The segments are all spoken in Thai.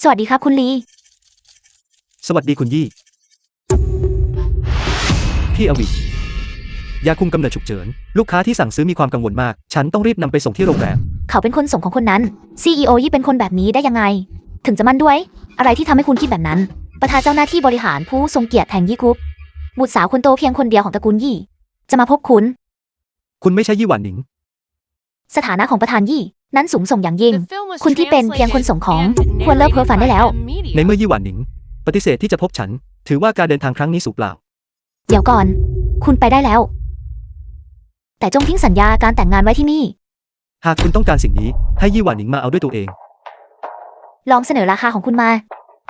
สวัสดีครับคุณลีสวัสดีคุณยี่พี่อวิยาคุมกำเนิดฉุกเฉินลูกค้าที่สั่งซื้อมีความกังวลมากฉันต้องรีบนำไปส่งที่โรงแรมเขาเป็นคนส่งของคนนั้น CEO ยี่เป็นคนแบบนี้ได้ยังไงถึงจะมั่นด้วยอะไรที่ทำให้คุณคิดแบบนั้นประธานเจ้าหน้าที่บริหารผู้ทรงเกียรติแห่งยี่กรุ๊ปบุตรสาวคนโตเพียงคนเดียวของตระกูลยี่จะมาพบคุณไม่ใช่ยี่หวานหนิงสถานะของประธานยี่นั้นสูงส่งอย่างยิ่งคุณที่เป็นเพียงคนส่งของควรเลิกเพ้อฝันได้แล้วในเมื่อยี่หวานหนิงปฏิเสธที่จะพบฉันถือว่าการเดินทางครั้งนี้สูญเปล่าเดี๋ยวก่อนคุณไปได้แล้วแต่จงทิ้งสัญญาการแต่งงานไว้ที่นี่หากคุณต้องการสิ่งนี้ให้ยี่หวานหนิงมาเอาด้วยตัวเองลองเสนอราคาของคุณมา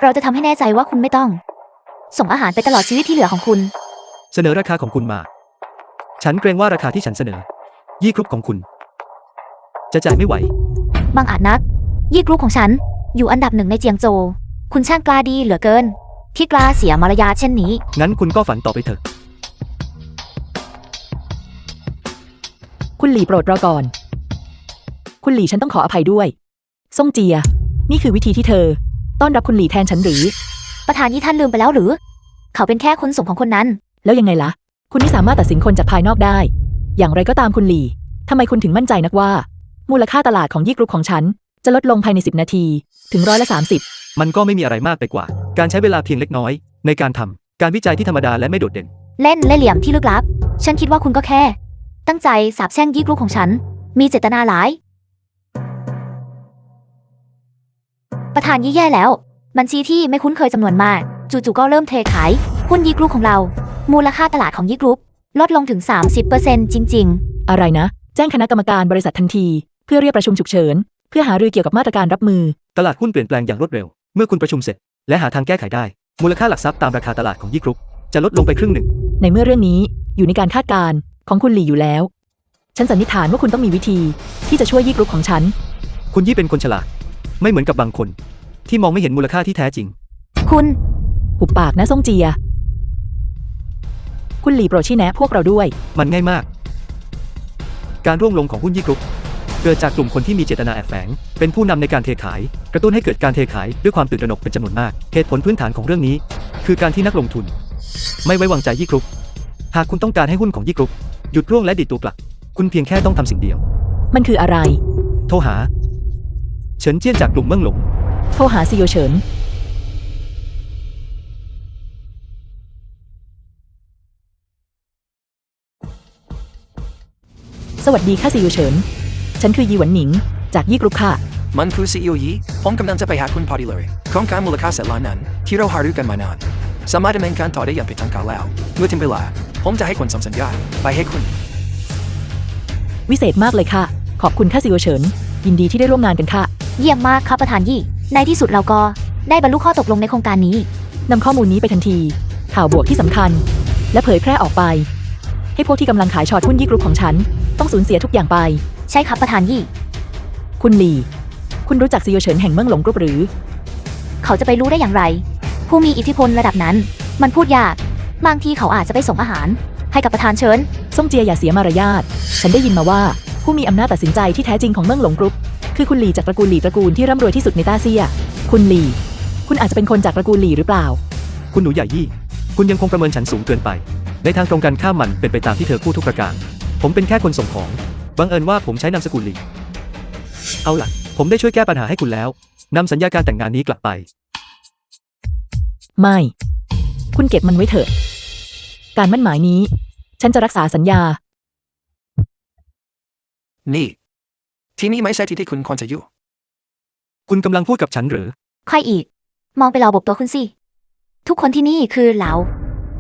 เราจะทำให้แน่ใจว่าคุณไม่ต้องส่งอาหารไปตลอดชีวิตที่เหลือของคุณเสนอราคาของคุณมาฉันเกรงว่าราคาที่ฉันเสนอยี่กรุ๊ปของคุณจะจ่ายไม่ไหวบังอาจนักยี่กรุ๊ปของฉันอยู่อันดับหนึ่งในเจียงโจวคุณช่างกล้าดีเหลือเกินที่กล้าเสียมารยาทเช่นนี้งั้นคุณก็ฝันต่อไปเถอะคุณหลี่โปรดรอก่อนคุณหลี่ฉันต้องขออภัยด้วยซ่งเจียนี่คือวิธีที่เธอต้อนรับคุณหลี่แทนฉันหรือประธานยี่ท่านลืมไปแล้วหรือเขาเป็นแค่คนส่งของคนนั้นแล้วยังไงล่ะคุณไม่สามารถตัดสินคนจากภายนอกได้อย่างไรก็ตามคุณหลี่ทำไมคุณถึงมั่นใจนักว่ามูลค่าตลาดของยี่กรุ๊ปของฉันจะลดลงภายใน10 นาทีถึง30%มันก็ไม่มีอะไรมากไปกว่าการใช้เวลาเพียงเล็กน้อยในการทำการวิจัยที่ธรรมดาและไม่โดดเด่นเล่นเล่ห์เหลี่ยมที่ลึกลับฉันคิดว่าคุณก็แค่ตั้งใจสาบแช่งยี่กรุ๊ปของฉันมีเจตนาร้ายประธานยี่แย่แล้วบัญชีที่ไม่คุ้นเคยจำนวนมากจู่ๆก็เริ่มเทขายหุ้นยี่กรุ๊ปของเรามูลค่าตลาดของยี่กรุ๊ปลดลงถึง 30% จริงๆอะไรนะแจ้งคณะกรรมการบริษัททันทีเพื่อเรียกประชุมฉุกเฉินเพื่อหารือเกี่ยวกับมาตรการรับมือตลาดหุ้นเปลี่ยนแปลงอย่างรวดเร็วเมื่อคุณประชุมเสร็จและหาทางแก้ไขได้มูลค่าหลักทรัพย์ตามราคาตลาดของยี่กรุ๊ปจะลดลงไปครึ่งหนึ่งในเมื่อเรื่องนี้อยู่ในการคาดการณ์ของคุณหลี่อยู่แล้วฉันสันนิษฐานว่าคุณต้องมีวิธีที่จะช่วยยี่กรุ๊ปของฉันคุณยี่เป็นคนฉลาดไม่เหมือนกับบางคนที่มองไม่เห็นมูลค่าที่แท้จริงคุณหุบปากนะซ่งเจียคุณหลี่โปรดชี้แนะพวกเราด้วยมันง่ายมากการร่วงลงของหุ้นยี่กรุ๊ปเกิดจากกลุ่มคนที่มีเจตนาแอบแฝงเป็นผู้นำในการเทขายกระตุ้นให้เกิดการเทขายด้วยความตื่นตระหนกเป็นจำนวนมากเหตุผลพื้นฐานของเรื่องนี้คือการที่นักลงทุนไม่ไว้วางใจยี่กรุ๊ปหากคุณต้องการให้หุ้นของยี่กรุ๊ปหยุดร่วงและดีดตัวกลับคุณเพียงแค่ต้องทำสิ่งเดียวมันคืออะไรโทรหาเฉินเจี้ยนจากกลุ่มเมืองหลงโทรหาซีโอเฉินสวัสดีค่ะซีโอเฉินฉันคือยีหวันหนิงจากยี่กรุ๊ปค่ะมันคือซีอีโอยี่ผมกำลังจะไปหาคุณพอดีเลยโครงการมูลค่าแสนล้านนั้นที่เราหารือกันมานานสามารถดำเนินการต่อได้อย่างเป็นทางการแล้วเมื่อถึงเวลาผมจะให้คุณส่งสัญญาณไปให้คุณวิเศษมากเลยค่ะขอบคุณค่ะซีโอเฉินยินดีที่ได้ร่วมงานกันค่ะเยี่ยมมากครับประธานยี่ในที่สุดเราก็ได้บรรลุข้อตกลงในโครงการนี้นำข้อมูลนี้ไปทันทีข่าวบวกที่สำคัญและเผยแพร่ออกไปให้พวกที่กำลังขายช็อตหุ้นยี่กรุ๊ปของฉันต้องสูญเสียทุกอย่างไปใช่ครับประธานยี่คุณหลี่คุณรู้จักซีโอเฉินแห่งเมืองหลงกรุ๊ปหรือเขาจะไปรู้ได้อย่างไรผู้มีอิทธิพลระดับนั้นมันพูดยากบางทีเขาอาจจะไปส่งอาหารให้กับประธานเฉินซ่งเจียอย่าเสียมารยาทฉันได้ยินมาว่าผู้มีอำนาจตัดสินใจที่แท้จริงของเมืองหลงกรุ๊ปคือคุณหลี่จากตระกูลหลี่ตระกูลที่ร่ำรวยที่สุดในต้าเซียคุณหลี่คุณอาจจะเป็นคนจากตระกูลหลี่หรือเปล่าคุณหนูใหญ่ยี่คุณยังคงประเมินฉันสูงเกินไปในทางตรงกันข้ามมันเป็นไปตามที่เธอพูดทุกประการผมเป็นแค่คนส่งของบังเอิญว่าผมใช้นามสกุลหลี่เอาล่ะผมได้ช่วยแก้ปัญหาให้คุณแล้วนำสัญญาการแต่งงานนี้กลับไปไม่คุณเก็บมันไว้เถอะการมั่นหมายนี้ฉันจะรักษาสัญญานี่ที่นี่ไม่ใช่ที่คุณควรจะอยู่คุณกำลังพูดกับฉันหรือใครอีกมองไปรอบบตัวคุณสิทุกคนที่นี่คือเหลา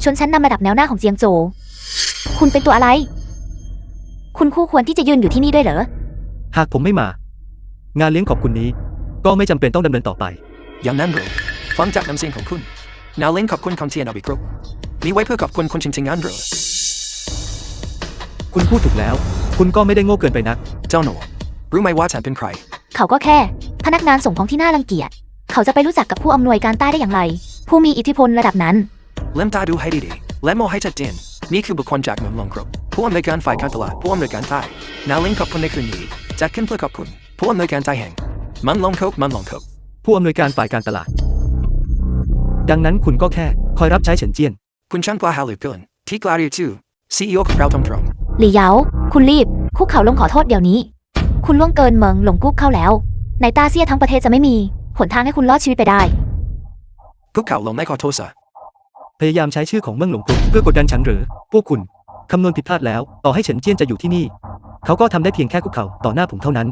ชนชั้นนำระดับแนวหน้าของเจียงโจวคุณเป็นตัวอะไรคุณคู่ควรที่จะยืนอยู่ที่นี่ด้วยเหรอหากผมไม่มางานเลี้ยงขอบคุณนี้ก็ไม่จำเป็นต้องดำเนินต่อไปอย่างนั้นหรือฟังจากน้ำเสียงของคุณงานเลี้ยงขอบคุณของเทียนอบิกรุ๊ปมีไว้เพื่อขอบคุณคนจริงๆงั้นหรือคุณพูดถูกแล้วคุณก็ไม่ได้โง่เกินไปนักเจ้าหนูรู้ไหมว่าฉันเป็นใครเขาก็แค่พนักงานส่งของที่น่ารังเกียจเขาจะไปรู้จักกับผู้อำนวยการใต้ได้อย่างไรผู้มีอิทธิพลระดับนั้นเล่มตาดูให้ดีๆและมองให้ชัดเจนนี่คือบุคคลจากเมืองหลงกรุ๊ปผู้อำนวยการฝ่ายการตลาดผู้อำนวยการใต้งานเลี้ยงขอบคุณในคืนนี้จัดขึ้นเพื่อขอบคุณผู้อำนวยการใต้แห่งมันหลงกรุ๊ป ผู้อำนวยการฝ่ายการตลาด ดังนั้นคุณก็แค่คอยรับใช้เฉินเจี้ยน คุณช่างกล้าหาญเหลือเกินที่กล้าเรียกชื่อ CEO ของเราตรงๆ หลี่เหยาคุณรีบคุกเข่าลงขอโทษเดี๋ยวนี้ คุณล่วงเกินเมืองหลงกุ๊กเข้าแล้ว ในต้าเซียทั้งประเทศจะไม่มีหนทางให้คุณรอดชีวิตไปได้ คุกเข่าลงไม่ขอโทษซะ พยายามใช้ชื่อของเมืองหลงกรุ๊ปเพื่อกดดันฉันหรือ พวกคุณคำนวณผิดพลาดแล้ว ต่อให้เฉินเจี้ยนจะอยู่ที่นี่ เขาก็ทำได้เพียงแค่คุกเข่าต่อหน้าผมเท่านั้น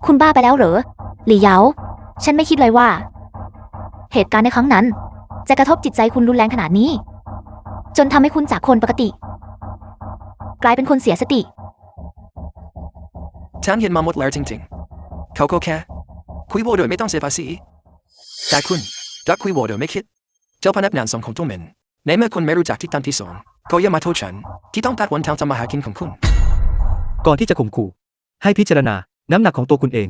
คุณบ้าไปแล้วเหรอหลี่เหยาฉันไม่คิดเลยว่า เหตุการณ์ในครั้งนั้น จะกระทบจิตใจคุณรุนแรงขนาดนี้ จนทำให้คุณจากคนปกติ กลายเป็นคนเสียสติ ฉันเห็นมาหมดแล้วจริงๆ เขาก็แค่คุยโวโดยไม่ต้องเสียภาษีแต่คุณรักคุยโวโดยไม่คิด เจ้าพนักงานส่งของตัวเหม็นในเมื่อคุณไม่รู้จักที่ตันที่สองก็อย่ามาโทษฉันที่ต้องตัดวันทางทำมาหากินของคุณ ก่อนที่จะข่มขู่ให้พิจารณาน้ำหนักของตัวคุณเอง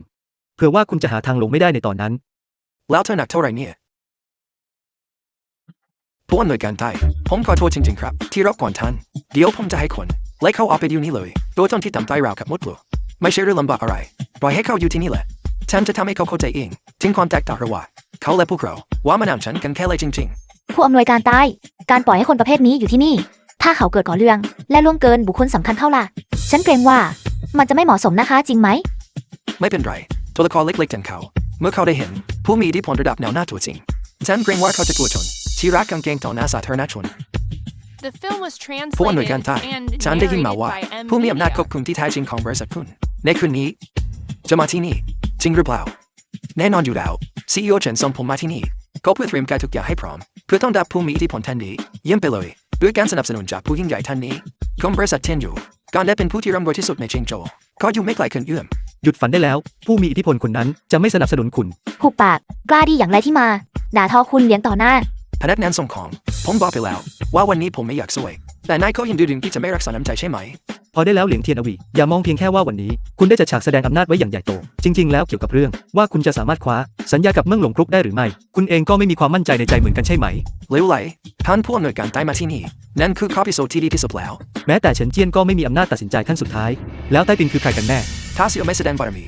เผื่อว่าคุณจะหาทางลงไม่ได้ในตอนนั้น แล้วเธอหนักเท่าไหร่เนี่ยผู้อำนวยการใต้ผมขอโทษจริงๆครับที่รบกวนท่านเดี๋ยวผมจะให้คนไล่เขาออกไปอยู่นี่เลยโดยต้นที่ต่ำใต้ราวกับมดลูกไม่ใช่เรื่องลำบากอะไรปล่อยให้เขาอยู่ที่นี่แหละฉันจะทำให้เขาเข้าใจเองถึงความแตกต่างระหว่างเขาและพวกเราว่ามันนำฉันกันแค่ไรจริง ผู้อำนวยการใต้การปล่อยให้คนประเภทนี้อยู่ที่นี่ ถ้าเขาเกิดก่อเรื่องและล่วงเกินบุคคลสำคัญเข้าล่ะ ฉันเกรงว่ามันจะไม่เหมาะสมนะคะจริงไหม ๆไม่เป็นไรตัวละครเล็กๆอย่างเขาเมื่อเขาได้เห็นผู้มีอิทธิพลระดับแนวหน้าตัวจริงฉันเกรงว่าเขาจะกลัวจนที่รักกางเกงต่อหน้าสาธารณชน The film was ผู้อำนวยการ translated ใต้ and ฉันได้ยินมา narrated ว่า by M. ผู้มีอำนาจ Media. ควบคุมที่แท้จริงของบริษัทคุณในคืนนี้จะมาที่นี่จริงหรือเปล่าแน่นอนอยู่แล้ว CEO เฉินส่งผมมาที่นี่ก็เพื่อเตรียมการทุกอย่างให้พร้อมเพื่อต้อนรับผู้มีอิทธิพลท่านนี้เยี่ยมไปเลยด้วยการสนับสนุนจากผู้ยิ่งใหญ่ท่านนี้ของบริษัทเทนอยู่การได้เป็นผู้ที่ร่ำรวยที่สุดในเชียงโจวก็อยู่ไม่ไกลเกินเอื้อม หยุดฝันได้แล้ว ผู้มีอิทธิพลคนนั้นจะไม่สนับสนุนคุณ หุบปากกล้าดีอย่างไรที่มาด่าทอคุณเลี้ยงต่อหน้า พนักงานส่งของผมบอกไปแล้วว่าวันนี้ผมไม่อยากซวยแต่นายก็ยังดื้อดึงที่จะไม่รักษาน้ำใจใช่ไหม พอได้แล้วเหลียงเทียนอวีอย่ามองเพียงแค่ว่าวันนี้ คุณได้จัดฉากแสดงอำนาจไว้อย่างใหญ่โต จริง ๆ แล้วเกี่ยวกับเรื่องว่าคุณจะสามารถคว้าสัญญากับเมืองหลงกรุ๊ปได้หรือไม่ คุณเองก็ไม่มีความมั่นใจในใจเหมือนกันใช่ไหม เหลวไหลท่านผู้อำนวยการใต้มาที่นี่นั่นคือข้อพิสูจน์ที่ดีที่สุดแล้ว แม้แต่เฉินเจี้ยนก็ไม่มีอำนาจตัดสินใจขั้นสุดท้าย แล้วใต้ตินคือใครกันแน่ ถ้าเสี่ยวไม่แสดงบารมี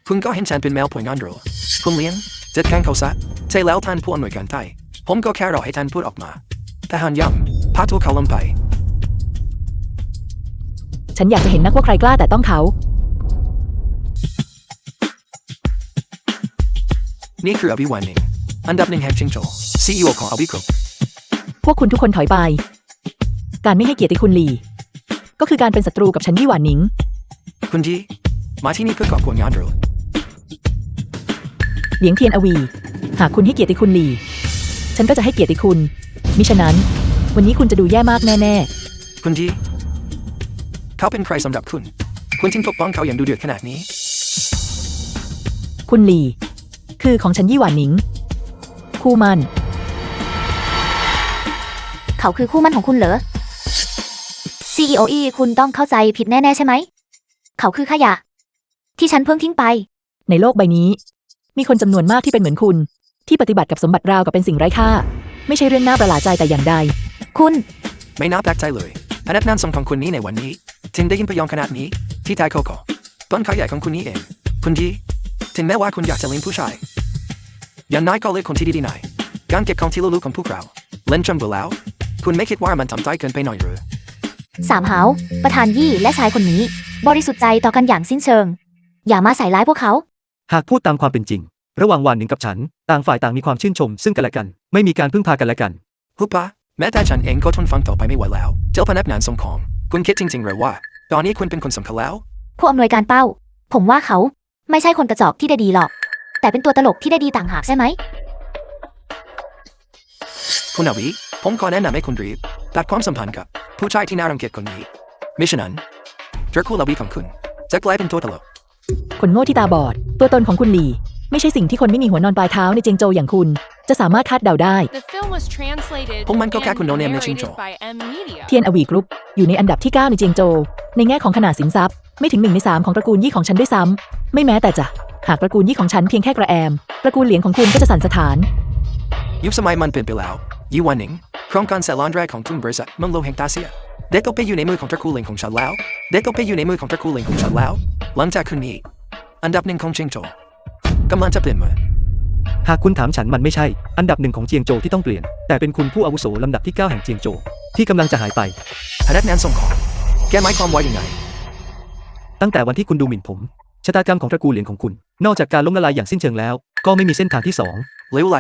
คุณก็เห็นฉันเป็นแมวป่วยงอนหรือคุณเลี้ยงจัดการเขาซะใช่แล้วท่านผู้อำนวยการใต้ผมก็แค่รอให้ท่านพูดออกมาทหารย่ำพาตัวเขาลงไป ฉันอยากจะเห็นนักว่าใครกล้าแต่ต้องเขา นี่คืออภิวันหนึ่งอันดับหนึ่งแห่งชิงโจ CEO ของอภิกรุ๊ป พวกคุณทุกคนถอยไป การไม่ให้เกียรติคุณหลี ก็คือการเป็นศัตรูกับฉันยี่หวานหนิง คุณจีมาที่นี่เพื่อก่อกวนงานหรือ เหลียงเทียนอวี หากคุณให้เกียรติคุณหลี ฉันก็จะให้เกียรติคุณ มิฉะนั้น วันนี้คุณจะดูแย่มากแน่ คุณจีเขาเป็นใครสำหรับคุณคุณถึงปกป้องเขาอย่างดูเดือดขนาดนี้ ๆ คุณหลี คือของฉันยี่หวานหนิง คู่มัน เขาคือคู่มั่นของคุณเหรอ CEO คุณต้องเข้าใจผิดแน่ๆใช่ไหม เขาคือขยะ ที่ฉันเพิ่งทิ้งไป ในโลกใบนี้ มีคนจำนวนมากที่เป็นเหมือนคุณ ที่ปฏิบัติกับสมบัติราวกับเป็นสิ่งไร้ค่า ไม่ใช่เรื่องน่าประหลาดใจแต่อย่างใด คุณ ไม่น่าแปลกใจเลยพนักงานส่งของคุณนี้ในวันนี้ถึงได้ยินพยองขนาดนี้ที่ไทยโคโค่ต้นขาใหญ่ของคุณนี้เองคุณจีถึงแม้ว่าคุณอยากจะเลี้ยงผู้ชายอย่างน้อยก็เลือกคนที่ดีๆหน่อยการเก็บของที่ลูกๆของพวกเราเล่นจนเบื่อแล้วคุณไม่คิดว่ามันทำใจเกินไปหน่อยหรือ สามหาวประธานยี่และชายคนนี้ บริสุทธิ์ใจต่อกันอย่างสิ้นเชิง อย่ามาใส่ร้ายพวกเขา หากพูดตามความเป็นจริง ระหว่างหวานหนิงกับฉัน ต่างฝ่ายต่างมีความชื่นชม ซึ่งกันและกัน ไม่มีการพึ่งพากันและกัน ฮุปะแม้แต่ฉันเองก็ทนฟังต่อไปไม่ไหวแล้วเจ้าพนักงานส่งของคุณคิดจริงๆหรือว่าตอนนี้คุณเป็นคนสำคัญแล้ว ผู้อำนวยการเป้า ผมว่าเขาไม่ใช่คนกระจอกที่ได้ดีหรอก แต่เป็นตัวตลกที่ได้ดีต่างหากใช่ไหม คุณอาวีผมขอแนะนำให้คุณรีบตัดความสัมพันธ์กับผู้ชายที่น่ารังเกียจคนนี้มิฉะนั้นเจอคู่อาวีของคุณจะกลายเป็นตัวตลก คนโง่ที่ตาบอด ตัวตนของคุณหลี ไม่ใช่สิ่งที่คนไม่มีหัวนอนปลายเท้าในเจียงโจวอย่างคุณ จะสามารถคาดเดาได้ The film was translated พวกมันก็แค่ and คุณโนเนมในชิงโจ narrated by M. Media. เทียนอวีกรุ๊ปอยู่ในอันดับที่ 9 ในเจียงโจวในแง่ของขนาดสินทรัพย์ ไม่ถึง1 ใน 3ของตระกูลยี่ของฉันด้วยซ้ำไม่แม้แต่จะหากตระกูลยี่ของฉันเพียงแค่กระแอมตระกูลเหลียงของคุณก็จะสั่นสะท้าน ยุคสมัยมันเปลี่ยนไปแล้วยี่วันหนึ่งโครงการแซลอนแรกของทุนบริษัทเมืองโลแห่งตาเซียเด็กตกไปอยู่ในมือของตระกูลเหลียงของฉันแล้วเด็กตกไปอยู่ในมือของตระกูลเหลียงของฉันแล้วหลังจากคืนนี้อันดับหนึ่งของชิงโจ กำลังจะเปลี่ยนมือ หากคุณถามฉันมันไม่ใช่อันดับหนึ่งของเจียงโจวที่ต้องเปลี่ยนแต่เป็นคุณผู้อาวุโสลำดับที่ 9 แห่งเจียงโจวที่กำลังจะหายไป พนักงานส่งของแกหมายความว่ายังไง ตั้งแต่วันที่คุณดูหมิ่นผมชะตากรรมของตระกูลเหลียงของคุณ นอกจากการล้มละลายอย่างสิ้นเชิงแล้ว ก็ไม่มีเส้นทางที่สอง เหลวไหล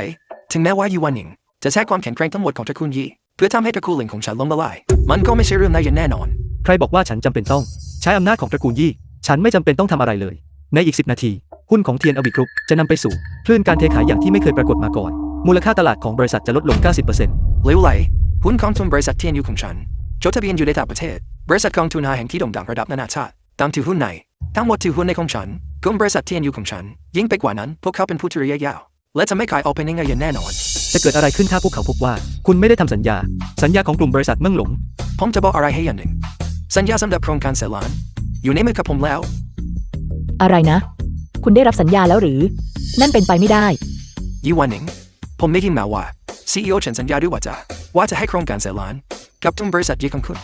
ถึงแม้ว่ายูวันหนิงจะใช้ความแข็งแกร่งทั้งหมดของตระกูลยี่เพื่อทำให้ตระกูลเหลิงของฉันล้มละลายมันก็ไม่ใช่เรื่องน่าเย็นแน่นอน ใครบอกว่าฉันจำเป็นต้องใช้อำนาจของตระกูลยี่ฉันไม่จำเป็นต้องทำอะไรเลยในอีก10 นาทีหุ้นของเทียนอวิกรุ๊ปจะนำไปสู่คลื่นการเทขายอย่างที่ไม่เคยปรากฏมาก่อนมูลค่าตลาดของบริษัทจะลดลง 90% เหลวไหลหุ้นกองทุนบริษัทเทียนยูของฉันจดทะเบียนอยู่ในต่างประเทศบริษัทกองทุน5แห่งที่โด่งดังระดับนานาชาติตามถือหุ้นในทั้งหมดถือหุ้นในของฉันกลุ่มบริษัทเทียนยูของฉันยิ่งไปกว่านั้นพวกเขาเป็นผู้ถือระยะยาวและจะไม่ขายออกไปในเงินอย่างแน่นอน จะเกิดอะไรขึ้นถ้าพวกเขาพบว่าคุณไม่ได้ทำสัญญาของกลุ่มบริษัทเมืองหลง ผมจะบอกอะไรให้อย่างหนึ่งสัญญาสำหรับโครงการเซลานอยู่ในมือกับผมแล้ว อะไรนะ คุณได้รับสัญญาแล้วหรือ นั่นเป็นไปไม่ได้ ยี่วันหนึ่งผมได้ยินมาว่า CEO ฉันสัญญาด้วยว่าจะให้โครงการเซลานกับทุนบริษัทยี่ของคุณ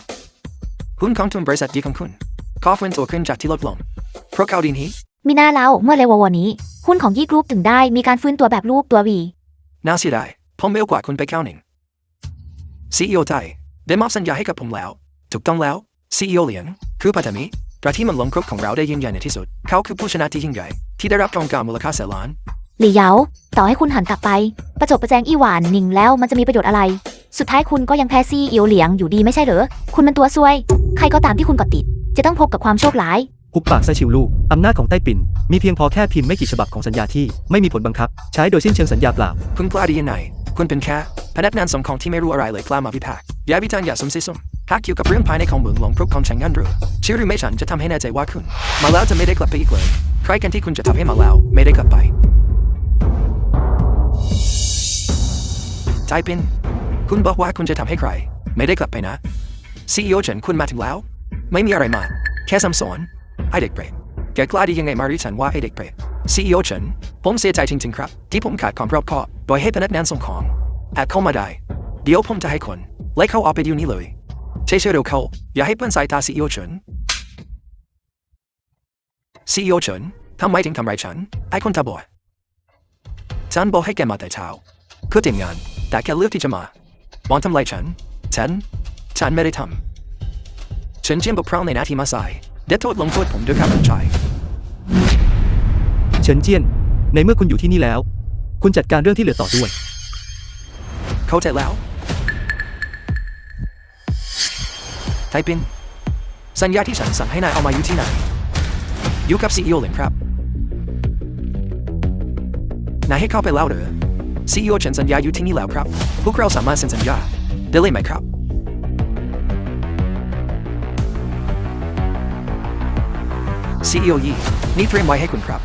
หุ้นของทุนบริษัทยี่ของคุณก็ฟื้นตัวขึ้นจากที่ลดลงเพราะข่าวดีนี้ มีหน้าเล่าเมื่อเร็ววันนี้ หุ้นของยี่กรุ๊ปถึงได้มีการฟื้นตัวแบบรูปตัววี น่าเสียดายผมเร็วกว่าคุณไปข้าวหนึ่ง CEO ไทยได้มอบสัญญาให้กับผมแล้วถูกต้องแล้ว CEO เหลียงคือพัฒมิประที่มันลงครบของเราได้ยิ่งใหญ่ในที่สุดเขาคือผู้ชนะที่ยิ่งใหญ่ที่ได้รับโครงการมูลค่าเซลาน หลี่เหยาต่อให้คุณหันกลับไปประจบประแจงอี้หวานหนิงแล้วมันจะมีประโยชน์อะไร สุดท้ายคุณก็ยังแพ้ซี่เอียวเหลียงอยู่ดีไม่ใช่เหรอคุณมันตัวซวย ใครก็ตามที่คุณกดติด จะต้องพบกับความโชคร้าย หุบปากซะชิวลูกอำนาจของไต้ปิ่นมีเพียงพอแค่พิมพ์ไม่กี่ฉบับของสัญญาที่ไม่มีผลบังคับใช้โดยสิ้นเชิงสัญญาเปล่า คุณกล้าดียังไงคุณเป็นแค่พนักงานส่งของที่ไม่รู้อะไรเลยกล้ามาพิพากษ์อย่าวิจารณ์อย่าสมซิสมหากเกี่ยวกับเรื่องภายในของเมืองหลวงพวกของฉันงั้นหรือเชื่อหรือไม่ฉันจะทำให้แน่ใจว่าคุณมาแล้วจะไม่ได้กลับไปอีกเลยใครกันที่คุณจะทำให้มาแล้วไม่ได้กลับไปใจเป็นคุณบอกว่าคุณจะทำให้ใครไม่ได้กลับไปนะ CEO ฉันคุณมาถึงแล้วไม่มีอะไรมากแค่ซ้ำซ้อนไอเด็กเปรตแกกล้าดียังไงมาเรียกฉันว่าไอเด็กเปรต CEO ฉันผมเสียใจจริงๆครับที่ผมขาดความรอบคอบโดยให้พนักงานส่งของแอบเข้ามาได้เดี๋ยวผมจะให้คนไล่เขาออกไปเดี๋ยวนี้เลยเชื่อเร็วเขาอย่าให้เพื่อนสายตา CEO ฉัน CEO ฉันทำไมถึงทำไรายฉันไอคนตาบอดฉันบอกให้แกมาแต่เช้าเพื่อเตรียมงานแต่แกเลือกที่จะมาบอกทำไรฉันไม่ได้ทำฉันเจียมบอกเพราะในหน้าที่มาสายเด็ดโทษลงโทษผมด้วยครับคุณชาย เฉินเจี้ยนในเมื่อคุณอยู่ที่นี่แล้ว คุณจัดการเรื่องที่เหลือต่อด้วย เข้าใจแล้วไทปินสัญญาที่ฉันสั่งให้นายเอามาอยู่ที่ไหนอยู่กับ CEO เหลิงครับนายให้เข้าไปแล้วเหรอ CEO ฉันสัญญาอยู่ที่นี่แล้วครับพวกเราสามารถเซ็นสัญญาได้เลยไหมครับ CEO ยี่นี่เตรียมไว้ให้คุณครับ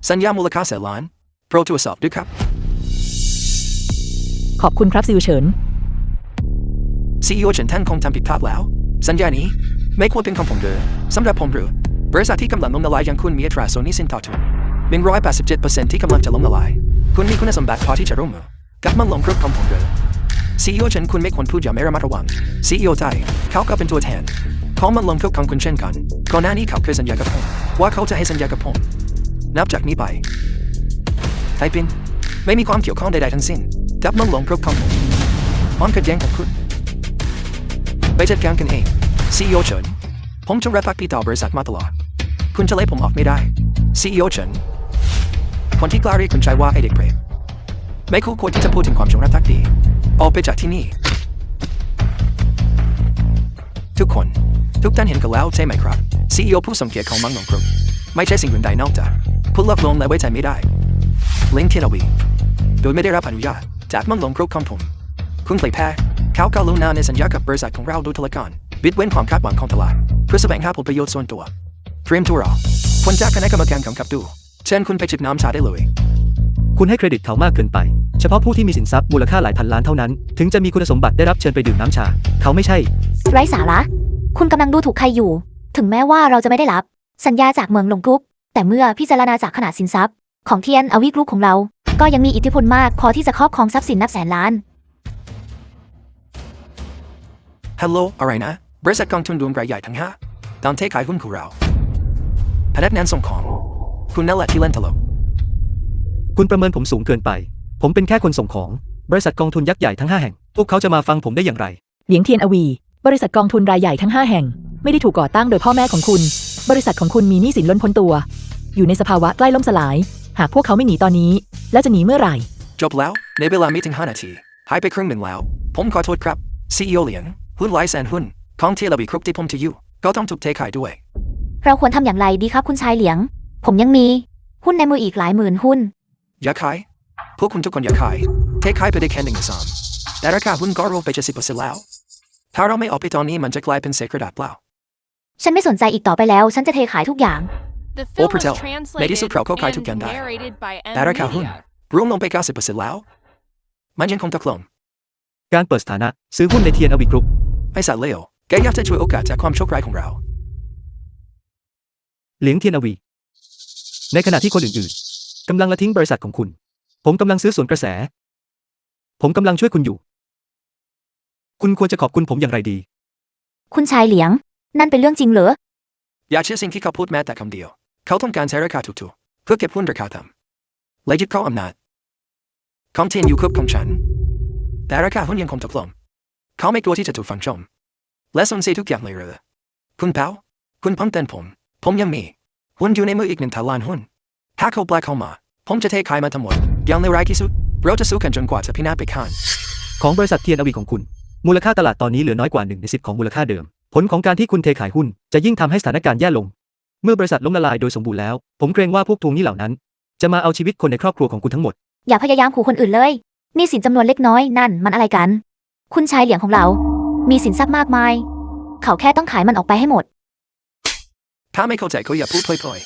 สัญญามูลค่า100,000,000 ล้านโปรตรวจสอบด้วยครับ ขอบคุณครับซิวเฉิน CEO ฉันท่านคงทำผิดพลาดแล้วสัญญานี้ไม่ควรเป็นของผมเลยสำหรับผมหรือบริษัทที่กำลังล้มละลายอย่างคุณมีอัตราส่วนหนี้สินต่อทุน187%ที่กำลังจะล้มละลายคุณมีคุณสมบัติพอที่จะร่วมมือกับมันลงครบของผมเลย CEO ฉันคุณไม่ควรพูดอย่างไม่ระมัดระวัง CEO ไทยเขาก็เป็นตัวแทนของมันลงครบของคุณเช่นกันก่อนหน้านี้เขาเคยสัญญากับผมว่าเขาจะให้สัญญากับผมนับจากนี้ไปไทปินไม่มีความเกี่ยวข้องใดๆทั้งสิ้นกับมันลงครบของผมมันขัดแย้งของคุณไปจัดการกันเอง CEO เฉินผมจะรับพักพี่ต่อบริษัทมาตลอดคุณจะไล่ผมออกไม่ได้ CEO เฉินคนที่กล้าเรียกคุณชายว่าไอเด็กเปรตไม่คู่ควรที่จะพูดถึงความจงรักภักดีออกไปจากที่นี่ทุกคนทุกท่านเห็นกันแล้วใช่ไหมครับ CEO ผู้สมเกียรติของมังนงกรุ๊ปไม่ใช่สิ่งอื่นใดนอกจากผู้หลอกลวงและไว้ใจไม่ได้ลิงเทียนวีโดยไม่ได้รับอนุญาตจากมังนงกรุ๊ปของผมคุณเผยแพร่เขากล่าวลงในสัญญากับบริษัทของเราโดยทลการบิดเว้นความคาดหวังของตลาดเพื่อแสวงหาผลประโยชน์ส่วนตัวเตรียมตัวรอควรจากคณะกรรมการกำกับดูเชิญคุณไปจิบน้ำชาได้เลย คุณให้เครดิตเขามากเกินไปเฉพาะผู้ที่มีสินทรัพย์มูลค่าหลายพันล้านเท่านั้นถึงจะมีคุณสมบัติได้รับเชิญไปดื่มน้ำชาเขาไม่ใช่ ไร้สาระ คุณกำลังดูถูกใครอยู่ ถึงแม้ว่าเราจะไม่ได้รับ สัญญาจากเมืองหลงกรุ๊ปแต่เมื่อพิจารณาจากขนาดสินทรัพย์ของเทียนอวิกรุ๊ปของเราก็ยังมีอิทธิพลมากพอที่จะครอบครองทรัพย์สินนับแสนล้าน ฮัลโหลอะไรนะบริษัทกองทุนรวมรายใหญ่ทั้ง5ตามเทขายหุ้นของเราพนักงานส่งของคุณนั่นแหละที่เล่นตลก คุณประเมินผมสูงเกินไป ผมเป็นแค่คนส่งของ บริษัทกองทุนยักษ์ใหญ่ทั้ง5 แห่ง พวกเขาจะมาฟังผมได้อย่างไร เหลียงเทียนอวี บริษัทกองทุนรายใหญ่ทั้ง5 แห่ง ไม่ได้ถูกก่อตั้งโดยพ่อแม่ของคุณ บริษัทของคุณมีหนี้สินล้นพ้นตัว อยู่ในสภาวะใกล้ล่มสลาย หากพวกเขาไม่หนีตอนนี้ แล้วจะหนีเมื่อไหร่ จบแล้วในเวลามีถึง5 นาทีหายไปครึ่งหนึ่งแล้ว ผมขอโทษครับ CEO เหลียงหุ้นหลายแสนหุ้นของเทเลบีกรุ๊ปที่ผมถืออยู่ก็ต้องถูกเทขายด้วย เราควรทำอย่างไรดีครับคุณชายเหลียง ผมยังมีหุ้นในมืออีกหลายหมื่นหุ้น อย่าขายพวกคุณทุกคนอย่าขายเทขายไปได้แค่1/3แต่ราคาหุ้นก็ลงไป70%แล้วถ้าเราไม่ออกไปตอนนี้มันจะกลายเป็นเศษกระดาษเปล่า ฉันไม่สนใจอีกต่อไปแล้ว ฉันจะเทขายทุกอย่าง The film was Patel, translated Lady Supreme Coca and Tukandai. narrated by M แต่ราคาหุ้น Media. รวมลงไป90%แล้วมันยังคงตกลง การเปิดสถานะซื้อหุ้นใน TNLV Group ไอ้สัตว์เลวแกอยากจะช่วยโอกาสจากความโชคร้ายของเรา เหลียงเทียนอวี ในขณะที่คนอื่นๆกำลังละทิ้งบริษัทของคุณ ผมกำลังซื้อสวนกระแส ผมกำลังช่วยคุณอยู่ คุณควรจะขอบคุณผมอย่างไรดี คุณชายเหลียง นั่นเป็นเรื่องจริงเหรอ อย่าเชื่อสิ่งที่เขาพูดแม้แต่คำเดียวเขาต้องการใช้ราคาถูกๆเพื่อเก็บหุ้นราคาต่ำและยึดครองอำนาจคอมเทนอยู่ควบของฉันแต่ราคาหุ้นยังคงตกลงเขาไม่กลัวที่จะถูกฟังชมและสูญเสียทุกอย่างเลยเหรอคุณเปาคุณเพิ่งเตือนผมยังมีหุ้นอยู่ในมืออีก1 ล้านหุ้นถ้าเขาแบล็คเข้ามาผมจะเทขายมันทั้งหมดอย่างเลวร้ายที่สุดเราจะสู้กันจนกว่าจะพินาศไปข้าง ของบริษัท TNLV ของคุณ มูลค่าตลาดตอนนี้เหลือน้อยกว่า1 ใน 10ของมูลค่าเดิม ผลของการที่คุณเทขายหุ้นจะยิ่งทำให้สถานการณ์แย่ลง เมื่อบริษัทล้มละลายโดยสมบูรณ์แล้ว ผมเกรงว่าพวกทวงหนี้เหล่านั้น จะมาเอาชีวิตคนในครอบครัวของคุณทั้งหมด อย่าพยายามขู่คนอื่นเลยหนี่สินจำนวนเล็กน้อยนั่นมันอะไรกัน คุณชายเหลียงของเรา มีสินทรัพย์มากมาย เขาแค่ต้องขายมันออกไปให้หมด ถ้าไม่เข้าใจก็อย่าพูดพล่อย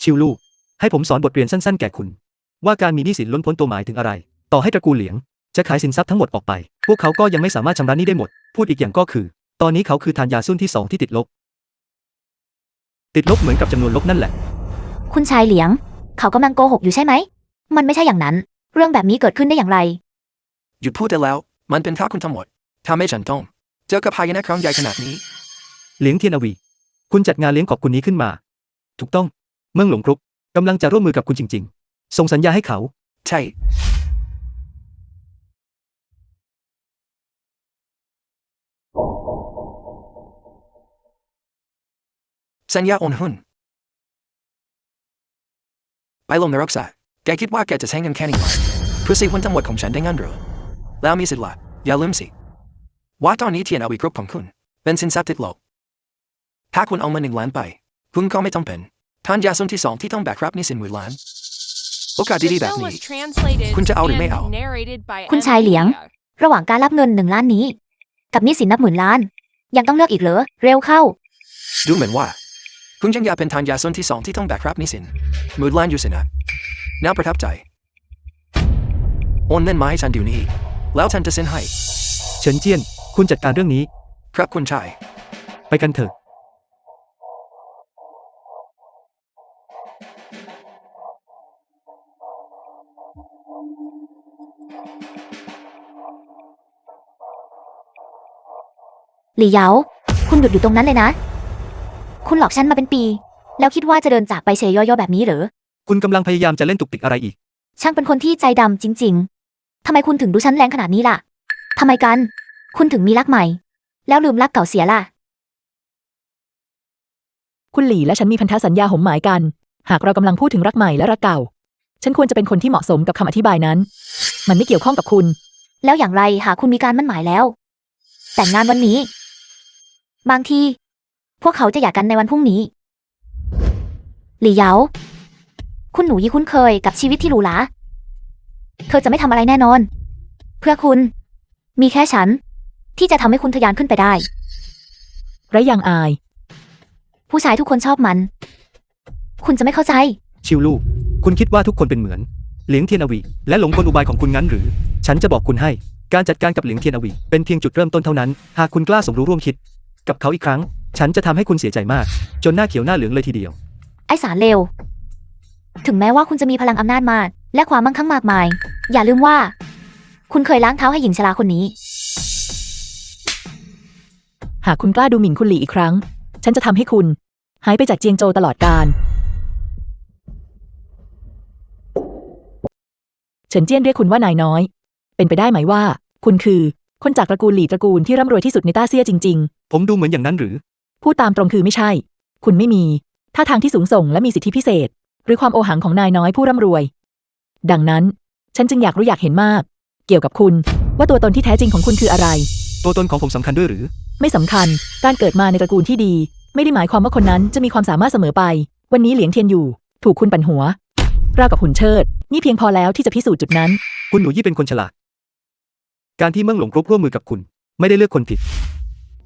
ชิวลูกให้ผมสอนบทเรียนสั้นๆแก่คุณ ว่าการมีหนี้สินล้นพ้นตัวหมายถึงอะไร ต่อให้ตระกูลเหลียงจะขายสินทรัพย์ทั้งหมดออกไป พวกเขาก็ยังไม่สามารถชำระหนี้ได้หมด พูดอีกอย่างก็คือ ตอนนี้เขาคือทานยาซุ่นที่2ที่ติดลบเหมือนกับจำนวนลบนั่นแหละ คุณชายเหลียง เขากำลังโกหกอยู่ใช่ไหม มันไม่ใช่อย่างนั้น เรื่องแบบนี้เกิดขึ้นได้อย่างไร ๆหยุดพูดได้แล้วมันเป็นค่าคุณทั้งหมดถ้าไม่ฉันต้องเจอกับพายุนะครั้งใหญ่ขนาดนี้ เหลียงเทียนอวี คุณจัดงานเลี้ยงขอบคุณนี้ขึ้นมา ถูกต้อง เมืองหลงกรุ๊ปกำลังจะร่วมมือกับคุณจริงๆ ส่งสัญญาให้เขา ใช่สัญญาโอนหุ้นไปลงนรกซะแกคิดว่าแกจะใช้เงินแค่นี้ไหมเพื่อซื้อหุ้นทั้งหมดของฉันได้งั้นเหรอแล้วมีสิทธิ์ละอย่าลืมสิว่าตอนนี้ TNLV Group ของคุณเป็นสินทรัพย์ติดลบถ้าคุณเอามา1 ล้านไปคุณก็ไม่ต้องเป็นทานยาซุ่มที่2ที่ต้องแบกรับหนี้สิน10,000 ล้านโอกาส The ดีๆแบบ film นี้ was translated คุณจะเอาหรือไม่เอา and narrated by คุณ M ชายเหลียง Media. ระหว่างการรับเงิน1 ล้านนี้ กับหนี้สินนับหมื่นล้าน ยังต้องเลือกอีกเหรอ เร็วเข้า ดูเหมือนว่าคุณยังอยากเป็นทานยาซุ่มที่2ที่ต้องแบกรับหนี้สิน10,000 ล้านอยู่สินะน่าประทับใจโอนเงินมาให้ฉันเดี๋ยวนี้แล้วฉันจะเซ็นให้ เฉินเจี้ยน คุณจัดการเรื่องนี้ ครับคุณชาย ไปกันเถอะ หลี่เหยา คุณหยุดอยู่ตรงนั้นเลยนะ คุณหลอกฉันมาเป็นปี แล้วคิดว่าจะเดินจากไปเฉยย่อๆแบบนี้เหรอ คุณกำลังพยายามจะเล่นตุกติกอะไรอีก ช่างเป็นคนที่ใจดำจริงๆ ทำไมคุณถึงดูฉันแรงขนาดนี้ล่ะ ทำไมกัน คุณถึงมีรักใหม่ แล้วลืมรักเก่าเสียล่ะ คุณหลี่และฉันมีพันธสัญญาหมหมายกัน หากเรากำลังพูดถึงรักใหม่และรักเก่า ฉันควรจะเป็นคนที่เหมาะสมกับคำอธิบายนั้น มันไม่เกี่ยวข้องกับคุณ แล้วอย่างไรหากคุณมีการมั่นหมายแล้ว แต่งงานวันนี้ บางทีพวกเขาจะหย่ากันในวันพรุ่งนี้ หลี่เหยา คุณหนูยี่คุ้นเคยกับชีวิตที่หรูหรา เธอจะไม่ทำอะไรแน่นอน เพื่อคุณ มีแค่ฉัน ที่จะทำให้คุณทะยานขึ้นไปได้ ไรยังอาย ผู้ชายทุกคนชอบมัน คุณจะไม่เข้าใจ ชิวลูก คุณคิดว่าทุกคนเป็นเหมือน เหลียงเทียนอวี และหลงกลอุบายของคุณงั้นหรือ ฉันจะบอกคุณให้ การจัดการกับเหลียงเทียนอวี เป็นเพียงจุดเริ่มต้นเท่านั้น หากคุณกล้าสมรู้ร่วมคิด กับเขาอีกครั้ง ฉันจะทำให้คุณเสียใจมาก จนหน้าเขียวหน้าเหลืองเลยทีเดียว ไอ้สารเลว ถึงแม้ว่าคุณจะมีพลังอำนาจมากและความมั่งคั่งมากมาย อย่าลืมว่า คุณเคยล้างเท้าให้หญิงชราคนนี้ หากคุณกล้าดูหมิ่นคุณหลี่อีกครั้ง ฉันจะทำให้คุณ หายไปจากเจียงโจวตลอดกาล ฉินเจี้ยนเรียกคุณว่านายน้อย เป็นไปได้ไหมว่า คุณคือคนจากตระกูลหลี่ตระกูลที่ร่ำรวยที่สุดในต้าเซียจริง ผมดูเหมือนอย่างนั้นหรือ ๆ พูดตามตรงคือไม่ใช่ คุณไม่มีท่าทางที่สูงส่งและมีสิทธิพิเศษ หรือความโอหังของนายน้อยผู้ร่ำรวย ดังนั้น ฉันจึงอยากรู้อยากเห็นมาก เกี่ยวกับคุณ ว่าตัวตนที่แท้จริงของคุณคืออะไร ตัวตนของผมสำคัญด้วยหรือ ไม่สำคัญ การเกิดมาในตระกูลที่ดี ไม่ได้หมายความว่าคนนั้นจะมีความสามารถเสมอไป วันนี้เหลียงเทียนอยู่ ถูกคุณปั่นหัวราวกับหุ่นเชิด นี่เพียงพอแล้วที่จะพิสูจน์จุดนั้น คุณหนูยี่เป็นคนฉลาด การที่เมืองหลงกรุ๊ปร่วมมือกับคุณ ไม่ได้เลือกคนผิด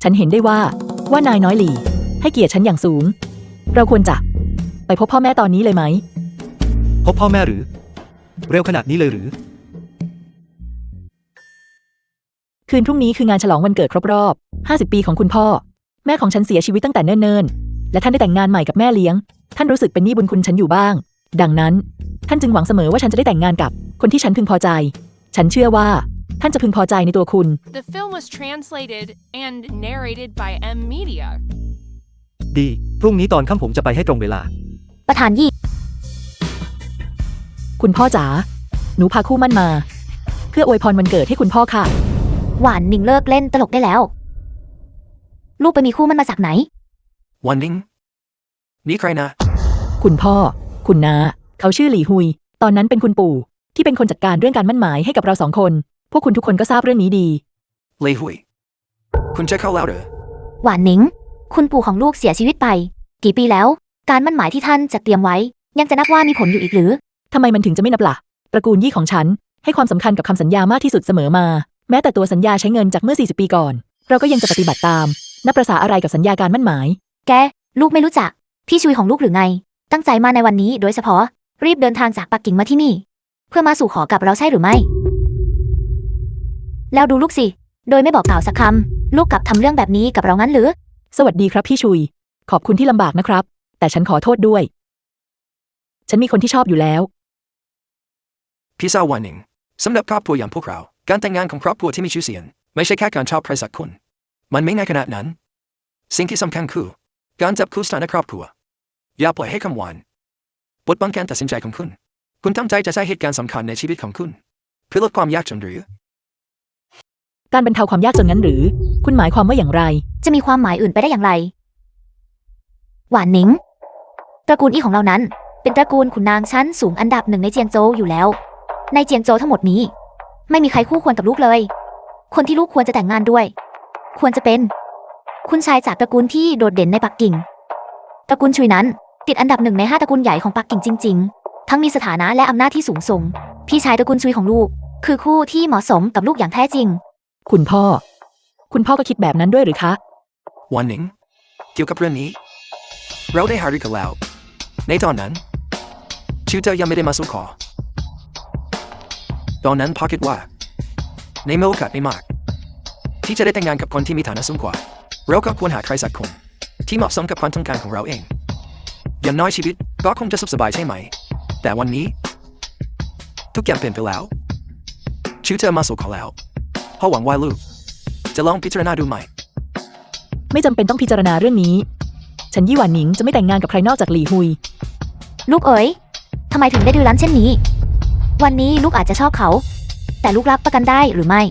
ฉันเห็นได้ว่านายน้อยหลี่ ให้เกียรติฉันอย่างสูง เราควรจะไปพบพ่อแม่ตอนนี้เลยไหม พบพ่อแม่หรือ เร็วขนาดนี้เลยหรือ คืนพรุ่งนี้คืองานฉลองวันเกิดครบรอบ 50 ปีของคุณพ่อ แม่ของฉันเสียชีวิตตั้งแต่เนิ่นๆ และท่านได้แต่งงานใหม่กับแม่เลี้ยง ท่านรู้สึกเป็นหนี้บุญคุณฉันอยู่บ้าง ดังนั้น ท่านจึงหวังเสมอว่าฉันจะได้แต่งงานกับคนที่ฉันพึงพอใจ ฉันเชื่อว่าท่านจะพึงพอใจในตัวคุณ The film was translated and narrated by M Media. ดี พรุ่งนี้ตอนค่ำผมจะไปให้ตรงเวลา ประธานยี่ คุณพ่อจ๋า หนูพาคู่มั่นมา เพื่ออวยพรวันเกิดให้คุณพ่อค่ะ หวานหนิงเลิกเล่นตลกได้แล้ว ลูกไปมีคู่มันมาจากไหน วันนิงนี่ใครนะ คุณพ่อ คุณนาเขาชื่อหลี่ฮุย ตอนนั้นเป็นคุณปู่ ที่เป็นคนจัดการเรื่องการมั่นหมายให้กับเรา2 คน พวกคุณทุกคนก็ทราบเรื่องนี้ดี เลหุยคุณจะเข้าแล้วเหรอ หวานหนิง คุณปู่ของลูกเสียชีวิตไป กี่ปีแล้ว การมั่นหมายที่ท่านจัดเตรียมไว้ ยังจะนับว่ามีผลอยู่อีกหรือ ทำไมมันถึงจะไม่นับล่ะ ตระกูลยี่ของฉัน ให้ความสำคัญกับคำสัญญามากที่สุดเสมอมา แม้แต่ตัวสัญญาใช้เงินจากเมื่อ40 ปีก่อน เราก็ยังจะปฏิบัติตาม นับประสาอะไรกับสัญญาการมั่นหมาย แก ลูกไม่รู้จัก พี่ชุยของลูกหรือไง ตั้งใจมาในวันนี้โดยเฉพาะ รีบเดินทางจากปักกิ่งมาที่นี่ เพื่อมาสู่ขอกับเราใช่หรือไม่ แล้วดูลูกสิ โดยไม่บอกกล่าวสักคำ ลูกกลับทำเรื่องแบบนี้กับเรางั้นหรือ สวัสดีครับพี่ชุย ขอบคุณที่ลำบากนะครับ แต่ฉันขอโทษด้วย ฉันมีคนที่ชอบอยู่แล้ว พี่สาววันนิงสำหรับครอบครัวอย่างพวกเรา การแต่งงานของครอบครัวที่มีชื่อเสียงไม่ใช่แค่การชอบใครสักคน มันไม่ง่ายขนาดนั้น สิ่งที่สำคัญคือการจับคู่สถานะครอบครัว อย่าปล่อยให้คำหวานบดบังการตัดสินใจของคุณ คุณตั้งใจจะใช้เหตุการณ์สำคัญในชีวิตของคุณ เพื่อลดความยากจนหรือ การบรรเทาความยากจนนั้นหรือ คุณหมายความว่าอย่างไร จะมีความหมายอื่นไปได้อย่างไร หวานหนิง ตระกูลอี้ของเรานั้น เป็นตระกูลขุนนางชั้นสูงอันดับ 1ในเจียงโจวอยู่แล้ว ในเจียงโจวทั้งหมดนี้ ไม่มีใครคู่ควรกับลูกเลย คนที่ลูกควรจะแต่งงานด้วย ควรจะเป็น คุณชายจากตระกูลที่โดดเด่นในปักกิ่ง ตระกูลชุยนั้น ติดอันดับ 1ใน 5 ตระกูลใหญ่ของปักกิ่งจริง ๆ ทั้งมีสถานะและอำนาจที่สูงส่ง พี่ชายตระกูลชุยของลูก คือคู่ที่เหมาะสมกับลูกอย่างแท้จริง คุณพ่อก็คิดแบบนั้นด้วยหรือคะ วันหนึ่งเกี่ยวกับเรื่องนี้ เราได้หารือกันแล้ว ในตอนนั้นชิวเตอร์ยังไม่ได้มาสู่ขอ ตอนนั้นพ่อคิดว่า ในเมื่อโอกาสไม่มาก ที่จะได้แต่งงานกับคนที่มีฐานะสูงกว่า เราก็ควรหาใครสักคน ที่เหมาะสมกับความต้องการของเราเอง อย่างน้อยชีวิตก็คงจะสุขสบายใช่ไหม แต่วันนี้ ทุกอย่างเปลี่ยนไปแล้วชิวเตอร์มาสู่ขอแล้วพ่อหวังว่าลูกจะลองพิจารณาดูใหม่ ไม่จำเป็นต้องพิจารณาเรื่องนี้ ฉันยี่หวานหนิงจะไม่แต่งงานกับใครนอกจากหลี่ฮุย ลูกเอ๋ย ทำไมถึงได้ดื้อรั้นเช่นนี้ วันนี้ลูกอาจจะชอบเขา แต่ลูกรับประกันได้หรือไม่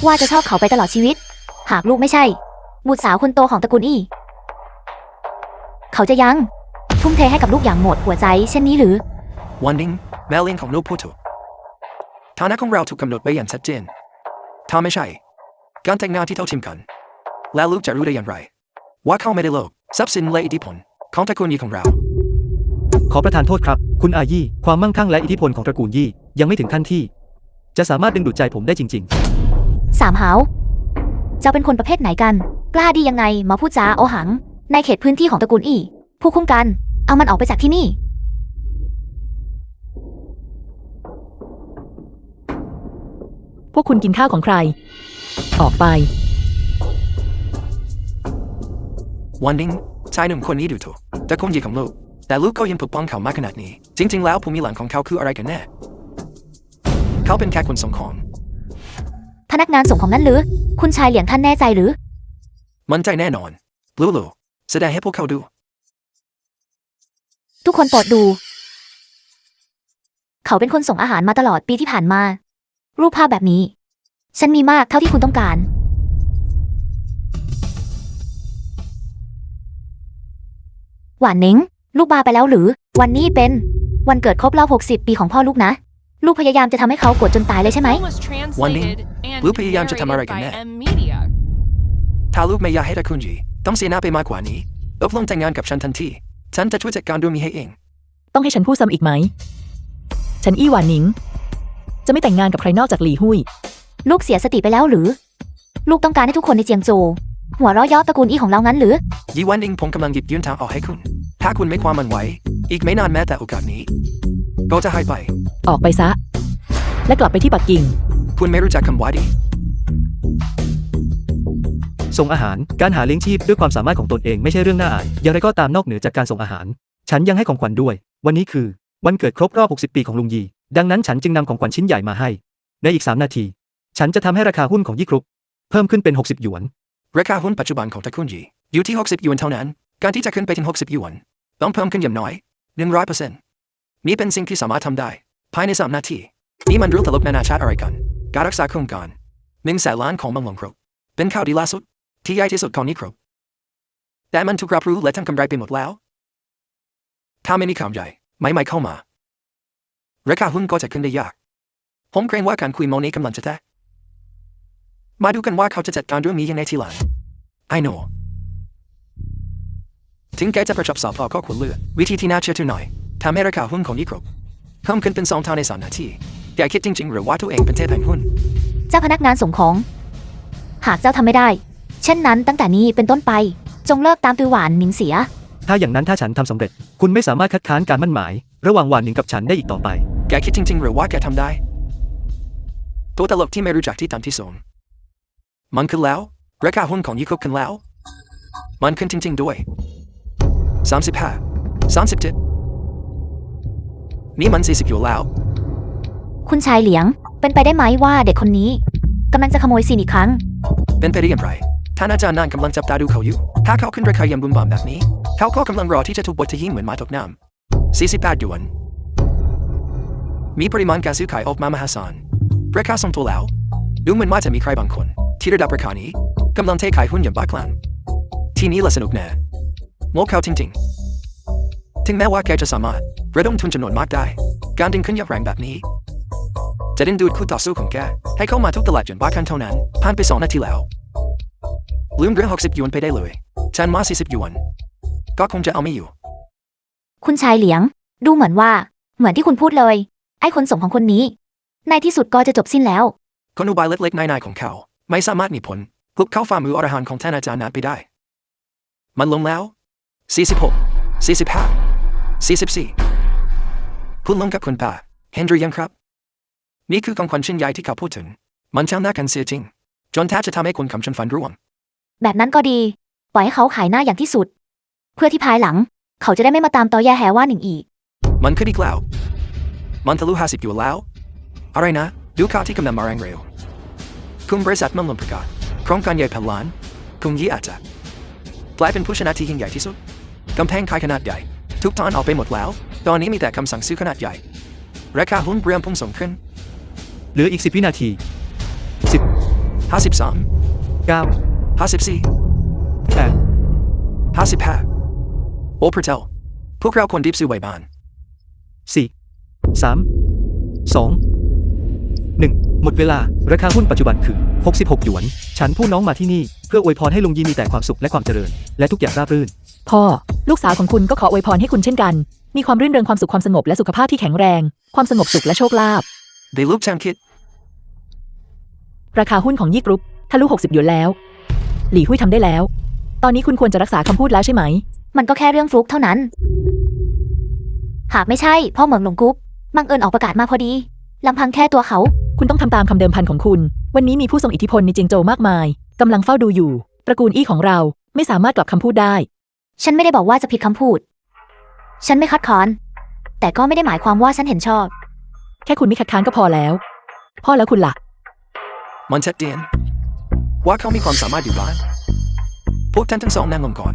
ว่าจะชอบเขาไปตลอดชีวิต หากลูกไม่ใช่ บุตรสาวคนโตของตระกูลอี้ เขาจะยังทุ่มเทให้กับลูกอย่างหมดหัวใจเช่นนี้หรือ วันหนึ่งแม่เลี้ยงของลูกพูดถูกฐานะของเราถูกกำหนดไว้อย่างชัดเจน ถ้าไม่ใช่ การแต่งงานที่เท่าเทียมกัน แล้วลูกจะรู้ได้อย่างไร ว่าเขาไม่ได้โลภทรัพย์สินและอิทธิพลของตระกูลยี่ของเรา ขอประทานโทษครับ คุณอายี่ ความมั่งคั่งและอิทธิพลของตระกูลยี่ ยังไม่ถึงขั้นที่ จะสามารถดึงดูดใจผมได้จริง สามหาวเจ้าเป็นคนประเภทไหนกัน กล้าดียังไงมาพูดจาโอหัง ในเขตพื้นที่ของตระกูลอี้ ผู้คุ้มกัน เอามันออกไปจากที่นี่ พวกคุณกินข้าวของใคร ออกไป วันหนึ่งชายหนุ่มคนนี้ดูถูกตระกูลยี่ของลูก แต่ลูกก็ยังปกป้องเขามากขนาดนี้ จริง ๆ แล้วภูมิหลังของเขาคืออะไรกันแน่ เขาเป็นแค่คนส่งของ พนักงานส่งของนั้นหรือ คุณชายเหลียงท่านแน่ใจหรือ มันใจแน่นอนลูแสดงให้พวกเขาดู ทุกคนโปรดดู เขาเป็นคนส่งอาหารมาตลอดปีที่ผ่านมา รูปภาพแบบนี้ ฉันมีมากเท่าที่คุณต้องการ หวานเน้งลูกบาไปแล้วหรือ วันนี้เป็นวันเกิดครบรอบ60 ปีของพ่อลูกนะ ลูกพยายามจะทำให้เขาโกรธจนตายเลยใช่ไหม Film was translated and Lupa Yam to narrated Tamaragan by Net. M Media. ถ้าลูกไม่อยากให้ตะคุนจีต้องเสียหน้าไปมากกว่านี้ตกลงแต่งงานกับฉันทันทีฉันจะช่วยจัดการเรื่องนี้ให้เอง ต้องให้ฉันพูดซ้ำอีกไหม ฉันอี้หวานหนิง จะไม่แต่งงานกับใครนอกจากหลี่หุ้ย ลูกเสียสติไปแล้วหรือ ลูกต้องการให้ทุกคนในเจียงโจวหัวเราะเย่อตระกูลอี้ของเรางั้นหรือ ยี่วันเองผมกำลังหยิบยื่นทางออกให้คุณ ถ้าคุณไม่ความมันไหวอีกไม่นานแม้แต่โอกาสนี้ ก็จะหายไป ออกไปซะ และกลับไปที่ปักกิ่ง คุณไม่รู้จักคำว่าดี ส่งอาหารการหาเลี้ยงชีพด้วยความสามารถของตนเองไม่ใช่เรื่องน่าอายอย่างไรก็ตามนอกเหนือจากการส่งอาหาร ฉันยังให้ของขวัญด้วย วันนี้คือวันเกิดครบรอบ60 ปีของลุงยีดังนั้นฉันจึงนำของขวัญชิ้นใหญ่มาให้ในอีก3 นาที ฉันจะทำให้ราคาหุ้นของยี่กรุ๊ปเพิ่มขึ้นเป็น60 หยวน ราคาหุ้นปัจจุบันของตระกูลจีอยู่ที่60 หยวนเท่านั้นการที่จะขึ้นไปถึง60 หยวนต้องเพิ่มขึ้นอย่างน้อย 100%นี่เป็นสิ่งที่สามารถทำได้ภายใน3 นาทีนี่มันเรื่องตลกนานาชาติอะไรกันการรักษาโครงการ100,000 ล้านของเมืองหลวงครบเป็นข่าวดีล่าสุดที่ใหญ่ที่สุดของนี้ครบแต่มันถูกรับรู้และทำกำไรไปหมดแล้วถ้าไม่มีข่าวใหญ่ไม่เข้ามาราคาหุ้นก็จะขึ้นได้ยากผมเกรงว่าการคุยโมนี้กำลังจะแตกมาดูกันว่าเขาจะจัดการเรื่องนี้ยังไงทีหลัง I know ถึงแกจะประชับสอบก็ควรเลือกวิธีที่น่าเชื่อถือหน่อยทำให้ราคาหุ้นของนี้ครบเพิ่มขึ้นเป็น2 เท่าใน3 นาทีแกคิดจริงๆหรือว่าตัวเองเป็นเทพแห่งหุ้น เจ้าพนักงานส่งของ หากเจ้าทำไม่ได้ เช่นนั้นตั้งแต่นี้เป็นต้นไป จงเลิกตามตือหวานหนิงเสีย ถ้าอย่างนั้นถ้าฉันทำสำเร็จ คุณไม่สามารถคัดค้านการมั่นหมาย ระหว่างหวานหนิงกับฉันได้อีกต่อไป แกคิดจริงๆหรือว่าแกทำได้ตัวตลกที่ไม่รู้จักที่ต่ำที่สูงมันขึ้นแล้วราคาหุ้นของยี่คุกขึ้นแล้วมันขึ้นจริงๆด้วย35 37นี่มัน40อยู่แล้ว คุณชายเหลียง เป็นไปได้ไหมว่าเด็กคนนี้กำลังจะขโมยซีนอีกครั้ง เป็นไปได้อย่างไรท่านอาจารย์นั่นกำลังจับตาดูเขาอยู่ถ้าเขาขึ้นราคาอย่างบุ่มบ่ามแบบนี้เขาก็กำลังรอที่จะถูกบดทะยิงเหมือนหมาตกน้ำ48 หยวนมีปริมาณการซื้อขายออกมามหาศาลราคาทรงตัวแล้วดูเหมือนว่าจะมีใครบางคนที่ระดับราคานี้กำลังเทขายหุ้นอย่างบ้าคลั่งที่นี้ละสนุกแน่โง่เขาจริงๆถึงแม้ว่าแกจะสามารถระดมทุนจำนวนมากได้การดึงขึ้นอย่างแรงแบบนี้จะดึงดูดคู่ต่อสู้ของแกให้เข้ามาทุกตลาดจนบ้าคลั่งเท่านั้นผ่านไป2 นาทีแล้วลืมเรื่อง60 หยวนไปได้เลยฉันมา40 หยวนก็คงจะเอาไม่อยู่ คุณชายเหลียง ดูเหมือนที่คุณพูดเลย ไอ้คนส่งของคนนี้ ในที่สุดก็จะจบสิ้นแล้ว คนอุบายเล็กๆนายๆของเขาไม่สามารถหนีพ้นพวกเขาฝ่ามืออรหันต์ของท่านอาจารย์นั้นไปได้มันลงแล้ว46 45 44คุณลงกับคุณป้าเฮนรี่ยังครับนี่คือของขวัญชิ้นใหญ่ที่เขาพูดถึงมันช่างน่ากันเสียจริงจนแทบจะทำให้คนคำชนฝันร่วง แบบนั้นก็ดี ปล่อยให้เขาขายหน้าอย่างที่สุด เพื่อที่ภายหลัง เขาจะได้ไม่มาตามตอแย่แหว่าหนึ่งอีก มันขึ้นอีกแล้วมันทะลุ50 อยู่แล้วอะไรนะดูข่าวที่กำลังมาแรงเร็วคุมบริษัทมันลงประกาศโครงการใหญ่พันล้านคุงยี่อาจจะกลายเป็นผู้ชนะที่ยิ่งใหญ่ที่สุดกำแพงขายขนาดใหญ่ทุกตอนออกไปหมดแล้วตอนนี้มีแต่คำสั่งซื้อขนาดใหญ่ราคาหุ้นเริ่มพุ่งสูงขึ้น เหลืออีก10 วินาที 53 9 54 8 55โอเพอร์เทลพวกเราควรรีบซื้อไว้บ้าน 4 3 2 1 หมดเวลา ราคาหุ้นปัจจุบันคือ 66 หยวน ฉันผู้น้องมาที่นี่เพื่ออวยพรให้ลุงยีมีแต่ความสุขและความเจริญ และทุกอย่างราบรื่น พ่อ ลูกสาวของคุณก็ขออวยพรให้คุณเช่นกัน มีความรื่นเริงความสุขความสงบและสุขภาพที่แข็งแรง ความสงบสุขและโชคลาภ ได้ลูกแชมคิด ราคาหุ้นของยี่กรุ๊ปทะลุ60 หยวนแล้ว หลี่หุ้ยทำได้แล้ว ตอนนี้คุณควรจะรักษาคำพูดแล้วใช่ไหม มันก็แค่เรื่องฟลุกเท่านั้น หากไม่ใช่พ่อเหมิงหลงกุ๊บบังเอิญออกประกาศมาพอดีลำพังแค่ตัวเขา คุณต้องทำตามคำเดิมพันของคุณ วันนี้มีผู้ทรงอิทธิพลในเจียงโจวมากมายกำลังเฝ้าดูอยู่ ตระกูลอี้ของเราไม่สามารถกลับคำพูดได้ ฉันไม่ได้บอกว่าจะผิดคำพูด ฉันไม่คัดค้าน แต่ก็ไม่ได้หมายความว่าฉันเห็นชอบ แค่คุณไม่คัดค้านก็พอแล้ว พ่อแล้วคุณล่ะ มันชัดเจนว่าเขามีความสามารถอยู่บ้างพวกท่านทั้งสองนั่งลงก่อน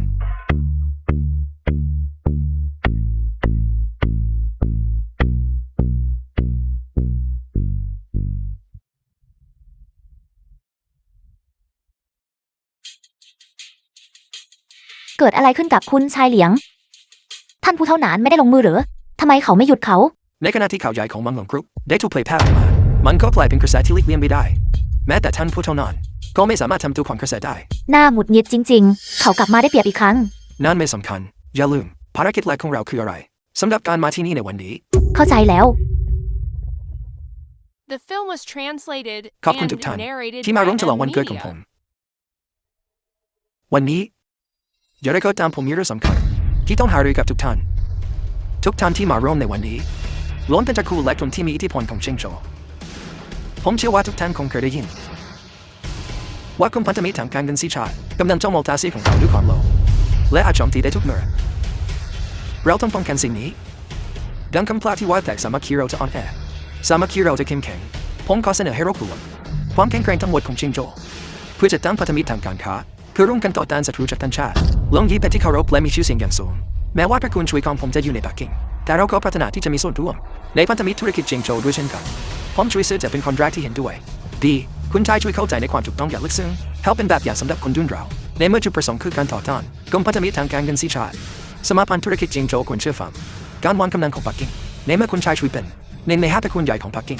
เกิดอะไรขึ้นกับคุณชายเหลียง ท่านผู้เท่านั้นไม่ได้ลงมือหรือทำไมเขาไม่หยุดเขา ในขณะที่ข่าวใหญ่ของมังหลงกรุ๊ปได้ถูกเผยแพร่ออกมามันก็กลายเป็นกระแสที่หลีกเลี่ยงไม่ได้ แม้แต่ท่านผู้เท่านั้นก็ไม่สามารถทำตัวขวางกระแสได้ หน้าหงุดหงิดจริงๆ เขากลับมาได้เปรียบอีกครั้ง นั่นไม่สำคัญอย่าลืมภารกิจแรกของเราคืออะไรสำหรับการมาที่นี่ในวันนี้ เข้าใจแล้ว The film was translated ขอบคุณ and ทุกท่าน narrated ที่มา by ร่วมฉลองวันเกิดของ Media. ผม วันนี้อย่าได้ก็ตามผมมีเรื่องสำคัญที่ต้องหารือกับทุกท่านที่มาร่วมในวันนี้ล้วนเป็นตระกูลเล็กคนที่มีอิทธิพลของเชิงโจวผมเชื่อว่าทุกท่านคงเคยได้ยินว่ากลุ่มพันธมิตรทางการเงินสีชาติกำลังจ้องมองตาซีของเราด้วยความโลภและอาจโจมตีได้ทุกเมื่อเราต้องป้องกันสิ่งนี้ดังคำพลาที่ว่าแต่สามัคคีเราจะอ่อนแอสามัคคีเราจะเข้มแข็งผมขอเสนอให้รวบรวมความแข็งแกร่งทั้งหมดของเชิงโจวเพื่อจัดตั้งพันธมิตรทางการค้าเพื่อร่วมกันต่อต้านศัตรูจากต่างชาติลงยีเป็นที่เคารพและมีชื่อเสียงอย่างสูงแม้ว่าตระกูลช่วยของผมจะอยู่ในปักกิ่งแต่เราก็ปรารถนาที่จะมีส่วนร่วมในพันธมิตรธุรกิจเชิงโจวด้วยเช่นกันผมช่วยซื้อจะเป็นคนแรกที่เห็นด้วยดีคุณชายช่วยเข้าใจในความถูกต้องอย่างลึกซึ้งเขาเป็นแบบอย่างสำหรับคนรุ่นเราในเมื่อจุดประสงค์คือการต่อต้านกลุ่มพันธมิตรทางการเงินสีชาติสมาพันธ์ธุรกิจเชิงโจวควรเชื่อฟังการวางกำลังของปักกิ่งในเมื่อคุณชายช่วยเป็นหนึ่งใน5ตระกูลใหญ่ของปักกิ่ง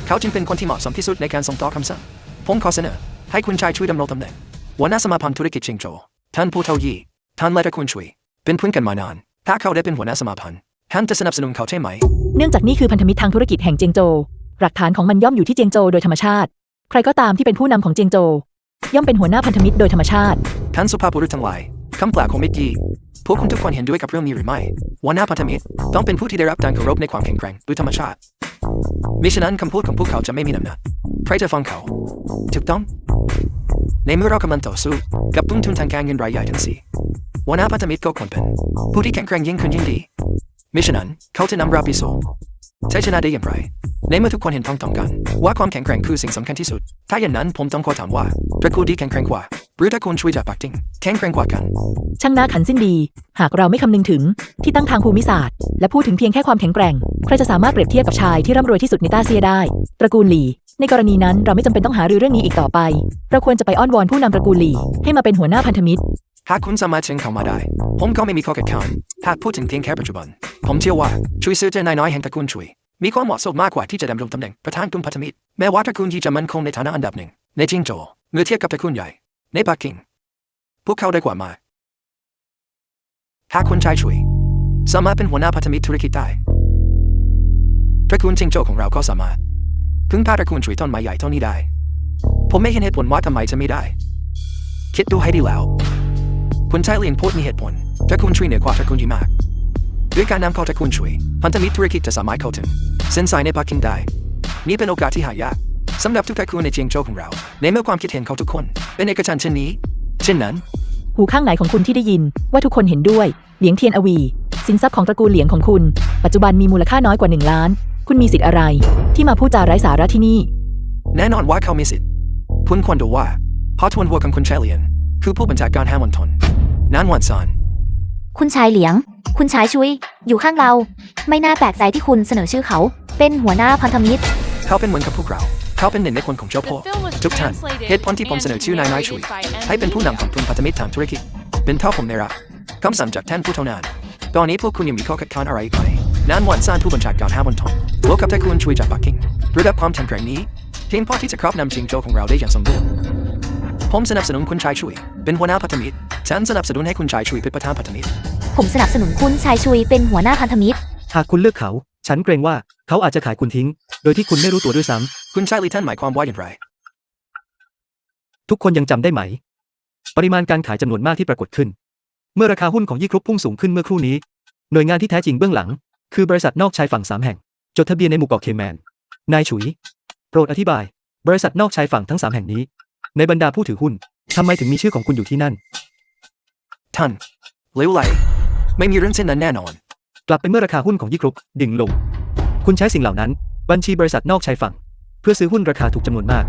เขาจึงเป็นคนที่เหมาะสมที่สุดในการส่งต่อคำสั่งผมขอเสนอให้คุณชายช่วยดำรงตำแหน่งหัวหน้าสมาพันธ์ธุรกิจเชิงโจวท่านผู้เท่ายี่ท่านและตระกูลช่วยเป็นเพื่อนกันมานานถ้าเขาได้เป็นหัวหน้าสมาพันธ์ท่านจะสนับสนุนเขาใช่ไหม เนื่องจากนี่คือพันธมิตรทางธุรกิจแห่งเจียงโจวหลักฐานของมันย่อมอยู่ที่เจียงโจวโดยธรรมชาติใครก็ตามที่เป็นผู้นำของเจียงโจวย่อมเป็นหัวหน้าพันธมิตรโดยธรรมชาติ ท่านสุภาพบุรุษทั้งหลายคำกล่าวของมิกกี้พวกคุณทุกคนเห็นด้วยกับเรื่องนี้หรือไม่หัวหน้าพันธมิตรต้องเป็นผู้ที่ได้รับการเคารพในความแข็งแกร่งด้วยธรรมชาติมิฉะนั้นคำพูดของพวกเขาจะไม่มีน้ำหนักใครจะฟังเขาถูกต้องในเมื่อเรากำลังต่อสู้กับต้นทุนทางการเงินรายใหญ่ทั้งสี่หัวหน้าพันธมิตรก็ควรเป็นผู้ที่แข็งแกร่งยิ่งขึ้นยิ่งดีมิฉะนั้นเขาจะนำเราไปสู่ชัยชนะได้อย่างไรในเมื่อทุกคนเห็นพ้องต้องกันว่าความแข็งแกร่งคือสิ่งสำคัญที่สุดถ้าอย่างนั้นผมต้องขอถามว่าตระกูลที่แข็งแกร่งกว่าหรือตระกูลช่วยจากปักกิ่งแข็งแกร่งกว่ากัน ช่างน่าขันสิ้นดี หากเราไม่คำนึงถึงที่ตั้งทางภูมิศาสตร์และพูดถึงเพียงแค่ความแข็งแกร่งใครจะสามารถเปรียบเทียบกับชายที่ร่ำรวยที่สุดในต้าเซียได้ตระกูลหลี่ในกรณีนั้นเราไม่จำเป็นต้องหารือเรื่องนี้อีกต่อไปเราควรจะไปอ้อนวอนผู้นำตระกูลหลี่ให้มาเป็นหัวหน้าพันธมิตรหากคุณสามารถเชิญเขามาได้ผมก็ไม่มีข้อขัดข้องหากพูดถึงเพียงแค่ปัจจุบันผมเชื่อว่าช่วยซื้อเจ้านายน้อยแห่งตระกูลช่วยมีความเหมาะสมมากกว่าที่จะดำรงตำแหน่งประธานกลุ่มพันธมิตรแม้ว่าตระกูลยี่จะมั่นคงในฐานะอันดับหนึ่งในเจียงโจวเมื่อเทียบกับตระกูลใหญ่ในปักกิ่งพวกเขาได้กว่ามากหากคุณชายช่วยสามารถเป็นหัวหน้าพันธมิตรธุรกิจได้ตระกูลเจียงโจวของเราก็สามารถพึ่งพาตระกูลช่วยต้นไม้ใหญ่เท่านี้ได้ผมไม่เห็นเหตุผลว่าทำไมจะไม่ได้คิดดูให้ดีแล้วคุณชายเลียงพูดมีเหตุผลตระกูลช่วยเหนือกว่าตระกูลยี่มากด้วยการนำเข้าตระกูลช่วยพันธมิตรธุรกิจจะสามารถเข้าถึงเส้นสายในปักกิ่งได้นี่เป็นโอกาสที่หายากสำหรับทุกตระกูลในเจียงโจวของเราในเมื่อความคิดเห็นของทุกคนเป็นเอกฉันท์เช่นนี้เช่นนั้นหูข้างไหนของคุณที่ได้ยินว่าทุกคนเห็นด้วยเหลียงเทียนอวีสินทรัพย์ของตระกูลเหลียงของคุณปัจจุบันมีมูลค่าน้อยกว่า1 ล้านคุณมีสิทธิ์อะไรที่มาพูดจาไร้สาระที่นี่แน่นอนว่าเขามีสิทธิ์คุณควรดูว่าพ่อทวนหัวของคุณชายเหลียงคือผู้บัญชาการแฮมอนทอนนานวันซานคุณชายเหลียง คุณชายชุยอยู่ข้างเราไม่น่าแปลกใจที่คุณเสนอชื่อเขาเป็นหัวหน้าพันธมิตรเขาเป็นเหมือนกับพวกเราเขาเป็นหนึ่งในคนของเจ้าพ่อทุกท่านเหตุผลที่ผมเสนอชื่อนายน้อยชุยให้เป็นผู้นำของกลุ่มพันธมิตรทางธุรกิจเป็นเท่าผมในรักคำสั่งจากท่านผู้เท่านานตอนนี้พวกคุณยังมีข้อขัดข้องอะไรอีกไหมนานวันซานผู้บัญชาการแฮมอนทอนบวกกับตระกูลช่วยจากปักกิ่งระดับความแข็งแกร่งนี้เพียงพอที่จะครอบนำเจียงโจวของเราได้อย่างสมบูรณ์ผมสนับสนุนคุณชายช่วยเป็นหัวหน้าพันธมิตรฉันสนับสนุนให้คุณชายช่วยเป็นประธานพันธมิตรผมสนับสนุนคุณชายชุยเป็นหัวหน้าพันธมิตรหากคุณเลือกเขาฉันเกรงว่าเขาอาจจะขายคุณทิ้งโดยที่คุณไม่รู้ตัวด้วยซ้ำคุณชายลีท่านหมายความว่าอย่างไรทุกคนยังจำได้ไหมปริมาณการขายจำนวนมากที่ปรากฏขึ้นเมื่อราคาหุ้นของยี่กรุ๊ปพุ่งสูงขึ้นเมื่อครู่นี้หน่วยงานที่แท้จริงเบื้องหลังคือบริษัทนอกชายฝั่ง3 แห่งจดทะเบียนในหมู่เกาะเคแมนนายฉุยโปรดอธิบายบริษัทนอกชายฝั่งทั้ง3 แห่งนี้ในบรรดาผู้ถือหุ้นทำไมถึงมีชื่อของคุณอยู่ที่นั่นท่านเลวไหลไม่มีเรื่องเช่นนั้นแน่นอนกลับไปเมื่อราคาหุ้นของยี่กรุ๊ปดิ่งลงคุณใช้สิ่งเหล่านั้นบัญชีบริษัทนอกชายฝั่งเพื่อซื้อหุ้นราคาถูกจำนวนมา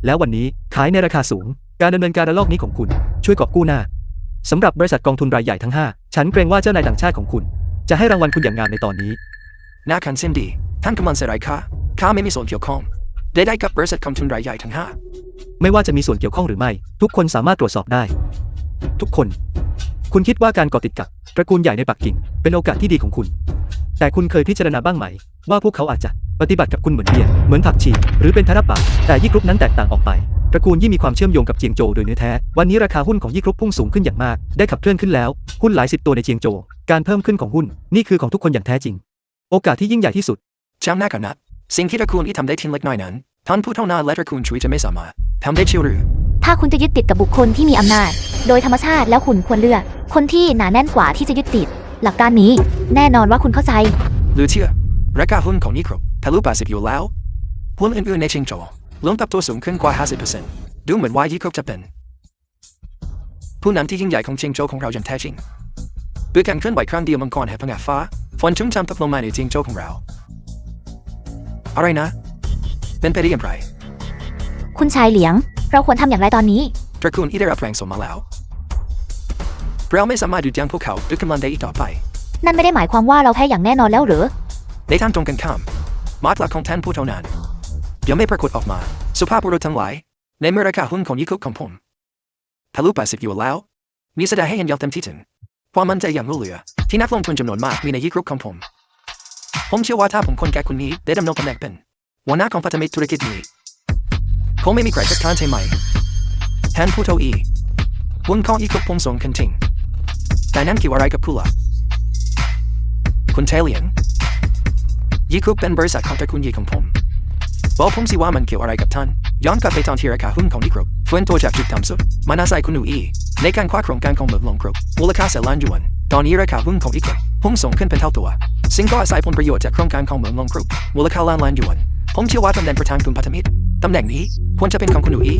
กแล้ววันนี้ขายในราคาสูงการดำเนินการระลอกนี้ของคุณช่วยกอบกู้หน้าสำหรับบริษัทกองทุนรายใหญ่ทั้ง5ฉันเกรงว่าเจ้านายต่างชาติของคุณจะให้รางวัลคุณอย่างงามในตอนนี้น่าขันเส้นดีท่านกำลังเสนอข้าไม่มีส่วนเกี่ยวข้องได้กับบริษัทกองทุนรายใหญ่ทั้ง5ไม่ว่าจะมีส่วนเกี่ยวข้องหรือไม่ทุกคนสามารถตรวจสอบได้ทุกคน คุณคิดว่าการเกาะติดกับตระกูลใหญ่ในปักกิ่งเป็นโอกาสที่ดีของคุณ แต่คุณเคยพิจารณาบ้างไหมว่าพวกเขาอาจจะปฏิบัติกับคุณเหมือนเบียร์เหมือนผักชีหรือเป็นธนบัตรแต่ยี่กรุ๊ปนั้นแตกต่างออกไปตระกูลยี่มีความเชื่อมโยงกับเจียงโจวโดยเนื้อแท้วันนี้ราคาหุ้นของยี่กรุ๊ปพุ่งสูงขึ้นอย่างมากได้ขับเคลื่อนขึ้นแล้วหุ้นหลายสิบตัวในเจียงโจวการเพิ่มขึ้นของหุ้นนี่คือของทุกคนอย่างแท้จริงโอกาสที่ยิ่งใหญ่ที่สุด จำหน้ากันนะสิ่งที่ตระกูลอีทำได้ทีเล็กน้อยนั้นท่านผู้เท่านั้นและตระกูลชุยจะไม่สามารถทำได้เชียวหรือ ถ้าคุณจะยึดติดกับบุคคลที่มีอำนาจ โดยธรรมชาติแล้วคุณควรเลือกคนที่หนาแน่นกว่าที่จะยึดติด หลักการนี้แน่นอนว่าคุณเข้าใจ หรือเชื่อราคาหุ้นของยี่กรุ๊ปทะลุ80อยู่แล้วหุ้นอื่นๆในเชิงโจล้มปรับตัวสูงขึ้นกว่า 50% ดูเหมือนว่ายี่กรุ๊ปจะเป็นผู้นำที่ยิ่งใหญ่ของเชิงโจของเราอย่างแท้จริงเพื่อการเคลื่อนไหวครั้งเดียวมังกรแห่งพงาฟ้าฝนชุ่มฉ่ำตกลงมาในเชิงโจของเราอะไรนะเป็นไปได้อย่างไร คุณชายเหลียง เราควรทำอย่างไรตอนนี้ ตระกูลอีได้รับแรงส่งมาแล้วเราไม่สามารถหยุดยั้งพวกเขาด้วยกำลังได้อีกต่อไป นั่นไม่ได้หมายความว่าเราแพ้อย่างแน่นอนแล้วหรือ ในทางตรงกันข้ามมาตรหลักของท่านผู้เท่านั้นยังไม่ปรากฏออกมาสุภาพบุรุษทั้งหลายในเมื่อราคาหุ้นของยี่กรุ๊ปของผมทะลุ80อยู่แล้วมีแสดงให้เห็นอย่างเต็มที่ถึงความมั่นใจอย่างล้นเหลือที่นักลงทุนจำนวนมากมีในยี่กรุ๊ปของผมเชื่อว่าถ้าผมคนแก่คนนี้ได้ดำรงตำแหน่งเป็นหัวหน้าของพันธมิตรธุรกิจนี้คงไม่มีใครคัดค้านใช่ไหมแทนผู้เท่าอีหุ้นของยี่กรุ๊ปผมส่งขึ้นจริงแต่นั่นเกี่ยวอะไรกับคุณล่ะคุณเทเลียงยี่กรุ๊ปเป็นบริษัทของตระกูลยี่ของผมบอกผมสิว่ามันเกี่ยวอะไรกับท่านย้อนกลับไปตอนที่ราคาหุ้นของยี่กรุ๊ปฟื้นตัวจากจุดต่ำสุดมันอาศัยคุณหนูอีในการคว้าโครงการของเมืองลงกรุ๊ปมูลค่าแสนล้านหยวนตอนนี้ราคาหุ้นของยี่กรุ๊ปพุ่งสูงขึ้นเป็นเท่าตัวซึ่งก็อาศัยผลประโยชน์จากโครงการของเมืองลงกรุ๊ปมูลค่าล้านหยวนผมเชื่อว่าตำแหน่งประธานกลุ่มพันธมิตรตำแหน่งนี้ควรจะเป็นของคุณหนูอี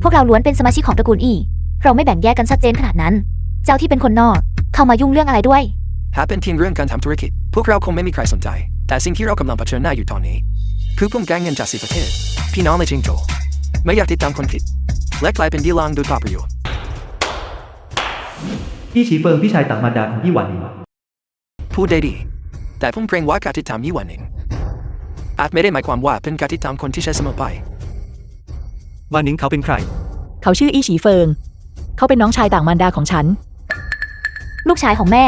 พวกเราล้วนเป็นสมาชิกของตระกูลอีเราไม่แบ่งแยกกันชัดเจนขนาดนั้น เจ้าที่เป็นคนนอก เข้ามายุ่งเรื่องอะไรด้วย หากเป็นทีมเรื่องการทำธุรกิจพวกเราคงไม่มีใครสนใจแต่สิ่งที่เรากำลังเผชิญหน้าอยู่ตอนนี้คือกลุ่มแก๊งเงินจาก4ประเทศพี่น้องในจิงโจวไม่อยากติดตามคนผิดและกลายเป็นดีลางโดยเปล่าประโยชน์ พี่ฉีเฟิงพี่ชายต่างมารดาของยี่หวันหนิง พูดได้ดีแต่ผมเกรงว่าการติดตามยี่หวันเองอาจไม่ได้หมายความว่าเป็นการติดตามคนที่ใช้เสมอไป หวันหนิงเขาเป็นใคร เขาชื่ออี้ฉีเฟิง เขาเป็นน้องชายต่างมารดาของฉัน ลูกชายของแม่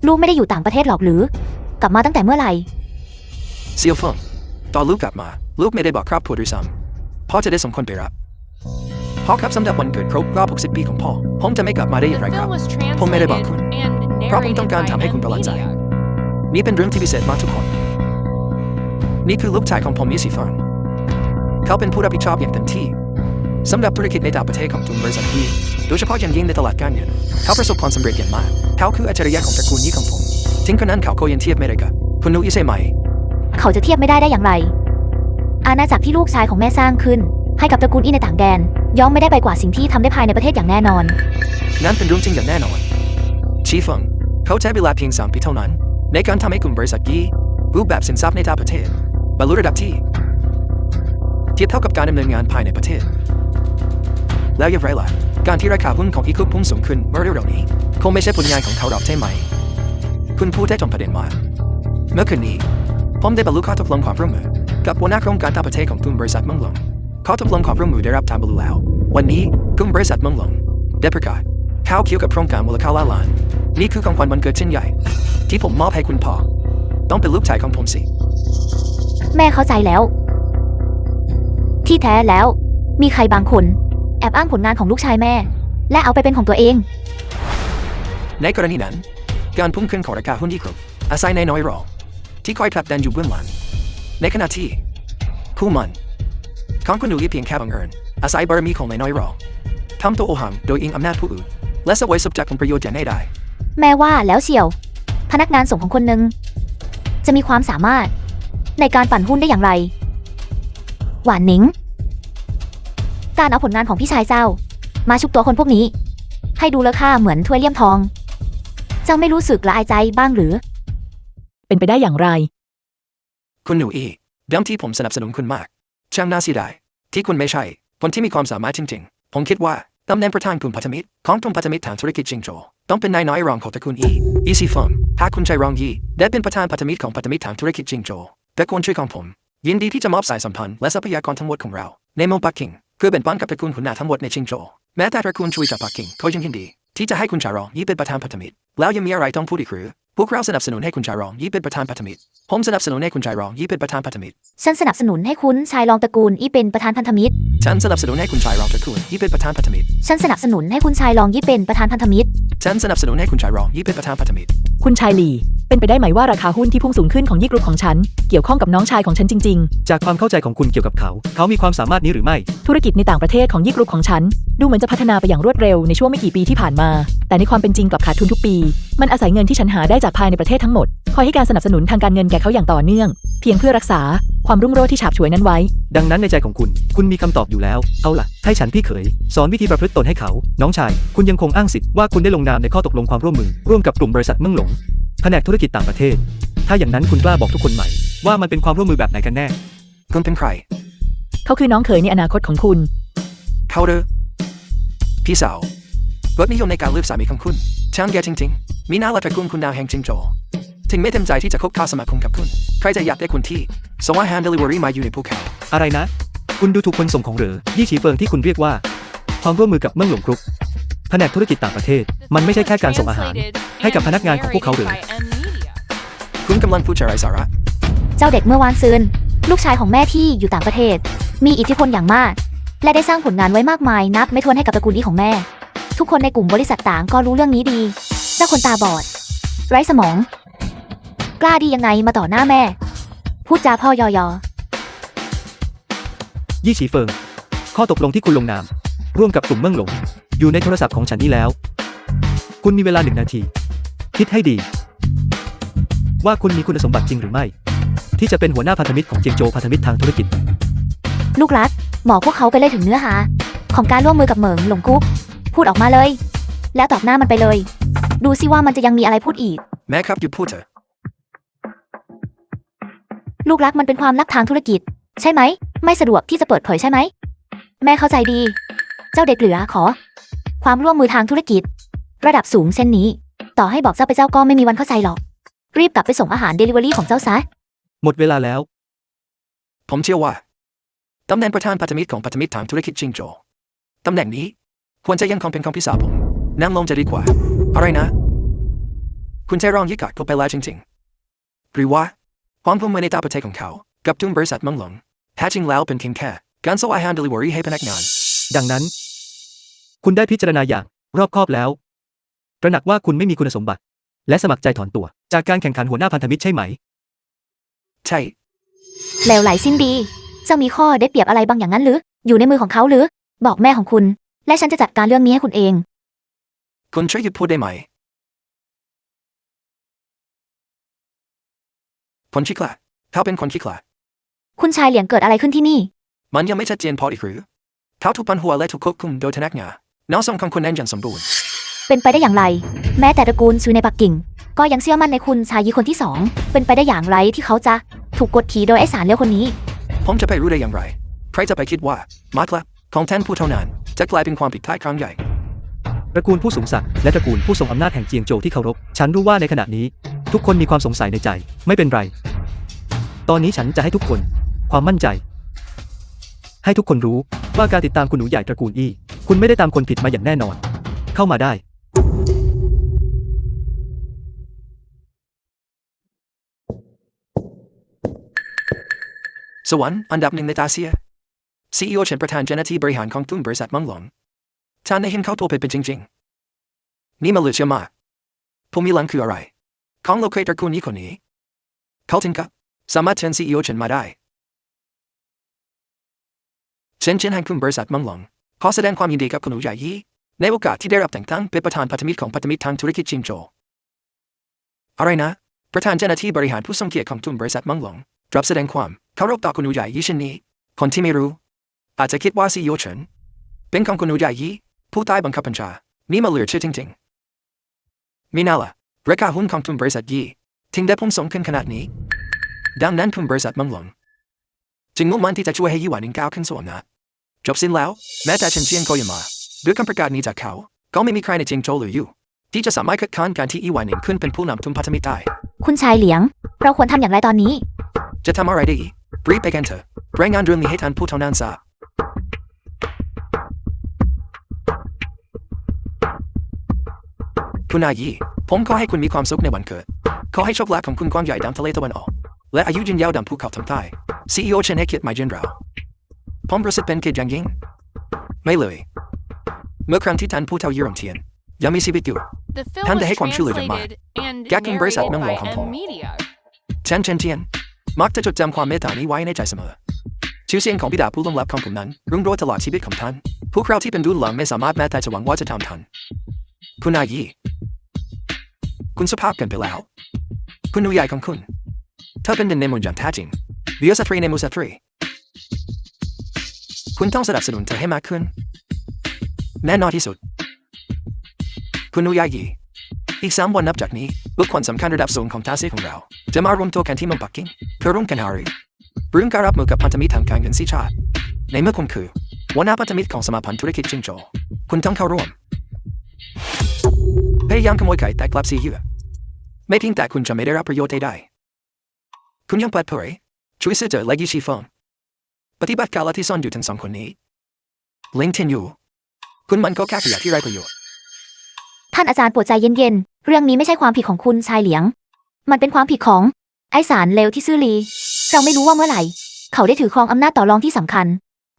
ลูกไม่ได้อยู่ต่างประเทศหรอกหรือ กลับมาตั้งแต่เมื่อไหร่ เซียวเฟิงตอนลูกกลับมาลูกไม่ได้บอกครอบครัวด้วยซ้ำพ่อจะได้ส่งคนไปรับพ่อครับสำหรับวันเกิดครบรอบ60 ปีของพ่อผมจะไม่กลับมาได้อย่างไร The ครับ film was ผมไม่ได้บอก translated คุณ and เพราะผมต้อง narrated การ by ทำให้คุณประหลาดใจ NVIDIA. นี่เป็นเรื่องที่พิเศษมากทุกคนนี่คือลูกชายของผมยี่สีฟังเขาเป็นผู้รับผิดชอบอย่างเต็มที่สำหรับธุรกิจในต่างประเทศของกลุ่มบริษัทนี้โดยเฉพาะอย่างยิ่งในตลาดการเงินเขาประสบความสำเร็จอย่างมากเขาคืออัจฉริยะของตระกูลยี่ของผมถึงขนาดนั้นเขาก็ยังเทียบไม่ได้กับคุณนุ้ยใช่ไหม เขาจะเทียบไม่ได้อย่างไร อาณาจักรที่ลูกชายของแม่สร้างขึ้น ให้กับตระกูลอีในต่างแดน ย่อมไม่ได้ไปกว่าสิ่งที่ทำได้ภายในประเทศอย่างแน่นอน นั่นเป็นเรื่องจริงอย่างแน่นอนชีฟงเขาใช้เวลาเพียง3 ปีเท่านั้นในการทำให้กลุ่มบริษัทยี่รูปแบบสินทรัพย์ในต่างประเทศบรรลุระดับที่เทียบเท่ากับการดำเนินงานภายในประเทศแล้วอย่างไรล่ะการที่ราคาหุ้นของอีคุปพุ่งสูงขึ้นเมื่อเร็วๆนี้คงไม่ใช่ผลงานของเขาหรอกใช่ไหมคุณพูดได้ตรงประเด็นมากเมื่อคืนนี้ผมได้บรรลุข้อตกลงความร่วมมือกับหัวหน้าโครงการต่างประเทศของกลุ่มบริษัทเมืองหลวงข้อตกลงความร่วมมือได้รับการบรรลุแล้ววันนี้กลุ่มบริษัทเมืองหลวงได้ประกาศข่าวเกี่ยวกับโครงการมูลค่าล้านนี่คือของขวัญวันเกิดชิ้นใหญ่ที่ผมมอบให้คุณพ่อต้องเป็นลูกชายของผมสิ แม่เข้าใจแล้ว ที่แท้แล้ว มีใครบางคน แอบอ้างผลงานของลูกชายแม่ และเอาไปเป็นของตัวเอง ในกรณีนั้นการพุ่งขึ้นของราคาหุ้นยี่กรุ๊ปอาศัยในน้อยรอที่คอยผลักดันอยู่เบื้องหลังในขณะที่คู่มันของคุณหนูยี่เพียงแค่บังเอิญอาศัยบารมีของในน้อยรอทำตัวโอหังโดยอิงอำนาจผู้อื่นและสวยสุขจากผลประโยชน์อย่างแน่ได้ แม่ว่าแล้วเชียว พนักงานส่งของคนหนึ่งจะมีความสามารถ ในการปั่นหุ้นได้อย่างไร หวานหนิง การเอาผลงานของพี่ชายเจ้า มาชุบตัวคนพวกนี้ ให้ดูเลอค่าเหมือนถ้วยเลี่ยมทอง เจ้าไม่รู้สึกละอายใจบ้างหรือ เป็นไปได้อย่างไร คุณหนูอีเดิมที่ผมสนับสนุนคุณมากช่างน่าเสียดายที่คุณไม่ใช่คนที่มีความสามารถจริงๆผมคิดว่าตำแหน่งประธานกลุ่มพันธมิตรของกลุ่มพันธมิตรทางธุรกิจจิงโจวต้องเป็นนายน้อยรองของตระกูลอีซีฟงหากคุณชายรองยีได้เป็นประธานพันธมิตรของพันธมิตรทางธุรกิจจิงโจวตระกูลช่วยของผมยินดีที่จะมอบสายสัมพันธ์และทรัพยากรทั้งหมดของเราในเมืองปักกิ่งเพื่อเป็นปันกับตระกูลหัวหน้าทั้งหมดในจิงโจวแม้แต่ตระกูลช่วยจากปักกิ่งก็ยังยินดี ที่จะให้คุณชายรองยี่เป็นประธานพันธมิตรแล้วยังมีอะไรต้องพูดอีกหรือพวกเราสนับสนุนให้คุณชายรองยี่เป็นประธานพันธมิตรผมสนับสนุนให้คุณชายรองยี่เป็นประธานพันธมิตร ฉันสนับสนุนให้คุณชายรองตระกูลอี้เป็นประธานพันธมิตร ฉันสนับสนุนให้คุณชายรองตระกูลยี่เป็นประธานพันธมิตร ฉันสนับสนุนให้คุณชายรองยี่เป็นประธานพันธมิตร ฉันสนับสนุนให้คุณชายรองยี่เป็นประธานพันธมิตร คุณชายหลี่เป็นไปได้ไหมว่าราคาหุ้นที่พุ่งสูงขึ้นของยี่กรุ๊ปของฉันเกี่ยวข้องกับน้องชายของฉันจริง จากความเข้าใจของคุณเกี่ยวกับเขา เขามีความสามารถนี้หรือไม่ ๆ ธุรกิจในต่างประเทศของยี่กรุ๊ปของฉันดูเหมือนจะพัฒนาไปอย่างรวดเร็วในช่วงไม่กี่ปีที่ผ่านมาแต่ในความเป็นจริงกลับขาดทุนทุกปีมันอาศัยเงินที่ฉันหาได้จากภายในประเทศทั้งหมดคอยให้การสนับสนุนทางการเงินแก่เขาอย่างต่อเนื่องเพียงเพื่อรักษาความรุ่งโรจน์ที่ฉาบฉวยนั้นไว้ ดังนั้นในใจของคุณ คุณมีคำตอบอยู่แล้ว เอาล่ะ ให้ฉันพี่เขยสอนวิธีประพฤติตนให้เขา น้องชาย คุณยังคงอ้างสิทธิ์ว่าคุณได้ลงนามในข้อตกลงความร่วมมือร่วมกับกลุ่มบริษัทเมืองหลงแผนกธุรกิจต่างประเทศ ถ้าอย่างนั้นคุณกล้าบอกทุกคนไหมว่ามันเป็นความร่วมมือแบบไหนกันแน่ คุณเป็นใคร เขาคือน้องเขยในอนาคตของคุณ เขาหรือพี่สาวรสนิยมในการเลือกสามีของคุณช่างแย่จริงๆมีหน้าและตระกูลคุณดาวแห่งจิงโจถึงไม่เต็มใจที่จะคบค้าสมาคมกับคุณใครจะอยากได้คุณที่สวาฮันเดลิเวอรี่มาอยู่ในภูเขา อะไรนะ คุณดูถูกคนส่งของเหรอยี่ฉีเฟิงที่คุณเรียกว่า ความร่วมมือกับเมืองหลงกรุ๊ปแผนกธุรกิจต่างประเทศ มันไม่ใช่แค่การส่งอาหาร ให้กับพนักงานของพวกเขาหรือ คุณกำลังพูดอะไรสาระ เจ้าเด็กเมื่อวานซืนลูกชายของแม่ที่อยู่ต่างประเทศ มีอิทธิพลอย่างมาก และได้สร้างผลงานไว้มากมายนับไม่ถ้วนให้กับตระกูลอี้ของแม่ ทุกคนในกลุ่มบริษัทต่างก็รู้เรื่องนี้ดี เจ้าคนตาบอด ไร้สมอง กล้าดียังไงมาต่อหน้าแม่ พูดจาพ่อยอ ยี่ฉีเฟิง ข้อตกลงที่คุณลงนาม ร่วมกับกลุ่มเมืองหลง อยู่ในโทรศัพท์ของฉันนี้แล้ว คุณมีเวลา1 นาที คิดให้ดี ว่าคุณมีคุณสมบัติจริงหรือไม่ ที่จะเป็นหัวหน้าพันธมิตรของเจียงโจวพันธมิตรทางธุรกิจ ลูกรักบอกพวกเขาไปเลยถึงเนื้อหา ของการร่วมมือกับเหมิงหลงกุ๊กพูดออกมาเลย แล้วตอบหน้ามันไปเลย ดูสิว่ามันจะยังมีอะไรพูดอีก แม่ครับหยุดพูดเถอะ ลูกรักมันเป็นความลับทางธุรกิจ ใช่ไหม ไม่สะดวกที่จะเปิดเผยใช่ไหม แม่เข้าใจดี เจ้าเด็กเหลือขอ ความร่วมมือทางธุรกิจ ระดับสูงเส้นนี้ ต่อให้บอกเจ้าไปเจ้าก็ไม่มีวันเข้าใจหรอก รีบกลับไปส่งอาหารเดลิเวอรี่ของเจ้าซะ หมดเวลาแล้ว ผมเชื่อว่าตำแหน่งประธานพันธมิตรของพันธมิตรทางธุรกิจจิงโจวตำแหน่งนี้ควรจะยังคงเป็นของพี่สาวผมนั่งลงจะดีกว่าอะไรนะ คุณชายรองยี่กัดเขาไปแล้วจริงๆหรือว่าความร่วมมือในต่างประเทศของเขากับทุนบริษัทเมืองหลงแท้จริงแล้วเป็นเพียงแค่การส่งอาหารเดลิเวอรี่ให้พนักงาน ดังนั้น คุณได้พิจารณาอย่างรอบคอบแล้ว ตระหนักว่าคุณไม่มีคุณสมบัติ และสมัครใจถอนตัว จากการแข่งขันหัวหน้าพันธมิตรใช่ไหม ใช่ เหลวไหลสิ้นดี เจ้ามีข้อได้เปรียบอะไรบางอย่างนั้นหรือ อยู่ในมือของเขาหรือ บอกแม่ของคุณ และฉันจะจัดการเรื่องนี้ให้คุณเอง คุณช่วยหยุดพูดได้ไหมคนขี้ขลาดเขาเป็นคนขี้ขลาด คุณชายเหลียงเกิดอะไรขึ้นที่นี่ มันยังไม่ชัดเจนพออีกหรือเขาถูกปันหัวและถูกควบคุมโดยพนักงานน้องส่งของคุณแน่นอย่างสมบูรณ์ เป็นไปได้อย่างไร แม้แต่ตระกูลซูในปักกิ่ง ก็ยังเชื่อมั่นในคุณชายยีคนที่สองเป็นไปได้อย่างไรที่เขาจะถูกกดขี่โดยไอ้สารเลวคนนี้ ผมจะไปรู้ได้อย่างไรใครจะไปคิดว่ามาร์คลับของแทนผู้เท่านั้นจะกลายเป็นความผิดพลาดครั้งใหญ่ ตระกูลผู้สูงศักดิ์และตระกูลผู้ทรงอำนาจแห่งเจียงโจวที่เคารพ ฉันรู้ว่าในขณะนี้ ทุกคนมีความสงสัยในใจ ไม่เป็นไร ตอนนี้ฉันจะให้ทุกคนความมั่นใจ ให้ทุกคนรู้ว่าการติดตามคุณหนูใหญ่ตระกูลอี้ คุณไม่ได้ตามคนผิดมาอย่างแน่นอน เข้ามาได้ สวรรค์อันดับหนึ่งในอาเซีย CEO เช่นประธานเจ้าหน้าที่บริหารของทุนบริษัทเมืองหลงท่านได้เห็นเขาตัวเป็นจริงๆนี่มาเหลือเชื่อมากผมมีหลังคืออะไรของโลเคเตอร์คุณนี้คนนี้เขาถึงกับสามารถเชิญ CEO เช่นมาได้เช่นแห่งทุนบริษัทเมืองหลงขอแสดงความยินดีกับคุณหนูใหญ่ยี่ในโอกาสที่ได้รับแต่งตั้งเป็นประธานพันธมิตรของพันธมิตรทางธุรกิจจิงโจวอะไรนะประธานเจ้าหน้าที่บริหารผู้ทรงเกียรติของทุนบริษัทเมืองหลงรับแสดงความเคารพต่อคุณหนูใหญ่ยี่เช่นนี้คนที่ไม่รู้อาจจะคิดว่า CEO เฉินเป็นของคุณหนูใหญ่ยี่ผู้ใต้บังคับบัญชานี่มาเหลือเชื่อจริงๆมีน่าล่ะราคาหุ้นของทุนบริษัทยี่ถึงได้พุ่งสูงขึ้นขนาดนี้ดังนั้นทุนบริษัทเมืองหลงจึงมุ่งมั่นที่จะช่วยให้ยี่หวานิงก้าวขึ้นสู่อำนาจจบสิ้นแล้วแม้แต่เฉินเจียงก็ยังมาด้วยคำประกาศนี้จากเขาก็ไม่มีใครในเจียงโจวหรืออยู่ที่จะสามารถคัดค้านการที่ยี่หวานิงขึ้นเป็นผู้นำทุนพันธมิตรได้ คุณชายเหลียง เราควรทำอย่างไรตอนนี้ จะทำอะไรได้อีกรีบไปกันเถอะรายงานเรื่องนี้ให้ท่านผู้เท่านั้นทราบ คุณอายีผมขอให้คุณมีความสุขในวันเกิดขอให้โชคลาภของคุณกว้างใหญ่ดังทะเลตะวันออกและอายุยืนยาวดังภูเขาทางใต้ CEO เชนให้เกียรติไม่ยืนราวผมรู้สึกเป็นเกียรติอย่างยิ่งไม่เลยเมื่อครั้งที่ท่านผู้เฒ่ายืนเทียนยังมีชีวิตอยู่ The film Tan was de hek kwam chulu de ma. translated and Gak kin brace at narrated meng by wong hong M pong. Media. เช่นเทียนมักจะจดจำความเมตตานี้ไว้ในใจเสมอชื่อเสียงของบิดาผู้ล่วงลับของผมนั้นรุ่งโรจน์ตลอดชีวิตของท่านพวกเราที่เป็นรุ่นหลังไม่สามารถแม้แต่จะหวังว่าจะทำทันคุณอายีคุณสุภาพเกันไปแล้วคุณหนูใหญ่ของคุณเธอเป็นหนึ่งในหมู่อย่างแท้จริงวิวสตรีในหมู่สตรีคุณต้องสนับสนุนเธอให้มากขึ้นแน่นอนที่สุดคุณหนูใหญ่ยีอีก3 วันนับจากนี้บุคคลสำคัญระดับสูงของทาเซีของเราจะมารวมตัวกันที่เมืองปักกิ่งเพื่อร่วมกันหารือเรื่องการรับมือกับพันธมิตรทางการเงิน4 ชาติในเมื่อคุณคือหัวหน้าพันธมิตรของสมาพันธ์ธุรกิจจิงโจ้คุณต้องเข้าร่วมพยายามขโมยไก่แต่กลับเสียเหยื่อไม่เพียงแต่คุณจะไม่ได้รับประโยชน์ใดๆคุณยังเปิดเผยช่วยซื้อเจอและยี่ชีฟองปฏิบัติการละที่ซ่อนอยู่ทั้ง2 คนนี้ลิงก์ทิ้งอยู่คุณมันก็แค่ขยะที่ไร้ประโยชน์ ท่านอาจารย์โปรดใจเย็นๆ เรื่องนี้ไม่ใช่ความผิดของคุณชายเหลียง มันเป็นความผิดของไอสารเลวที่ซื่อลี เราไม่รู้ว่าเมื่อไหร่ เขาได้ถือครองอำนาจต่อรองที่สำคัญ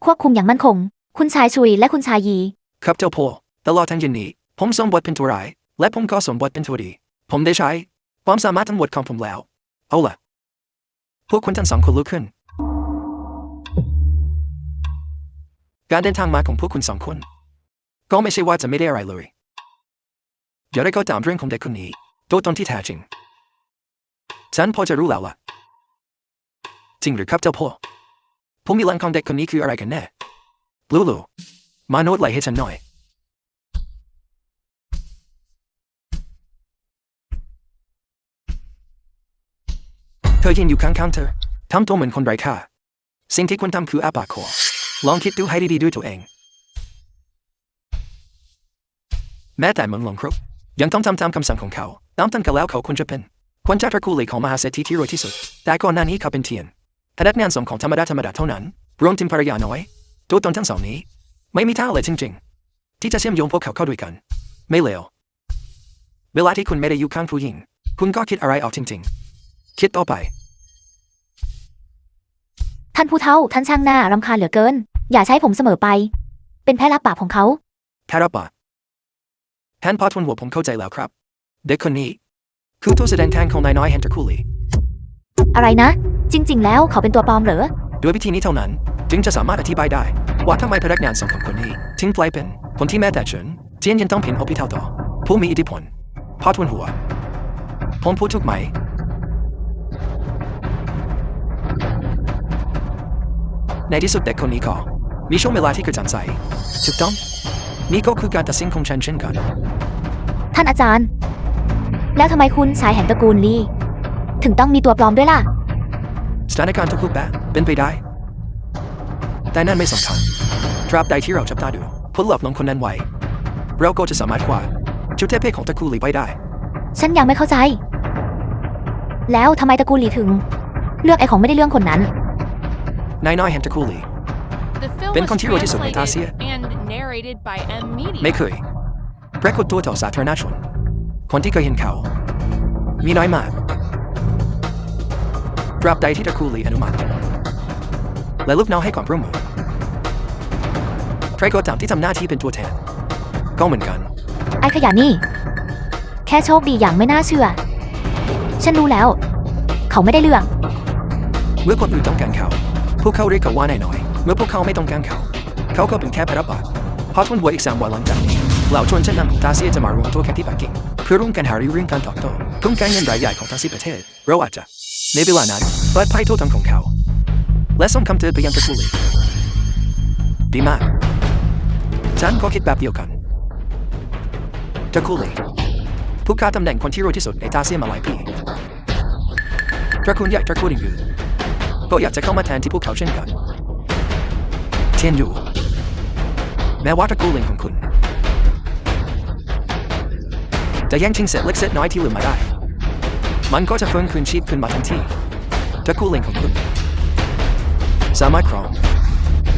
ควบคุมอย่างมั่นคง คุณชายชุยและคุณชายยี ครับเจ้าพ่อตลอดทั้งเย็นนี้ผมสวมบทเป็นตัวร้ายและผมก็สวมบทเป็นตัวดีผมได้ใช้ความสามารถทั้งหมดของผมแล้วเอาล่ะพวกคุณทั้ง2 คนลุกขึ้นการเดินทางมาของพวกคุณ2 คนก็ไม่ใช่ว่าจะไม่ได้อะไรเลยอย่าได้เข้าตามเรื่องของเด็กคนนี้ตัวตนที่แท้จริงฉันพอจะรู้แล้วล่ะจริงหรือครับเจ้าพ่อผมมีหลังของเด็กคนนี้คืออะไรกันแน่ลูมาโน้ตไหลให้ฉันหน่อยเธอยืนอยู่ข้างๆเธอทำตัวเหมือนคนไร้ค่าสิ่งที่คุณทำคืออาปากคอลองคิดดูให้ดีๆด้วยตัวเองแม้แต่เมืองหลวงครุกยังต้องทำตามคำสั่งของเขาตามตั้งกันแล้วเขาควรจะเป็นคนจากตระกูลของมหาเศรษฐีที่รวยที่สุดแต่ก่อนหน้านี้เขาเป็นเทียนพนักงานส่งของธรรมดาเท่านั้นรวมถึงภรรยาน้อยตัวตนทั้ง2 นี้ไม่มีทางเลยจริงๆที่จะเชื่อมโยงพวกเขาเข้าด้วยกันไม่เลวเวลาที่คุณไม่ได้อยู่ข้างผู้หญิงคุณก็คิดอะไรออกจริงๆคิดต่อไป ท่านผู้เฒ่าท่านช่างหน้ารำคาญเหลือเกิน อย่าใช้ผมเสมอไป เป็นแพ้รับปากของเขา แค่รับบาดท่านพอทวนหัวผมเข้าใจแล้วครับเด็กคนนี้คือตัวแสดงแทนของนายน้อยแฮนเตอร์คูลี อะไรนะ จริง ๆ แล้วเขาเป็นตัวปลอมเหรอ ด้วยวิธีนี้เท่านั้นจึงจะสามารถอธิบายได้ว่าทำไมพนักงานส่งของคนนี้ถึงกลายเป็นคนที่แม้แต่ฉันเจียนยังต้องเห็นอภิเท่าต่อผู้มีอิทธิพลพอทวนหัวผมพูดถูกไหมในที่สุดเด็กคนนี้ก็มีช่วงเวลาที่กระจ่างใสถูกต้องนี่ก็คือการตัดสินของฉันเช่นกัน ท่านอาจารย์ แล้วทำไมคุณชายแห่งตระกูลลีถึงต้องมีตัวปลอมด้วยล่ะ สถานการณ์ทุกรูปแบบเป็นไปได้แต่นั่นไม่สำคัญตราบใดที่เราจับตาดูผู้หลอกลวงคนนั้นไว้เราก็จะสามารถคว้าจุดเทพของตระกูลลีไว้ได้ ฉันยังไม่เข้าใจ แล้วทำไมตระกูลลีถึง เลือกไอ้ของไม่ได้เรื่องคนนั้น นายน้อยแห่งตระกูลลี The film เป็นคน was ที่รวยที่สุดในอาเซีย translated and narrated by M Media. ไม่เคยปรากฏตัวต่อสาธารณชนคนที่เคยเห็นเขามีน้อยมากตราบใดที่ตระกูลลีอนุมัติและลูกน้องให้ความร่วมมือใครก็ตามที่ทำหน้าที่เป็นตัวแทนก็เหมือนกัน ไอ้ขยะนี่ แค่โชคดีอย่างไม่น่าเชื่อ ฉันรู้แล้ว เขาไม่ได้เรื่อง เมื่อคนอื่นต้องการเขาพวกเขาเรียกเขาว่านายน้อยเมื่อพวกเขาไม่ต้องการเขาเขาก็เป็นแค่แพรับบาทพอทนหัวอีก3 วันหลังจากนี้เหล่าชนชั้นนำของทาเซียจะมารวมตัวกันที่ปักกิ่งเพื่อร่วมกันหารือเรื่องการตอบโต้กลุ่มการเงินรายใหญ่ของทั้ง10 ประเทศเราอาจจะในเวลานั้นเปิดเผยตัวตนของเขาและส่งคำเตือนไปยังตระกูลลีดีมากฉันก็คิดแบบเดียวกันตระกูลลีผู้ค้าตำแหน่งคนที่รวยที่สุดในทาเซียมาหลายปีตระกูลใหญ่ตระกูลอื่นก็อยากจะเข้ามาแทนที่พวกเขาเช่นกันเทียนอยู่แม้ว่าตระกูลลิงของคุณจะแย่งชิงเศษเล็กเศษน้อยที่เหลือมาได้มันก็จะฟื้นคืนชีพขึ้นมาทันทีตระกูลลิงของคุณสามารถครอง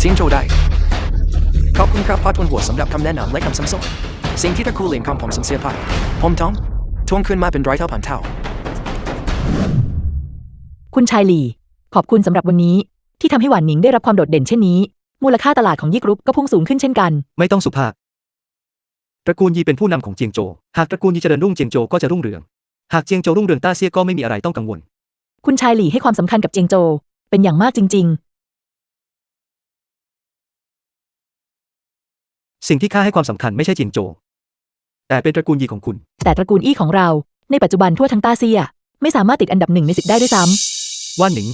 จิงโจ้ได้ ขอบคุณครับพ่อทวนหัวสำหรับคำแนะนำและคำสั่งสอนสิ่งที่ตระกูลหลินของผมสูญเสียไปผมต้องทวงคืนมาเป็นร้อยเท่าพันเท่า คุณชายหลี่ ขอบคุณสำหรับวันนี้ ที่ทำให้หวานหนิงได้รับความโดดเด่นเช่นนี้ มูลค่าตลาดของยี่กรุ๊ปก็พุ่งสูงขึ้นเช่นกัน ไม่ต้องสุภาพ ตระกูลยีเป็นผู้นำของเจียงโจวหากตระกูลยีเจริญรุ่งเจียงโจวก็จะรุ่งเรือง หากเจียงโจวรุ่งเรืองต้าเซี่ยก็ไม่มีอะไรต้องกังวล คุณชายหลี่ให้ความสำคัญกับเจียงโจวเป็นอย่างมากจริง สิ่งที่ข้าให้ความสำคัญไม่ใช่เจียงโจวแต่เป็นตระกูลยีของคุณ ๆ แต่ตระกูลอี้ของเรา ในปัจจุบันทั่วทั้งต้าเซีย ไม่สามารถติดอันดับ1 ใน 10ได้ด้วยซ้ ว่านหนิง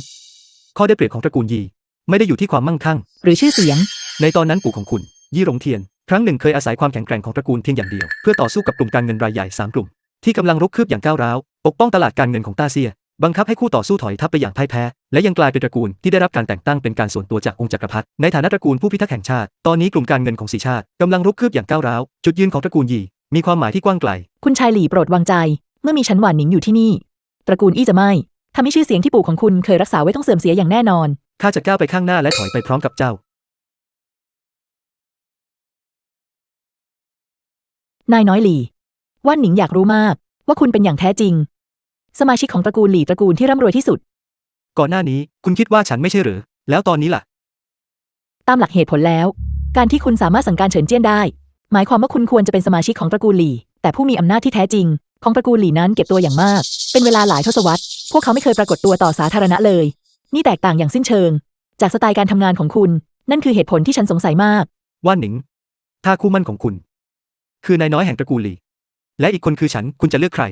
ข้อได้เปรียบของตระกูลยีไม่ได้อยู่ที่ความมั่งคั่ง ำหรือชื่อเสียง ในตอนนั้นปู่ของคุณ ยี่หลงเทียน ครั้งหนึ่งเคยอาศัยความแข็งแกร่งของตระกูลเพียงอย่างเดียว เพื่อต่อสู้กับกลุ่มการเงินรายใหญ่3 กลุ่ม ที่กำลังรุกคืบอย่างก้าวร้าวปกป้องตลาดการเงินของต้าเซีย บังคับให้คู่ต่อสู้ถอยทัพไปอย่างพ่ายแพ้ และยังกลายเป็นตระกูลที่ได้รับการแต่งตั้งเป็นการส่วนตัวจากองค์จักรพรรดิในฐานะตระกูลผู้พิทักษ์แห่งชาติตอนนี้กลุ่มการเงินของ4 ชาติกำลังรุกคืบอย่างก้าวร้าวจุดยืนของตระกูลยีมีความหมายที่กว้างไกล คุณชายหลี่โปรดวางใจ เมื่อมีฉันหวานหนิงอยู่ที่นี่ ตระกูลอี้จะไม่ทำให้ชื่อเสียงที่ปู่ของคุณเคยรักษาไว้ต้องเสื่อมเสียอย่างแน่นอน ข้าจะก้าวไปข้างหน้าและถอยไปพร้อมกับเจ้า นายน้อยหลี่ ว่านหนิงอยากรู้มากว่าคุณเป็นอย่างแท้จริง สมาชิกของตระกูลหลี่ตระกูลที่ร่ำรวยที่สุด ก่อนหน้านี้คุณคิดว่าฉันไม่ใช่หรือ แล้วตอนนี้ล่ะ ตามหลักเหตุผลแล้ว การที่คุณสามารถสั่งการเฉินเจี้ยนได้ หมายความว่าคุณควรจะเป็นสมาชิกของตระกูลหลี่ แต่ผู้มีอำนาจที่แท้จริง ของตระกูลหลี่นั้นเก็บตัวอย่างมาก เป็นเวลาหลายทศวรรษ พวกเขาไม่เคยปรากฏตัวต่อสาธารณะเลย นี่แตกต่างอย่างสิ้นเชิง จากสไตล์การทำงานของคุณ นั่นคือเหตุผลที่ฉันสงสัยมาก ว่านหนิง ถ้าคู่มั่นของคุณ คือนายน้อยแห่งตระกูลหลี่ และอีกคนคือฉัน คุณจะเลือกใคร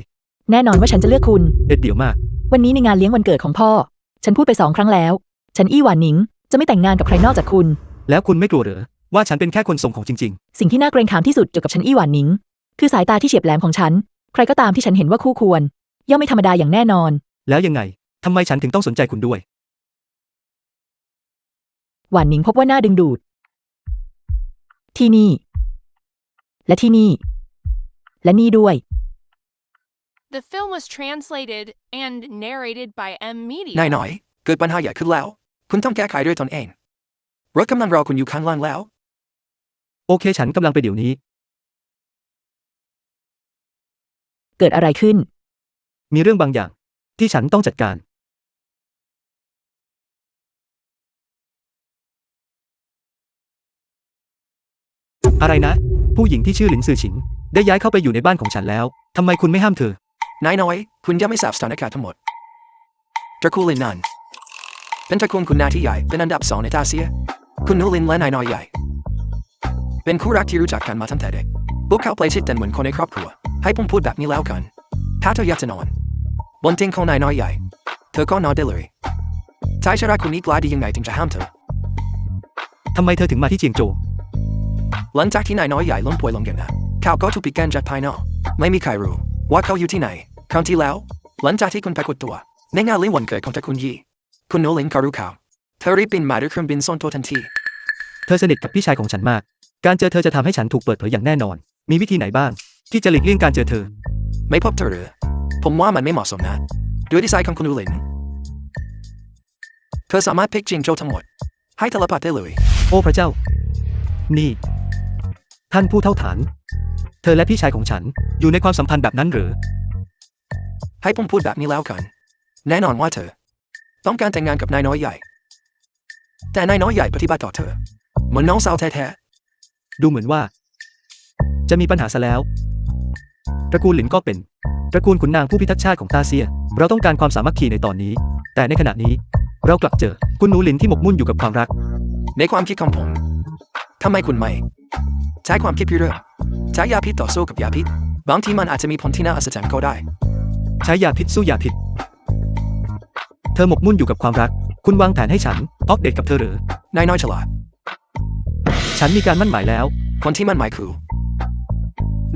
แน่นอนว่าฉันจะเลือกคุณ เด็ดเดี่ยวมาก วันนี้ในงานเลี้ยงวันเกิดของพ่อ ฉันพูดไป2 ครั้งแล้ว ฉันอี้หวานหนิงจะไม่แต่งงานกับใครนอกจากคุณ แล้วคุณไม่กลัวเหรอว่าฉันเป็นแค่คนส่งของจริง สิ่งที่น่าเกรงขามที่สุดเกี่ยวกับฉันอี้หวานหนิง คือสายตาที่เฉียบแหลมของฉัน ใครก็ตามที่ฉันเห็นว่าคู่ควร ย่อมไม่ธรรมดาอย่างแน่นอน ๆ แล้วยังไงทำไมฉันถึงต้องสนใจคุณด้วย หวานหนิงพบว่าน่าดึงดูด ที่นี่ และที่นี่ และนี่ด้วย The film was translated and narrated by M Media. นายน้อยเกิดปัญหาใหญ่ขึ้นแล้ว คุณต้องแก้ไขด้วยตนเองรถกำลังรอคุณอยู่ข้างล่างแล้ว โอเคฉันกำลังไปเดี๋ยวนี้ เกิดอะไรขึ้น มีเรื่องบางอย่างที่ฉันต้องจัดการ อะไรนะ ผู้หญิงที่ชื่อหลินซือฉิงได้ย้ายเข้าไปอยู่ในบ้านของฉันแล้วทำไมคุณไม่ห้ามเธอ นายน้อย คุณยังไม่ทราบสถานการณ์ทั้งหมด ตระกูลลินนั้นเป็นตระกูลคุณนาที่ใหญ่เป็นอันดับ2ในอาเซีย คุณนูลินและนายน้อยใหญ่ เป็นคู่รักที่รู้จักกันมาตั้งแต่เด็กพวกเขาใกล้ชิดกันเหมือนคนในครอบครัว ให้ผมพูดแบบนี้แล้วกัน ถ้าเธออยากจะนอนบนเตียงของนายน้อยใหญ่ เธอก็นอนได้เลยชายชราคนนี้กล้าดียังไงถึงจะห้ามเธอ ทำไมเธอถึงมาที่เจียงโจว หลังจากที่นายน้อยใหญ่ล้มป่วยลงอย่างหนักเขาก็ถูกปิดกั้นจากภายนอกไม่มีใครรู้ว่าเขาอยู่ที่ไหนครั้งที่แล้วหลังจากที่คุณปรากฏตัวในงานเลี้ยงวันเกิดของตระกูลยีคุณโนลินก็รู้ข่าวเธอรีบบินมาด้วยเครื่องบินส่วนตัวทันที เธอสนิทกับพี่ชายของฉันมาก การเจอเธอจะทำให้ฉันถูกเปิดเผยอย่างแน่นอน มีวิธีไหนบ้าง ที่จะหลีกเลี่ยงการเจอเธอ ไม่พบเธอหรือผมว่ามันไม่เหมาะสมนะด้วยดีไซน์ของคุณโนลินเธอสามารถพลิกจิงโจ้ทั้งหมดให้ทะเลาะได้เลย โอ้พระเจ้า นี่ ท่านผู้เท่าฐาน เธอและพี่ชายของฉันอยู่ในความสัมพันธ์แบบนั้นหรือ ให้ผมพูดแบบนี้แล้วกันแน่นอนว่าเธอต้องการแต่งงานกับนายน้อยใหญ่แต่นายน้อยใหญ่ปฏิบัติต่อเธอเหมือนน้องสาวแท้ ดูเหมือนว่า จะมีปัญหาซะแล้ว ตระกูลหลินก็เป็น ตระกูลขุนนางผู้พิทักษ์ชาติของตาเซีย เราต้องการความสามัคคีในตอนนี้ แต่ในขณะนี้ เรากลับเจอคุณหนูหลินที่หมกมุ่นอยู่กับความรัก ๆในความคิดของผมทำไมคุณไม่ใช้ความคิดพิเรื่องใช้ยาพิษต่อสู้กับยาพิษบางทีมันอาจจะมีผลที่น่าอัศจรรย์ก็ได้ ใช้ยาพิษสู้ยาพิษ เธอหมกมุ่นอยู่กับความรัก คุณวางแผนให้ฉันออกเดทกับเธอหรือ นายน้อยฉลาด ฉันมีการมั่นหมายแล้ว คนที่มันหมายคือ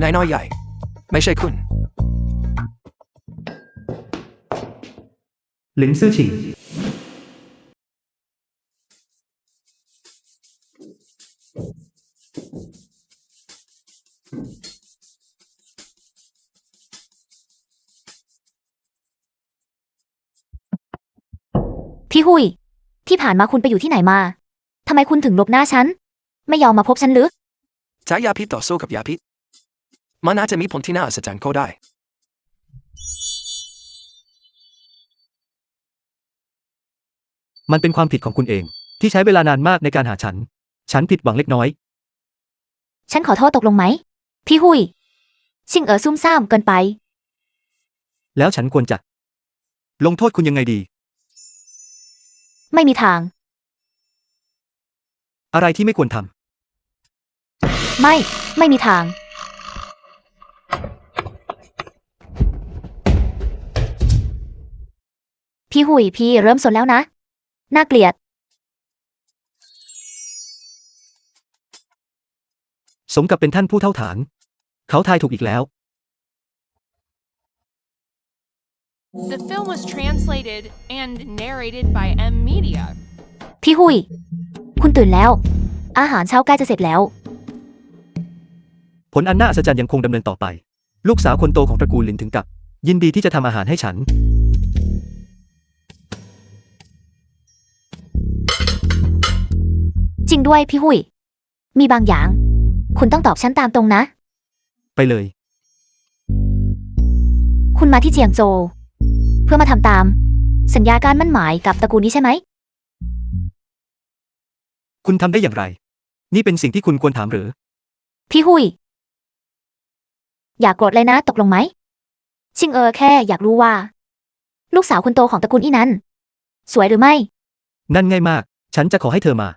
นายน้อยใหญ่ ไม่ใช่คุณ หลินซื่อฉิง พี่หุยที่ผ่านมาคุณไปอยู่ที่ไหนมาทำไมคุณถึงหลบหน้าฉัน ไม่ยอมมาพบฉันหรือ ถ้ายาพิษต่อสู้กับยาพิษมันอาจจะมีผลที่น่าอัศจรรย์ก็ได้ มันเป็นความผิดของคุณเอง ที่ใช้เวลานานมากในการหาฉัน ฉันผิดหวังเล็กน้อย ฉันขอโทษตกลงไหม พี่หุยชิงซุ่มซ่ามเกินไป แล้วฉันควรจะลงโทษคุณยังไงดี ไม่มีทาง อะไรที่ไม่ควรท ไม่มีทาง พี่หุยพี่เริ่มสนแล้วนะ น่าเกลียด ำสมกับเป็นท่านผู้เท่าฐาน เขาทายถูกอีกแล้ว The film was translated and narrated by M Media. พี่หุยคุณตื่นแล้ว อาหารเช้าใกล้จะเสร็จแล้ว ผลอันน่าอัศจรรย์ยังคงดำเนินต่อไป ลูกสาวคนโตของตระกูลลินถึงกับ ยินดีที่จะทำอาหารให้ฉัน จริงด้วยพี่หุยมีบางอย่าง คุณต้องตอบฉันตามตรงนะ ไปเลย คุณมาที่เจียงโจวเพื่อมาทำตาม สัญญาการมั่นหมายกับตระกูลนี้ใช่ไหม คุณทำได้อย่างไร นี่เป็นสิ่งที่คุณควรถามหรือ พี่หุยอย่ากโกรธเลยนะตกลงไหม ชิงแค่อยากรู้ว่า ลูกสาวคนโตของตระกูลอี้นั้น สวยหรือไม่ นั่นง่ายมาก ฉันจะขอให้เธอมา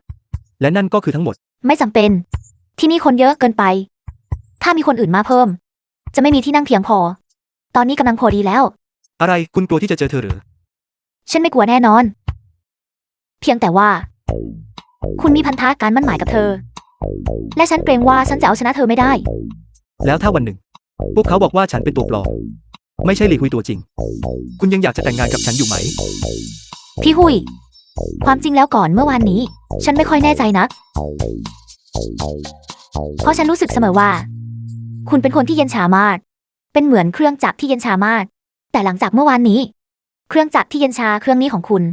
และนั่นก็คือทั้งหมด ไม่จำเป็น ที่นี่คนเยอะเกินไป ถ้ามีคนอื่นมาเพิ่ม จะไม่มีที่นั่งเพียงพอ ตอนนี้กำลังพอดีแล้ว อะไรคุณกลัวที่จะเจอเธอหรือ ฉันไม่กลัวแน่นอน เพียงแต่ว่า คุณมีพันธะการมั่นหมายกับเธอ และฉันเกรงว่าฉันจะเอาชนะเธอไม่ได้ แล้วถ้าวันหนึ่ง พวกเขาบอกว่าฉันเป็นตัวปลอม ไม่ใช่หลีคุยตัวจริง คุณยังอยากจะแต่งงานกับฉันอยู่ไหม พี่หุยความจริงแล้วก่อนเมื่อวานนี้ ฉันไม่ค่อยแน่ใจนัก เพราะฉันรู้สึกเสมอว่า คุณเป็นคนที่เย็นชามาก เป็นเหมือนเครื่องจักรที่เย็นชามาก แต่หลังจากเมื่อวานนี้ เครื่องจักรที่เย็นชาเครื่องนี้ของคุณ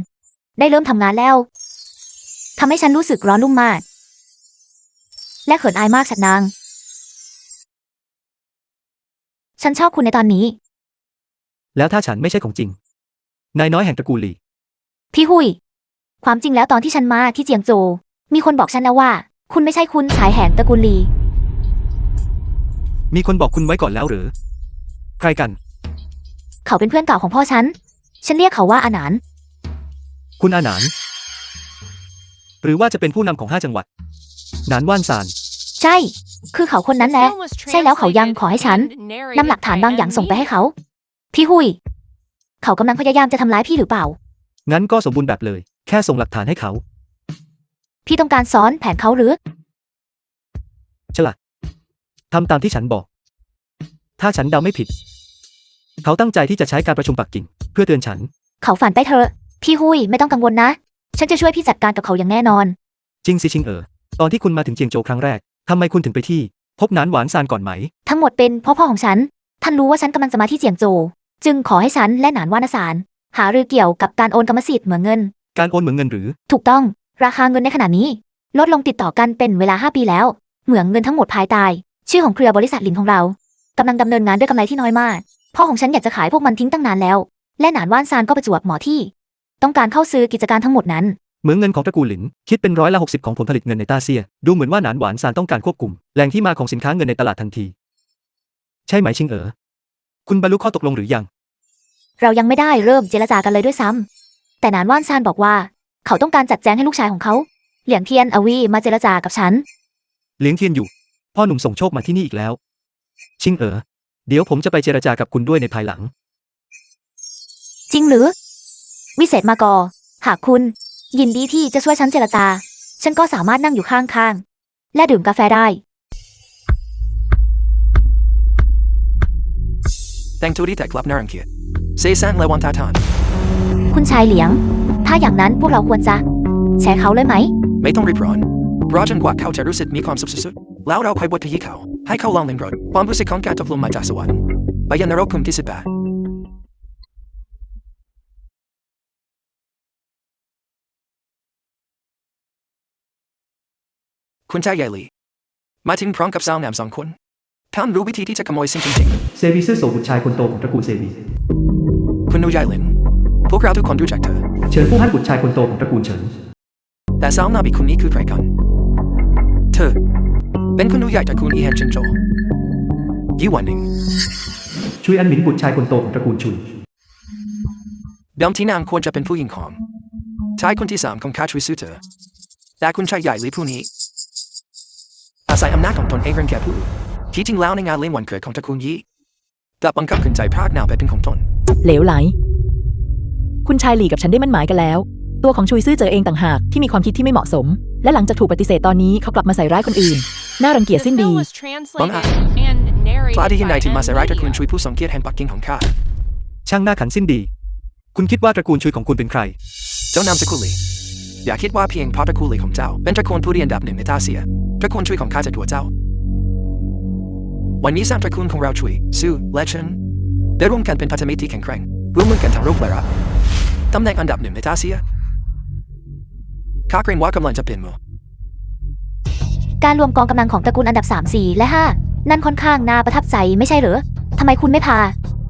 ได้เริ่มทำงานแล้วทำให้ฉันรู้สึกร้อนรุ่มมาก และเขินอายมากสัตว์นาง ฉันชอบคุณในตอนนี้ แล้วถ้าฉันไม่ใช่ของจริง นายน้อยแห่งตระกูลหลี พี่หุยความจริงแล้วตอนที่ฉันมาที่เจียงโจวมีคนบอกฉันแล้วว่า คุณไม่ใช่คุณชายแห่งตระกูลลี มีคนบอกคุณไว้ก่อนแล้วหรือ ใครกัน เขาเป็นเพื่อนเก่าของพ่อฉัน ฉันเรียกเขาว่าอาหนาน คุณอาหนาน หรือว่าจะเป็นผู้นำของ5 จังหวัด หนานว่านซาน ใช่ คือเขาคนนั้น The แหละ film was ใช่แล้วเขายัง translated ขอให้ฉัน and narrated นำหลักฐาน by บางอย่าง M ส่งไปให้ Media. เขา พี่หุยเขากำลังพยายามจะทำร้ายพี่หรือเปล่า งั้นก็สมบูรณ์แบบเลย แค่ส่งหลักฐานให้เขา พี่ต้องการซ้อนแผนเขาหรือ ฉลาดทำตามที่ฉันบอก ถ้าฉันเดาไม่ผิด เขาตั้งใจที่จะใช้การประชุมปักกิ่ง เพื่อเตือนฉัน เขาฝันไปเถอะ พี่หุยไม่ต้องกังวลนะ ฉันจะช่วยพี่จัดการกับเขาอย่างแน่นอน จริงสิชิงตอนที่คุณมาถึงเจียงโจวครั้งแรก ทำไมคุณถึงไปที่ พบหนานหวานซานก่อนไหม ทั้งหมดเป็นเพ่อของฉัน ท่านรู้ว่าฉันกำลังจะมาที่เจียงโจวจึงขอให้ฉันและหนานวานสาร หารือเกี่ยวกับการโอนกรรมสิทธิ์เหมืองเงิน การโอนเหมืองเงินหรือ ถูกต้อง ราคาเงินในขณะนี้ ลดลงติดต่อกันเป็นเวลา 5 ปีแล้ว เหมืองเงินทั้งหมดภายใต้ชื่อของเครือบริษัทลินของเรากำลังดำเนินงานด้วยกำไรที่น้อยมาก พ่อของฉันอยากจะขายพวกมันทิ้งตั้งนานแล้ว และหนานว่านซานก็ประจวบเหมาะที่ ต้องการเข้าซื้อกิจการทั้งหมดนั้น เหมืองเงินของตระกูลหลิน คิดเป็น60%ของผลผลิตเงินในต้าเซีย ดูเหมือนว่าหนานหวานซานต้องการควบคุมแหล่งที่มาของสินค้าเงินในตลาดทันที ใช่ไหมชิงคุณบรรลุข้อตกลงหรือยัง เรายังไม่ได้เริ่มเจรจากันเลยด้วยซ้ำแต่หนานว่านซานบอกว่า เขาต้องการจัดแจงให้ลูกชายของเขา เหลียงเทียนอวีมาเจรจากับฉัน เลี้ยงเทียนอยู่ พ่อหนุ่มส่งโชคมาที่นี่อีกแล้ว ชิงเดี๋ยวผมจะไปเจรจากับคุณด้วยในภายหลัง จริงหรือ วิเศษมากอหากคุณ ยินดีที่จะช่วยฉันเจรจา ฉันก็สามารถนั่งอยู่ข้างๆและดื่มกาแฟได้ แต่งตัวดีแต่กลับน่ารังเกียจเซซันและวันตาทาน คุณชายเหลียง ถ้าอย่างนั้นพวกเราควรจะแชร์เขาเลยไหม ไม่ต้องรีบร้อนรอจนกว่าเขาจะรู้สึกมีความสุขสุดๆแล้วเราค่อยบทที่เขาให้เขาลองลิ้มรสความรู้สึกของการตกลงมาจากสวรรค์ไปยันนรกคุมที่18คุ คุณชายใหญ่หลีมาถึงพร้อมกับสาวงาม2 คนท่านรู้วิธีที่จะขโมยสิ่งจริง เซวีซื่อโสบุตรชายคนโตของตระกูลเซวี ๆคุณหนูใหญ่หลินพวกเราทุกคนรู้จักเธอ เฉินผู้ฮั่นบุตรชายคนโตของตระกูลเฉิน แต่สาวนาบีคนนี้คือใครกันเธอเป็นคุณหนูใหญ่ตระกูลอีแฮนชินโจยี่หวันหนึ่ง ชุยอันหมินบุตรชายคนโตของตระกูลชุย เดิมที่นางควรจะเป็นผู้หญิงของชายคนที่3ของข้าช่วยซื้อเธอแต่คุณชายใหญ่หลีผู้นี้อาศัยอำนาจของตนเองเรื่องแก่ผู้อื่นที่จริงแล้วในงานเลี้ยงวันเกิดของตระกูลยี่กลับบังคับขืนใจพรากนางไปเป็นของตน เหลวไหล คุณชายหลี่กับฉันได้มั่นหมายกันแล้ว ตัวของชุยซื่อเจอเองต่างหากที่มีความคิดที่ไม่เหมาะสม และหลังจากถูกปฏิเสธตอนนี้เขากลับมาใส่ร้ายคนอื่น น่ารังเกียจ The สิ้นดี film was translated and กล้า narrated ได้ยินใด by ที่มาใส่ร้ายตระกูล M ชุยผู้ทรงเกียรติแห่งปักกิ่งของข้า ช่างหน้าขันสิ้นดี คุณคิดว่าตระกูลชุยของคุณเป็นใคร เจ้านามสกุลหลีอย่าคิดว่าเพียงเพราะตระกูลหลีของเจ้าเป็นตระกูลผู้ดีอันดับ1ในอาเซียตระกูลชุยของข้าจะดัวเจ้าวันนี้สร้างตระกูลของเราชุยซื่อและเฉินได้ร่วมกันเป็นพันธมิตรที่แข็งแกร่งร่วมมือกันทางโรคระตำแหน่งอันดับ1ในอาเซียข้าเกรงว่ากำลังจะเป็นมือ การรวมกองกำลังของตระกูลอันดับ 3 4 และ 5 นั่นค่อนข้างน่าประทับใจไม่ใช่เหรอทำไมคุณไม่พา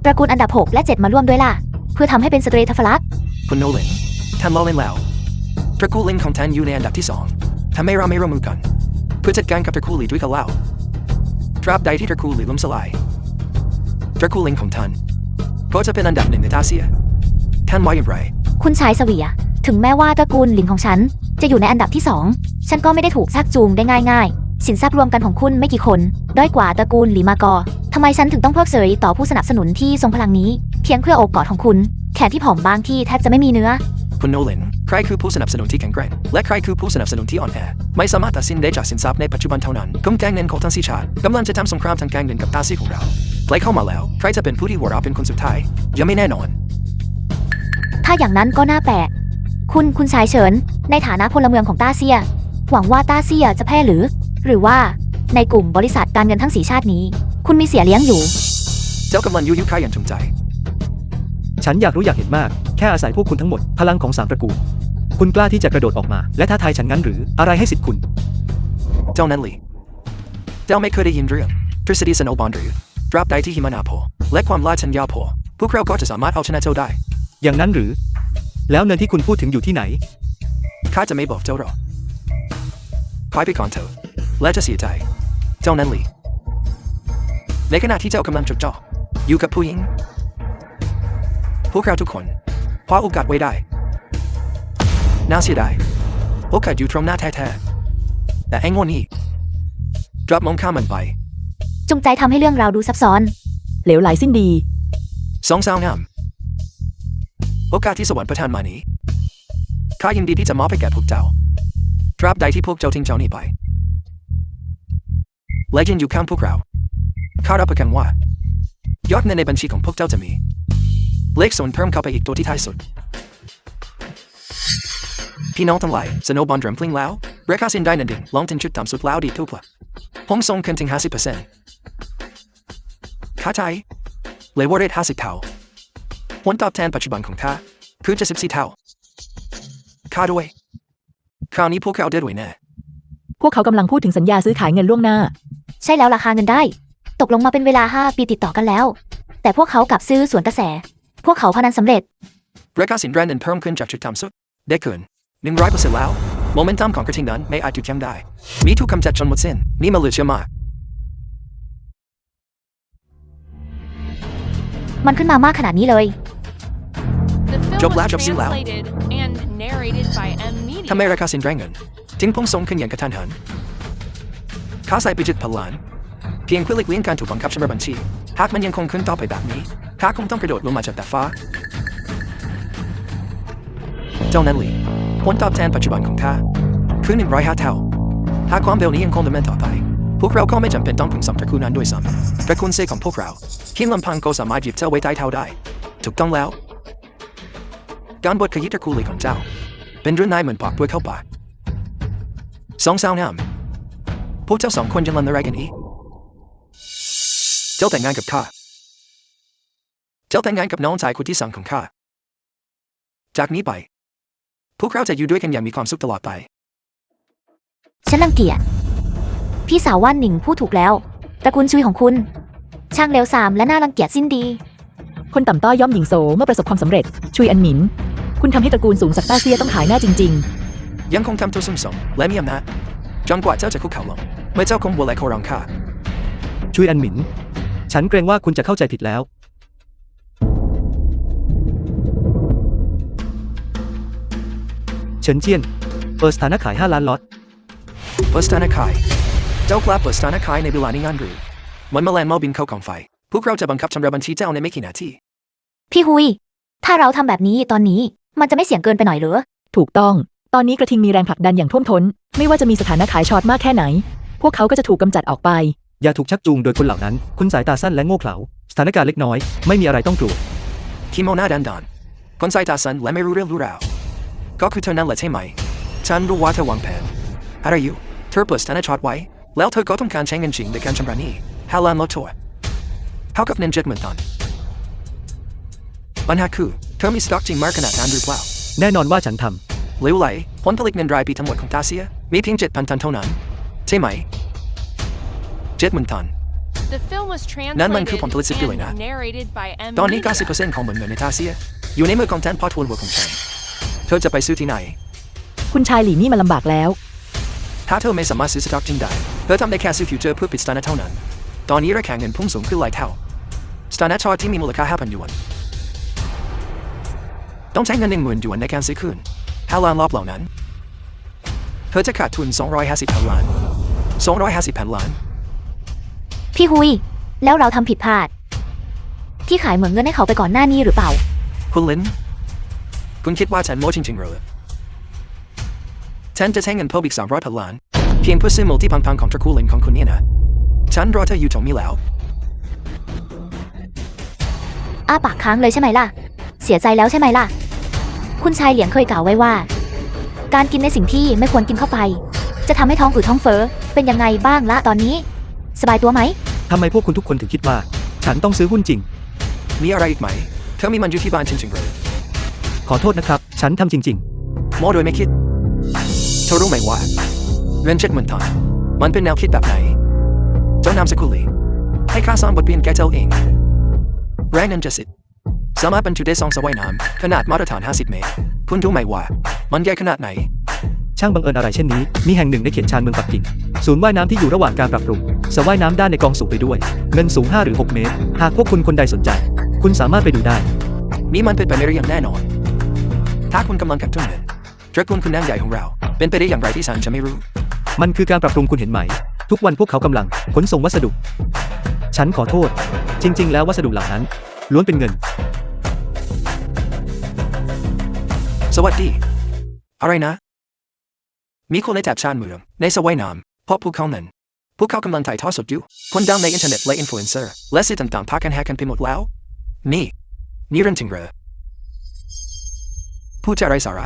ตระกูลอันดับ 6 และ 7 มาร่วมด้วยล่ะ เพื่อทำให้เป็นสเตรทฟลัก คุณโนเลนท่านล้อเล่นแล้วตระกูลลินของท่านอยู่ในอันดับที่2ทำไมเราไม่ร่วมมือกันเพื่อจัดการกับตระกูลหลีด้วยกันแล้วตราบใดที่ตระกูลหลีล่มสลายตระกูลลินของท่านก็จะเป็นอันดับ1ในอาเซียท่านว่าอย่างไร คุณชายเสวียถึงแม้ว่าตระกูลหลินของฉันจะอยู่ในอันดับที่ 2 ฉันก็ไม่ได้ถูกชักจูงได้ง่ายๆสินทรัพย์รวมกันของคุณไม่กี่คนด้อยกว่าตระกูลหลีมากอทำไมฉันถึงต้องเพิกเฉยต่อผู้สนับสนุนที่ทรงพลังนี้เพียงเพื่อโอบกอดของคุณแขนที่ผอมบางที่แทบจะไม่มีเนื้อ คุณโนเลนใครคือผู้สนับสนุนที่แข็งแกร่งและใครคือผู้สนับสนุนที่อ่อนแอไม่สามารถตัดสินได้จากสินทรัพย์ในปัจจุบันเท่านั้นกองแกงเงินของทั้ง4ชาติกำลังจะทำสงครามทางการเงินกับอาเซียของเราใกล้เข้ามาแล้วใครจะเป็นผู้ที่หัวเราะเป็นคนสุดท้ายยังไม่แน่นอน ถ้าอย่างนั้นก็น่าแปลกคุณชายเฉินในฐานะพลเมืองของต้าเซียหวังว่าต้าเซียจะแพ้หรือว่าในกลุ่มบริษัทการเงินทั้ง4ชาตินี้ คุณมีเสียเลี้ยงอยู่ เจ้ากำลังยุข้าอย่างจงใจ ฉันอยากรู้อยากเห็นมาก แค่อาศัยพวกคุณทั้งหมดพลังของ3ตระกูล คุณกล้าที่จะกระโดดออกมา และท้าทายฉันงั้นหรืออะไรให้สิทธิ์คุณ เจ้านั้นหลีเจ้าไม่เคยได้ยินเรื่องทฤษฎีสโนว์บอลหรือตราบใดที่หิมะหนาพอและความลาดชันยาวพอพวกเราก็จะสามารถเอาชนะเจ้าได้ อย่างนั้นหรือ แล้วเนินที่คุณพูดถึงอยู่ที่ไหน ข้าจะไม่บอกเจ้าหรอกคอยไปก่อนเถอะและจะเสียใจเจ้านั้นหลีในขณะที่เจ้ากำลังจดจ่ออยู่กับผู้หญิงพวกเราทุกคนคว้าโอกาสไว้ได้น่าเสียดายโอกาสอยู่ตรงหน้าแท้ๆแต่ไอ้โง่นี่ดรอปมองข้ามมันไป จงใจทำให้เรื่องราวดูซับซ้อน เหลวไหลสิ้นดี สองสาวงามโอกาสที่สวรรค์ประทานมานี้ข้ายินดีที่จะมอบให้แก่พวกเจ้าตราบใดที่พวกเจ้าทิ้งเจ้านี่ไปและยืนอยู่ข้างพวกเราข้ารับประกันว่ายอดเงินในบัญชีของพวกเจ้าจะมีเลข0เพิ่มเข้าไปอีกตัวที่ท้ายสุดพี่น้องทั้งหลายสโนว์บอลเริ่มพลิงแล้วราคาสินได้นันดินลงถึงจุดต่ำสุดแล้วดีทุกละพงส่งขึ้นถึง50%ค่าไทยเลเวอเรต50 เท่าผลตอบแทนปัจจุบันของข้าคือ74 เท่าค่าด้วยคราวนี้พวกเขาได้ด้วยแน่ พวกเขากำลังพูดถึงสัญญาซื้อขายเงินล่วงหน้า ใช่แล้วราคาเงินได้ ตกลงมาเป็นเวลา 5 ปีติดต่อกันแล้ว แต่พวกเขากลับซื้อสวนกระแส พวกเขาพนันสำเร็จ ราคาสินแบรนด์นั้นเพิ่มขึ้นจากจุดต่ำสุดได้เกิน 100% แล้วโมเมนตัมของกระทิงนั้นไม่อาจหยุดยั้งได้มีถูกกำจัดจนหมดสิ้นนี่มาเหลือเชื่อมาก มันขึ้นมามากขนาดนี้เลย The film Job was Lab, Job Sim Lao. translated and narrated by M ทำไม Media. ราคาสินแรงเงินจึงพุ่งสูงขึ้นอย่างกระทันหันค่าใส่ไป7,000 ล้านเพียงเพื่อหลีกเลี่ยงการถูกบังคับชำระบัญชีหากมันยังคงขึ้นต่อไปแบบนี้ข้าคงต้องกระโดดลงมาจากดาดฟ้าเจ้านั้นหลีผลตอบแทนปัจจุบันของข้าคือ105 เท่าหากความเร็วนี้ยังคงดำเนินต่อไปพวกเราก็ไม่จำเป็นต้องพึ่งสองตระกูลนั้นด้วยซ้ำตระกูลเซของพวกเราเพียงลำพังก็สามารถหยิบเจ้าไว้ใต้เท้าได้ถูกต้องแล้วการบดขยี้ตระกูลหลีของเจ้าเป็นเรื่องนายเหมือนปากด้วยเข้าปากสองสาวงามพวกเจ้า2 คนยังลันอะไรกันอีกเจ้าแต่งงานกับข้าเจ้าแต่งงานกับน้องชายคนที่2ของข้าจากนี้ไปพวกเราจะอยู่ด้วยกันอย่างมีความสุขตลอดไป ฉันรังเกียจ พี่สาวว่านหนิงพูดถูกแล้ว ตระกูลชุยของคุณ ช่างเลวทรามและน่ารังเกียจสิ้นดี คนต่ำต้อยย่อมหยิ่งโซเมื่อประสบความสำเร็จชุยอันหมินคุณทำให้ตระกูลสูงสักต้าเซียต้องขายหน้าจริง ยังคงทำตัวสุ่มส่งและมีอำนาจจนกว่าเจ้าจะคุกเข่าลงเมื่อเจ้าคงวัวและโครองข้า ชุยอันหมิน ฉันเกรงว่าคุณจะเข้าใจผิดแล้ว เฉินเจี้ยน เปิดสถานะขาย5 ล้านล็อต เปิดสถานะขายเจ้ากล้าเปิดสถานะขายในเวลานี้งานหรือเหมือนแมลงเม่าบินเข้ากองไฟพวกเราจะบังคับชำระบัญชีเจ้าในไม่กี่นาที พี่ฮุย ถ้าเราทำแบบนี้ตอนนี้มันจะไม่เสี่ยงเกินไปหน่อยเหรอ ๆ ถูกต้อง ตอนนี้กระทิงมีแรงผลักดันอย่างท่วมท้น ไม่ว่าจะมีสถานะขายช็อตมากแค่ไหน พวกเขาก็จะถูกกำจัดออกไป อย่าถูกชักจูงโดยคนเหล่านั้น คุณสายตาสั้นและโง่เขลา สถานการณ์เล็กน้อย ไม่มีอะไรต้องกลัว คิโมนาดันดอนคนสายตาสั้นและไม่รู้เรื่องรู้ราวก็คือเธอนั่นแหละใช่ไหมฉันรู้ว่าเธอวางแผนอะไรอยู่เธอเปิดสถานะช็อตไว้แล้วเธอก็ต้องการใช้เงินจริงในการชำระหนี้5 ล้านลอตโต้เท่ากับเงิน70,000 ตันปัญหาคือเธอมีสต็อกจริงมากขนาดนั้นหรือเปล่า แน่นอนว่าฉันท เหลวไหลผลผลิตเงินรายปีทั้งหมดของตาเซียมีเพียง 7,000 ตันเท่านั้นใช่ไหม70,000 ตัน The film was นั่นมันคือ translated ผลผลิต10 ปีเลยนะ and narrated by M. ตอนนี้ Media. 90% ของเหมือนเงินในตาเซียอยู่ในมือของแทนพอทัวร์วัวของฉันเธอจะไปซื้อที่ไหน คุณชายหลี่นี่มันลำบากแล้ว ถ้าเธอไม่สามารถซื้อสต็อกจริงได้เธอทำได้แค่ซื้อฟิวเจอร์เพื่อปิดสถานะเท่านั้น ตอนนี้ราคาเงินพุ่งสูงขึ้นหลายเท่าสถานะช็อตที่มีมูลค่า 5,000 หยวนต้องใช้เงิน 10,000 หยวนในการซื้อคืน5 ล้านรอบเหล่านั้นเธอจะขาดทุน 250,000 ล้าน 250,000 ล้าน พี่ฮุย แล้วเราทำผิดพลาด ที่ขายเหมืองเงินให้เขาไปก่อนหน้านี้หรือเปล่า คุณลินคุณคิดว่าฉันโม้จริงๆเหรอฉันจะใช้เงินเพิ่มอีก300,000 ล้านเพียงเพื่อซื้อมูลที่พังๆของตระกูลลินของคุณเนี่ยนะฉันรอเธออยู่ตรงนี้แล้ว อ้าปากค้างเลยใช่ไหมล่ะ เสียใจแล้วใช่ไหมล่ะ คุณชายเหลียงเคยกล่าวไว้ว่า การกินในสิ่งที่ไม่ควรกินเข้าไป จะทำให้ท้องอืดท้องเฟ้อ เป็นยังไงบ้างละตอนนี้ สบายตัวไหม ำทำไมพวกคุณทุกคนถึงคิดว่า ฉันต้องซื้อหุ้นจริง มีอะไรอีกไหมเธอมีมันอยู่ที่บ้านจริงๆเหรอ ขอโทษนะครับ ฉันทำจริง โม้โดยไม่คิดเธอรู้ไหมว่าเงิน70,000 ตันมันเป็นแนวคิดแบบไหนเจ้านามสกุลลีให้ข้าสร้างบทเรียนแก่เจ้าเองแรงเงิน70สามารถบรรจุได้2 สระว่ายน้ำขนาดมาตรฐาน50 เมตรคุณรู้ไหมว่ามันใหญ่ขนาดไหน ๆ ช่างบังเอิญอะไรเช่นนี้ มีแห่งหนึ่งในเขตชานเมืองปักกิ่ง ศูนย์ว่ายน้ำที่อยู่ระหว่างการปรับปรุงสระว่ายน้ำด้านในกองสูงไปด้วย เงินสูง 5 หรือ 6 เมตร หากพวกคุณคนใดสนใจ คุณสามารถไปดูได้ นี่มันเป็นไปไม่ได้อย่างแน่นอน ถ้าคุณกำลังกับทุนเงินตระกูลคุณนางใหญ่ของเรา เป็นไปได้อย่างไรที่ฉันจะไม่รู้ มันคือการปรับปรุงคุณเห็นไหม ทุกวันพวกเขากำลังขนส่งวัสดุ ฉันขอโทษ จริง ๆ แล้ววัสดุเหล่านั้นล้วนเป็นเงิน สวัสดี อะไรนะ มีคนในแถบชานเมืองในสระว่ายน้ำเพราะพวกเขานั้นพวกเขากำลังถ่ายทอดสดอยู่คนดังในอินเทอร์เน็ตและอินฟลูเอนเซอร์และสื่อต่างๆพากันแฮกกันไปหมดแล้วนี่เรื่องจริงเหรอพูดจะไรสาระ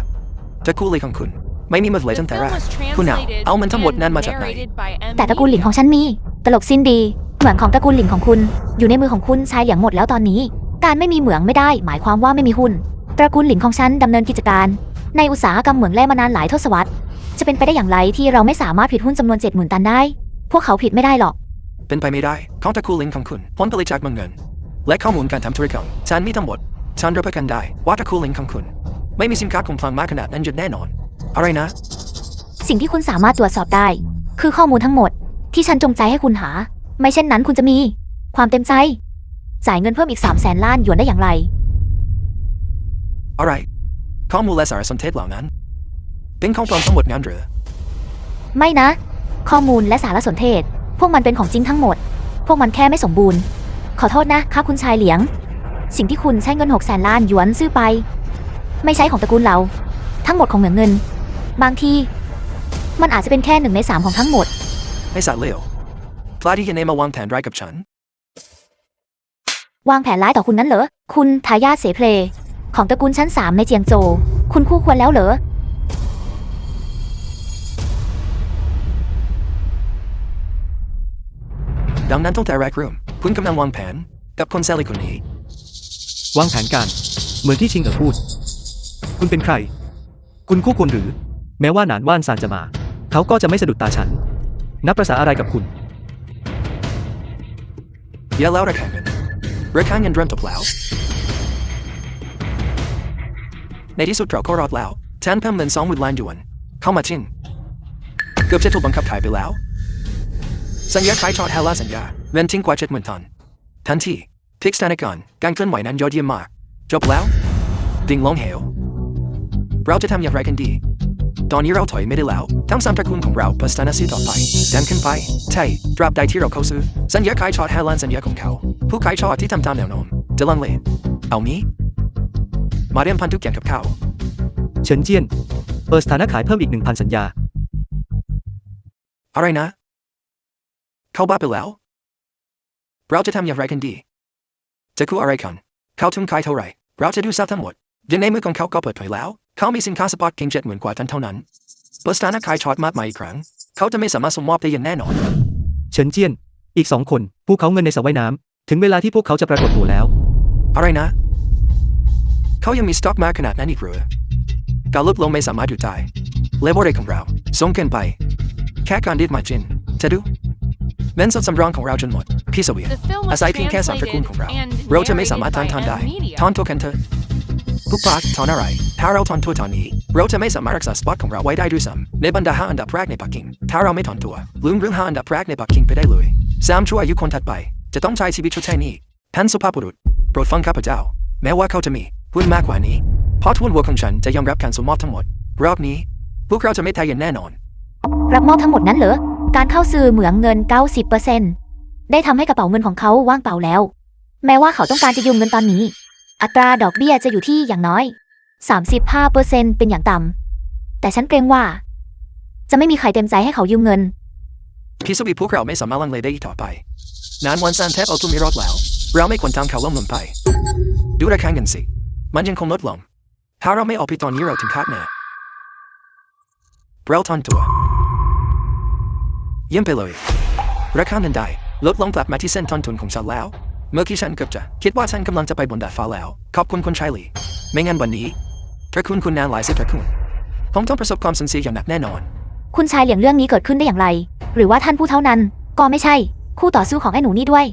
จะคู่เลยของคุณไม่มีมาเลย The ตั้งแต่ film แรก was คุณเอา translated มันทั้งหมดนั้นมาจาก and ไหน narrated by M. แต่ตระกูลหลิน Media. ของฉันมี ตลกสิ้นดี เหมืองของตระกูลหลินของคุณ อยู่ในมือของคุณชายเหลียงหมดแล้วตอนนี้ การไม่มีเหมืองไม่ได้ หมายความว่าไม่มีหุ้น ตระกูลหลินของฉันดำเนินกิจการ ในอุตสาหกรรมเหมืองแร่มานานหลายทศวรรษ จะเป็นไปได้อย่างไรที่เราไม่สามารถผิดหุ้นจำนวน 70,000 ตันได้ พวกเขาผิดไม่ได้หรอก เป็นไปไม่ได้ของตระกูลลิงของคุณผลผลิตจากเมืองเงิน และข้อมูลการทำธุรกรรมฉันมีทั้งหมดฉันรับประกันได้ว่าตระกูลลิงของคุณ ไม่มีสินค้าคงพลังมากขนาดนั้นจะแน่นอน อะไรนะ สิ่งที่คุณสามารถตรวจสอบได้ คือข้อมูลทั้งหมด ที่ฉันจงใจให้คุณหา ไม่เช่นนั้นคุณจะมี ความเต็มใจ จ่ายเงินเพิ่มอีก300,000 ล้านหยวนได้อย่างไร อะไรข้อมูลและสารสนเทศเหล่านั้น เป็นของปลอมทั้งหมดงั้นเหรอ ไม่นะ ข้อมูลและสารสนเทศ พวกมันเป็นของจริงทั้งหมด พวกมันแค่ไม่สมบูรณ์ ขอโทษนะคะคุณชายเหลียง สิ่งที่คุณใช้เงิน600,000 ล้านหยวนซื้อไป ไม่ใช่ของตระกูลเรา ทั้งหมดของเหมืองเงิน บางทีมันอาจจะเป็นแค่1 ใน 3ของทั้งหมด ไอ้สัตว์เลวพลาดที่จะเนมาวางแผนร้ายกับฉัน วางแผนร้ายต่อคุณนั้นเหรอ คุณทายาทเสเพล ของตระกูลชั้น 3 ในเจียงโจวคุณคู่ควรแล้วเหรอ ดังนั้นตั้งแต่แรกเริ่มคุณกำลังวางแผนกับคนแซลลี่คนนี้ วางแผนการ เหมือนที่ชิงเอ๋อพูด คุณเป็นใคร คุณคู่ควรหรือ แม้ว่าหนานว่านซานจะมา เขาก็จะไม่สะดุดตาฉัน นับประษาอะไรกับคุณ อย่าเล่าระแคะเงินเริ่มตกแล้วในที่สุดเราก็รอดแล้วแทนเพิ่มเงิน20,000 ล้านหยวนเข้ามาชินเกือบจะถูกบังคับขายไปแล้วสัญญาขายทอดสัญญาเงินทิ้งกว่า70,000 ตันทันทีพลิกสถานการณ์การเคลื่อนไหวนั้นยอดเยี่ยมมากจบแล้วดิ่งลงเหวเราจะทำอย่างไรกันดีตอนนี้เราถอยไม่ได้แล้วทั้ง3 ตระกูลของเราเปิดสถานะซื้อต่อไปดันขึ้นไปใช่ตราบใดที่เราเข้าซื้อสัญญาขายทอดล้านสัญญาของเขาผู้ขายทอดที่ทำตามแนวโน้มจะลังเลเอานี้มาเรียมพันทุกอย่างกับเขา เฉินเจี้ยน เปิดสถานะขายเพิ่มอีก 1,000 สัญญา อะไรนะเขาบ้าไปแล้วเราจะทำอย่างไรกันดีจะคู่อะไรกันเขาทุ่มขายเท่าไหร่เราจะดูทราบทั้งหมดยังในมือของเขาก็เปิดเผยแล้วเขามีสินค้าสปอตเก่ง70,000 กว่าตันเท่านั้นเปิดสถานะขายช็อตมาอีกครั้งเขาจะไม่สามารถส่งมอบได้อย่างแน่นอน เฉินเจี้ยน อีก 2 คนพวกเขาเงินในสระว่ายน้ำถึงเวลาที่พวกเขาจะปรากฏตัวแล้ว อะไรนะเขายังมีสต็อกมากขนาดนั้นอีกหรือการลดลงไม่สามารถหยุดได้เลเวอเรจของเราสูงเกินไปแค่การดิดมาจินจะดูเงินสดสำรองของเราจนหมดพี่สวี The film อา was ศัยเพียงแค่3 ตระกูล translated ของเรา and เราจะไม่สามารถ narrated ทาน by ได้ M Media. ทอนตัวกันเถอะผู้ปากทอนอะไรถ้าเราทอนตัวตอนนี้เราจะไม่สามารถรักษาสปอตของเราไว้ได้ด้วยซ้ำในบรรดา5 อันดับแรกในปักกิ่งถ้าเราไม่ถอนตัวลืมเรื่อง5 อันดับแรกในปักกิ่งไปได้เลย3 ชั่วอายุคนถัดไปจะต้องใช้ชีวิตชดใช้หนี้ท่านสุภาพบุรุษโปรดฟังข้าพเจ้าแม้ว่าเขาจะมีหุ้นมากกว่านี้เพราะทุนวัวของฉันจะยอมรับการส่งมอบทั้งหมดรอบนี้พวกเราจะไม่ทายอย่างแน่นอน รับมอบทั้งหมดนั้นเหรอ การเข้าซื้อเหมืองเงิน 90%ได้ทำให้กระเป๋าเงินของเขาว่างเปล่าแล้ว แม้ว่าเขาต้องการจะยืมเงินตอนนี้ อัตราดอกเบี้ยจะอยู่ที่อย่างน้อย 35% เป็นอย่างต่ำ แต่ฉันเกรงว่า จะไม่มีใครเต็มใจให้เขายืมเงิน พี่สวีพวกเราไม่สามารถลังเลได้อีกต่อไปนานวันซันแทบเอาตัวไม่รอดแล้วเราไม่ควรทำเขาล้มลงไปดูระแคะเงินสิมันยังคงลดลงถ้าเราไม่ออกไปตอนนี้เราถึงคาดแน่เราทอนตัวเยี่ยมไปเลยราคาเงินได้ลดลงกลับมาที่เส้นต้นทุนของฉันแล้วเมื่อกี้ฉันเกือบจะคิดว่าฉันกำลังจะไปบนดาดฟ้าแล้วขอบคุณคุณชายหลีไม่งั้นวันนี้ตระกูลคุณนานหลายสิบตระกูลผมต้องประสบความสูญเสียอย่างหนักแน่นอน คุณชายเหลียงเรื่องนี้เกิดขึ้นได้อย่างไร หรือว่าท่านผู้เท่านั้น ก็ไม่ใช่ คู่ต่อสู้ของไอ้หนูนี่ด้วย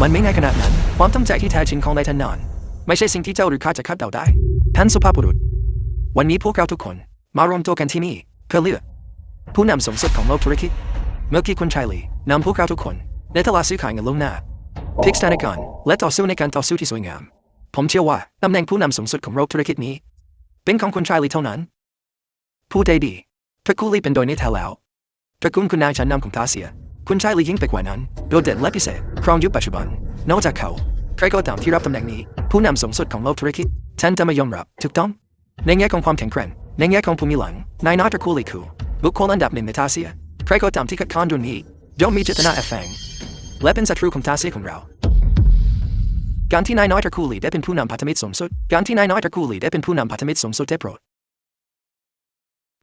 มันไม่ง่ายขนาดนั้นความตั้งใจที่แท้จริงของนายท่านนานไม่ใช่สิ่งที่เจ้าหรือข้าจะคาดเดาได้ท่านสุภาพบุรุษวันนี้พวกเราทุกคนมารวมตัวกันที่นี่เพื่อเลือกผู้นำสูงสุดของโลกธุรกิจเมื่อกี้คุณชายหลีนำพวกเราทุกคนในตลาดซื้อขายเงินล่วงหน้าพลิกสถานการณ์และต่อสู้ในการต่อสู้ที่สวยงามผมเชื่อว่าตำแหน่งผู้นำสูงสุดของโลกธุรกิจนี้เป็นของคุณชายหลีเท่านั้นผู้ใดดีตระกูลลีเป็นโดยนิทาแล้วตระกูลคุณนายชั้นนำของตาเซียคุณชายหลียิ่งไปกว่านั้นโดดเด่นและพิเศษครองยุคปัจจุบันนอกจากเขาใครก็ตามที่รับตำแหน่งนี้ผู้นำสูงสุดของโลกธุรกิจท่านจะไม่ยอมรับถูกต้องในแง่ของความแข็งแกร่งในแง่ของภูมิหลังนายน้อยตระกูลลีคือบุคคลอันดับ1ในตาเซียใครก็ตามที่ขัดข้องเรื่องนี้ย่อมมีเจตนาแอบแฝงและเป็นศัตรูของตาเซียของเราการที่นายน้อยตระกูลลีได้เป็นผู้นำพันธมิตรสูงสุดการที่นายน้อยตระกูลลีได้เป็นผู้นำพันธมิตรสูงสุดได้โปรด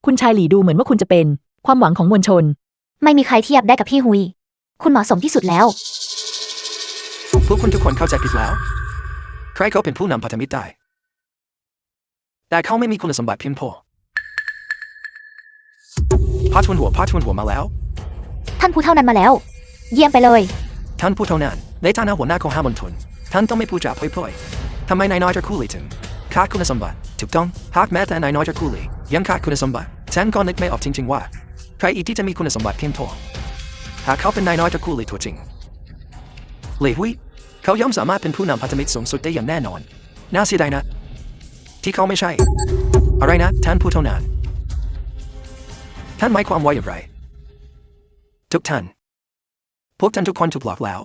คุณชายหลีดูเหมือนว่าคุณจะเป็นความหวังของมวลชน ไม่มีใครเทียบได้กับพี่ฮุย คุณเหมาะสมที่สุดแล้ว พวกคุณทุกคนเข้าใจผิดแล้วใครเขาเป็นผู้นำพันธมิตรได้แต่เขาไม่มีคุณสมบัติเพียงพอพาทวนหัวมาแล้ว ท่านผู้เท่านั้นมาแล้ว เยี่ยมไปเลย ท่านผู้เท่านั้นในฐานะหัวหน้าของ5 มณฑลท่านต้องไม่พูดจาพล่อยๆทำไมนายน้อยตระกูลลีถึงขาดคุณสมบัติถูกต้องหากแม้แต่นายน้อยตระกูลลียังขาดคุณสมบัติฉันก็นึกไม่ออกจริงๆว่าใครอีกที่จะมีคุณสมบัติเพียงพอหากเขาเป็นนายน้อยตระกูลลีตัวจริงหลี่หุยเขาย่อมสามารถเป็นผู้นำพันธมิตรสูงสุดได้อย่างแน่นอนน่าเสียดายนะที่เขาไม่ใช่อะไรนะท่านผู้เท่านั้นท่านหมายความว่าอย่างไรทุกท่านพวกท่านทุกคนถูกหลอกแล้ว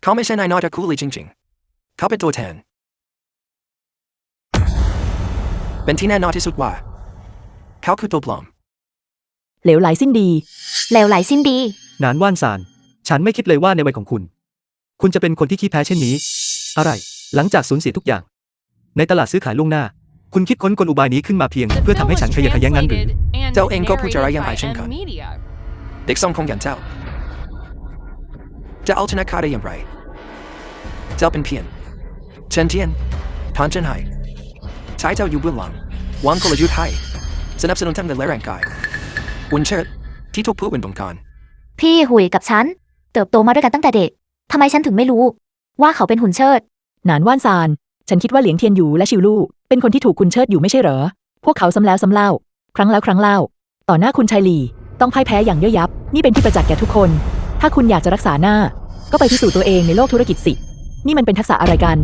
เขาไม่ใช่นายน้อยตระกูลลีจริงๆเขาเป็นตัวแทนเป็นที่แน่นอนที่สุดว่าเขาคือตัวปลอม เหลวไหลสิ้นดี แล้วไหลสิ้นดี นานว่านซาน ฉันไม่คิดเลยว่าในวัยของคุณ คุณจะเป็นคนที่ขี้แพ้เช่นนี้ อะไร หลังจากสูญเสียทุกอย่าง ในตลาดซื้อขายล่วงหน้า คุณคิดค้นกลอุบายนี้ขึ้นมาเพียง The เพื่อ film ทำให้ was ฉันขยะแขยงงั้นหรือ translated and เจ้าเองก็พูดจาไร narrated ยังไง by เช่นกัน M Media. เด็กส่งของอย่างเจ้าจะเอาชนะข้าได้อย่างไรเจ้าเป็นเพียงเฉินเทียนพานเฉินไห่ใช้เจ้าอยู่เบื้องหลังวางกลยุทธ์ให้สนับสนุนทั้งเงินและแรงกายอุ่นเชิดที่ถูกผู้อื่นบงการ พี่หุยกับฉันเติบโตมาด้วยกันตั้งแต่เด็กทำไมฉันถึงไม่รู้ว่าเขาเป็นหุ่นเชิด หนานว่านซานฉันคิดว่าเหลียงเทียนอยู่และชิวลู่เป็นคนที่ถูกคุณเชิดอยู่ไม่ใช่เหรอพวกเขาซ้ำแล้วซ้ำเล่าครั้งแล้วครั้งเล่าต่อหน้าคุณชายหลี่ต้องพ่ายแพ้อย่างย่อยยับนี่เป็นที่ประจักษ์แก่ทุกคนถ้าคุณอยากจะรักษาหน้าก็ไปพิสูจน์ตัวเองในโลกธุรกิจสินี่มันเป็นทักษะอะไรกัน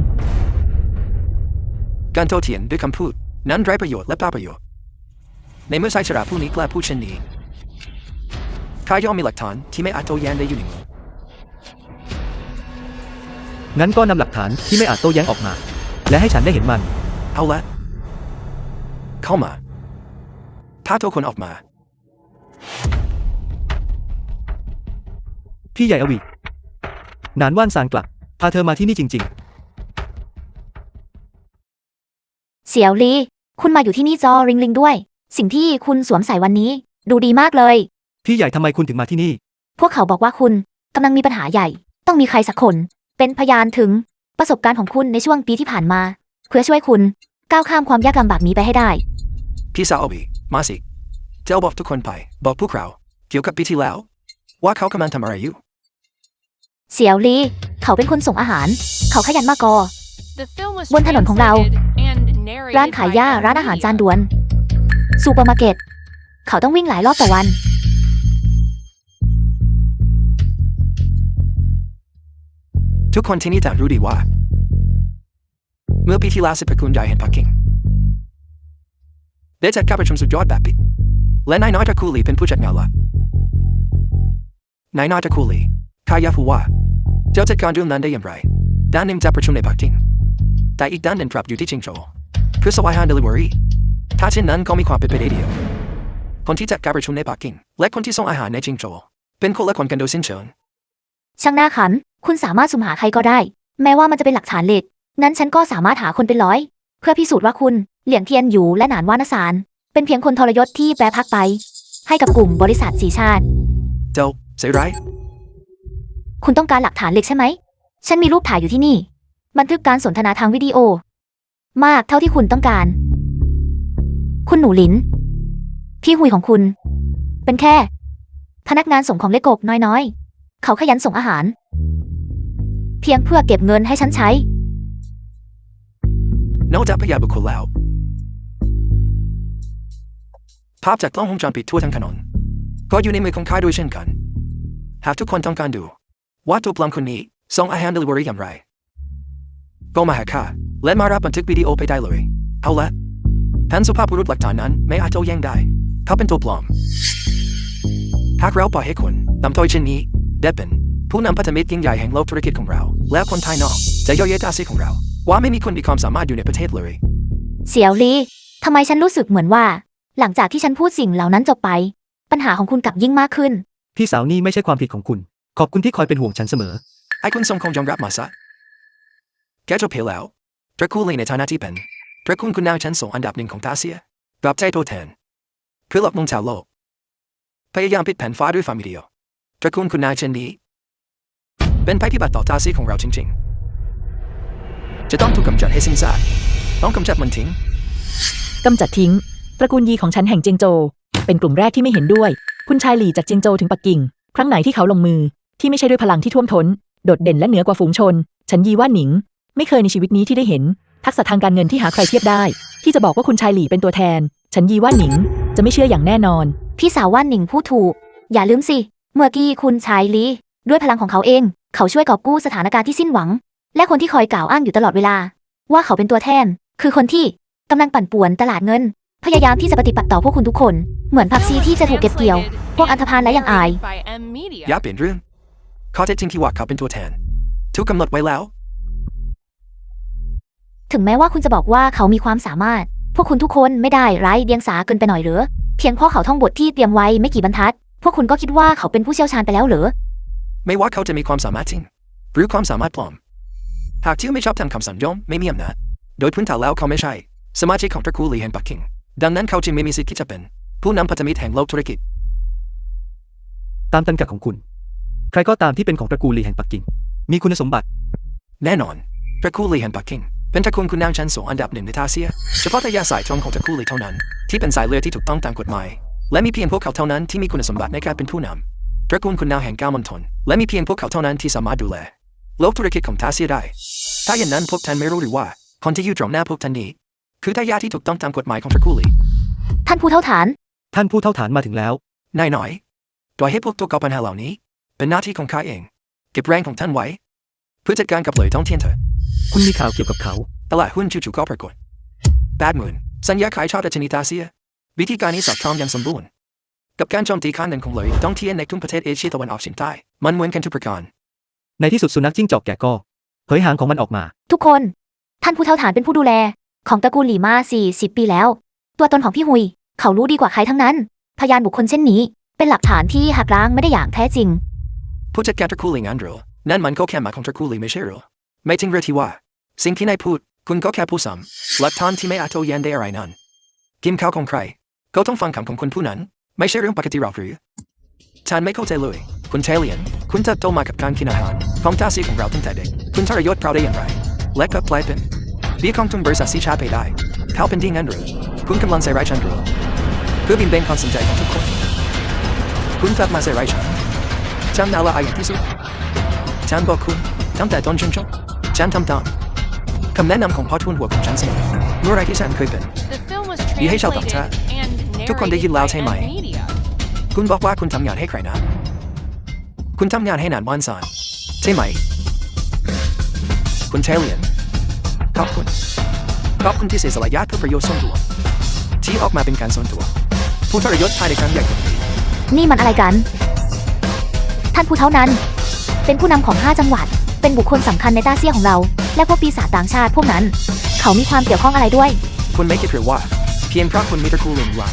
การโต้เถียงด้วยคำพูดนั้นไร้ประโยชน์และเปล่าประโยชน์ในเมื่อชายชราผู้นี้กล้าพูดเช่นนี้ข้าย่อมมีหลักฐานที่ไม่อาจโต้แย้งได้อยู่ในมือ งั้นก็นำหลักฐานที่ไม่อาจโต้แย้งออกมา และให้ฉันได้เห็นมัน เอาละเข้ามาถ้าทุกคนออกมา พี่ใหญ่อวีหนานว่านซางกลับพาเธอมาที่นี่จริง เสี่ยวลีคุณมาอยู่ที่นี่จอริงลิงด้วย สิ่งที่คุณสวมใส่วันนี้ ดูดีมากเลย ๆ พี่ใหญ่ทำไมคุณถึงมาที่นี่ พวกเขาบอกว่าคุณกำลังมีปัญหาใหญ่ ต้องมีใครสักคน เป็นพยานถึงประสบการณ์ของคุณในช่วงปีที่ผ่านมา เพื่อช่วยคุณก้าวข้ามความยากลำบากนี้ไปให้ได้ พี่สาวอบีมาสิเจ้าบอกทุกคนไปบอกพวกเราเกี่ยวกับปีที่แล้วว่าเขากำลังทำอะไรอยู่ เสี่ยวลีเขาเป็นคนส่งอาหาร เขาขยันมากกอ The film was บนถนนของเรา translated and narrated ร้านขายหญ้า by ร้านอาหาร Media. จานด่วนซูเปอร์มาร์เก็ต เขาต้องวิ่งหลายรอบต่อวัน ทุกคนที่นี่ต่างรู้ดีว่าเมื่อปีที่แล้วสิบตระกูลใหญ่แห่งปักกิ่งได้จัดการประชุมสุดยอดแบบปิดและนายน้อยตระกูลหลี่เป็นผู้จัดงานหลักนายน้อยตระกูลหลี่ข้าอยากรู้ว่าเจ้าจัดการเรื่องนั้นได้อย่างไรด้านหนึ่งจัดประชุมในปักกิ่งแต่อีกด้านหนึ่งปรับอยู่ที่จิงโจวเพื่อสวายฮานเดลิเวอรี่ถ้าเช่นนั้นก็มีความเป็นไปได้เดียวคนที่จัดการประชุมในปักกิ่งและคนที่ส่งอาหารในจิงโจวเป็นคนละคนกันโดยสิ้นเชิง ช่างน่าขำคุณสามารถสุ่มหาใครก็ได้ แม้ว่ามันจะเป็นหลักฐานเหล็กงั้นฉันก็สามารถหาคนเป็นร้อย เพื่อพิสูจน์ว่าคุณเหลียงเทียนอยู่และหนานว่านสารเป็นเพียงคนทรยศที่แปรพักไป ให้กับกลุ่มบริษัทสีชาติ เจ้าใส่ร้าย คุณต้องการหลักฐานเหล็กใช่ไหม ฉันมีรูปถ่ายอยู่ที่นี่ บันทึกการสนทนาทางวิดีโอ มากเท่าที่คุณต้องการ คุณหนูหลิน พี่หุยของคุณ เป็นแค่ พนักงานส่งของเล็กกน้อยๆ เขาขยันส่งอาหาร เพียงเพื่อเก็บเงินให้ฉันใช้ นอกจากพยานบุคคลแล้วภาพจากกล้องวงจรปิดทั่วทั้งถนนก็อยู่ในมือของข้าด้วยเช่นกันหากทุกคนต้องการดูว่าตัวปลอมคนนี้ส่งอาหารเดลิเวอรี่อย่างไรก็มาหาข้าและมารับบันทึกวิดีโอไปได้เลยเอาละท่านสุภาพบุรุษหลักฐานนั้นไม่อาจโต้แย้งได้เขาเป็นตัวปลอมหากเราปล่อยให้คนนำตัวเช่นนี้ได้เป็นผู้นำพันธมิตรยิ่งใหญ่แห่งโลกธุรกิจของเราแล้วคนภายนอกจะย่อเย้ตาซีของเราว่าไม่มีคนมีความสามารถอยู่ในประเทศเลย เสี่ยวลีทำไมฉันรู้สึกเหมือนว่า หลังจากที่ฉันพูดสิ่งเหล่านั้นจบไป ปัญหาของคุณกลับยิ่งมากขึ้น พี่สาวนี่ไม่ใช่ความผิดของคุณ ขอบคุณที่คอยเป็นห่วงฉันเสมอ ไอ้คุณทรงคงยอมรับมาซะแกจบเพลแล้วตระกูลหลี่ในฐานะที่เป็นตระกูลคุณนางชั้นสูงอันดับหนึ่งของตาเซียปรับใจตัวแทนเพื่อหลอกลวงชาวโลกพยายามปิดแผนฟ้าด้วยฟาร์มวิดีโอตระกูลคุณนางเช่นนี้เป็นภัยพิบัติต่อตาเซียของเราจริงๆจะต้องถูกกำจัดให้สิ้นซากต้องกำจัดมันทิ้ง กำจัดทิ้ง ตระกูลยีของฉันแห่งเจียงโจวเป็นกลุ่มแรกที่ไม่เห็นด้วย คุณชายหลี่จากเจียงโจวถึงปักกิ่ง ครั้งไหนที่เขาลงมือ ที่ไม่ใช่ด้วยพลังที่ท่วมท้น โดดเด่นและเหนือกว่าฝูงชน ฉันยีว่านหนิง ไม่เคยในชีวิตนี้ที่ได้เห็น ทักษะทางการเงินที่หาใครเทียบได้ ที่จะบอกว่าคุณชายหลี่เป็นตัวแทน ฉันยีว่านหนิง จะไม่เชื่ออย่างแน่นอน พี่สาวว่านหนิงพูดถูก อย่าลืมสิ เมื่อกี้คุณชายลีด้วยพลังของเขาเอง เขาช่วยกอบกู้สถานการณ์ที่สิ้นหวัง และคนที่คอยกล่าวอ้างอยู่ตลอดเวลา ว่าเขาเป็นตัวแทน คือคนที่กำลังปั่นป่วนตลาดเงิน พยายามที่จะปฏิบัติต่อพวกคุณทุกคน เหมือนผักชีที่จะถูกเก็บเกี่ยว พวกอันธพาลและยังอาย by M Media. อย่าเปลี่ยนเรื่องข้อเท็จจริงที่ว่าเขาเป็นตัวแทนถูกกำหนดไว้แล้ว ถึงแม้ว่าคุณจะบอกว่าเขามีความสามารถ พวกคุณทุกคนไม่ได้ไร้เดียงสาเกินไปหน่อยเหรอ เพียงเพราะเขาท่องบทที่เตรียมไว้ไม่กี่บรรทัด พวกคุณก็คิดว่าเขาเป็นผู้เชี่ยวชาญไปแล้วเหรอ ไม่ว่าเขาจะมีความสามารถจริงหรือความสามารถปลอมหากที่ไม่ชอบทำคำสั่งย่อมไม่มีอำนาจโดยพื้นฐานแล้วเขาไม่ใช่สมาชิกของตระกูลหลี่แห่งปักกิ่งดังนั้นเขาจึงไม่มีสิทธิ์ที่จะเป็นผู้นำพันธมิตรแห่งโลกธุรกิจ ตามตรรกะของคุณ ใครก็ตามที่เป็นของตระกูลหลี่แห่งปักกิ่ง มีคุณสมบัติ แน่นอนตระกูลหลี่แห่งปักกิ่งเป็นตระกูลคุณนางชั้นสูงอันดับหนึ่งในอาเซียเฉพาะทายาทสายตรงของตระกูลหลี่เท่านั้นที่เป็นสายเลือดที่ถูกต้องตามกฎหมายและมีเพียงพวกเขาเท่านั้นที่มีคุณสมบัติในการเป็นผู้นำ ตระกูลคุณนาวแห่งก้าวมณฑลและมีเพียงพวกเขาเท่านั้นที่สามารถดูแลโลกธุรกิจของทาเซียได้ถ้าอย่างนั้นพวกท่านไม่รู้หรือว่าคนที่อยู่ตรงหน้าพวกท่านนี้คือทายาทที่ถูกต้องตามกฎหมายของตระกูลลี่ ท่านผู้เท่าฐาน ท่านผู้เท่าฐานมาถึงแล้ว นายหน่อยปล่อยให้พวกตัวก่อปัญหาเหล่านี้เป็นหน้าที่ของข้าเองเก็บแรงของท่านไว้เพื่อจัดการกับเหลยท้องเทียนเถอะ คุณมีข่าวเกี่ยวกับเขา ตลาดหุ้นจู่ๆก็ปรากฏ80,000สัญญาขายชอบดัชนีทาเซียวิธีการนี้สอดคล้องอย่างสมบูรณ์กับการโจมตีครั้งหนึ่งของเหลยท้องเทียนในทุ่งประเทศเอเชียตะวันออกเฉียงใต้มันเหมือนกันทุกประการ ในที่สุดสุนัขจิ้งจอกแก่ก็เผยหางของมันออกมา ทุกคน ท่านผู้เท่าฐานเป็นผู้ดูแล ของตระกูลหลี่มา40 ปีแล้ว ตัวตนของพี่ฮุย เขารู้ดีกว่าใครทั้งนั้น พยานบุคคลเช่นนี้ เป็นหลักฐานที่หักล้างไม่ได้อย่างแท้จริง ผู้จัดการตระกูลลี่งั้นเหรอนั่นมันก็แค่หมาของตระกูลลี่ไม่ใช่เหรอไม่จริงหรือที่ว่าสิ่งที่นายพูดคุณก็แค่ผู้ซ้ำหลักฐานที่ไม่อาจโต้แย้งได้อะไรนั้นกินข้าวของใครก็ต้องฟังคำของคนผู้นั้นไม่ใช่เรื่องปกติหรอกหรือฉันไม่เข้าใจเลยคุณเทเลียนคุณเติบโตมากับการกินอาหารของทาซีของเราตั้งแต่เด็กคุณทรยศเราได้อย่างไรและกลับกลายเป็นเบี้ยของทุนบริษัทซีชาไปได้เขาเป็นดีงั้นหรือคุณกำลังใส่ร้ายฉันหรือเพื่อบินเบนความสนใจของทุกคนคุณกลับมาใส่ร้ายฉันน่าละอายอย่างที่สุดฉันบอกคุณตั้งแต่ต้นจนจบฉันทำตามคำแนะนำของพ่อทุนหัวของฉันเสมอเมื่อไรที่ฉันเคยเป็น The film was มีให้ชาวต่าง translated ชาติ and ทุกคนได้ยิน narrated แล้ว by ใช่ไหม M Media. คุณบอกว่าคุณทำงานให้ใครนะคุณทำงานให้นานวันซานใช่ไหมคุณเทเลียนขอบคุณที่เสียสละญาติเพื่อประโยชน์ส่วนตัวที่ออกมาเป็นการส่วนตัวผู้ทรยศภายในครั้งใหญ่ของนี้ นี่มันอะไรกัน ท่านผู้เท่านั้น เป็นผู้นำของ5จังหวัด เป็นบุคคลสำคัญในตาเซียของเรา และพวกปีศาจต่างชาติพวกนั้น เขามีความเกี่ยวข้องอะไรด้วย คุณไม่คิดหรือว่าเพียงเพราะคุณมีตระกูลหรือว่า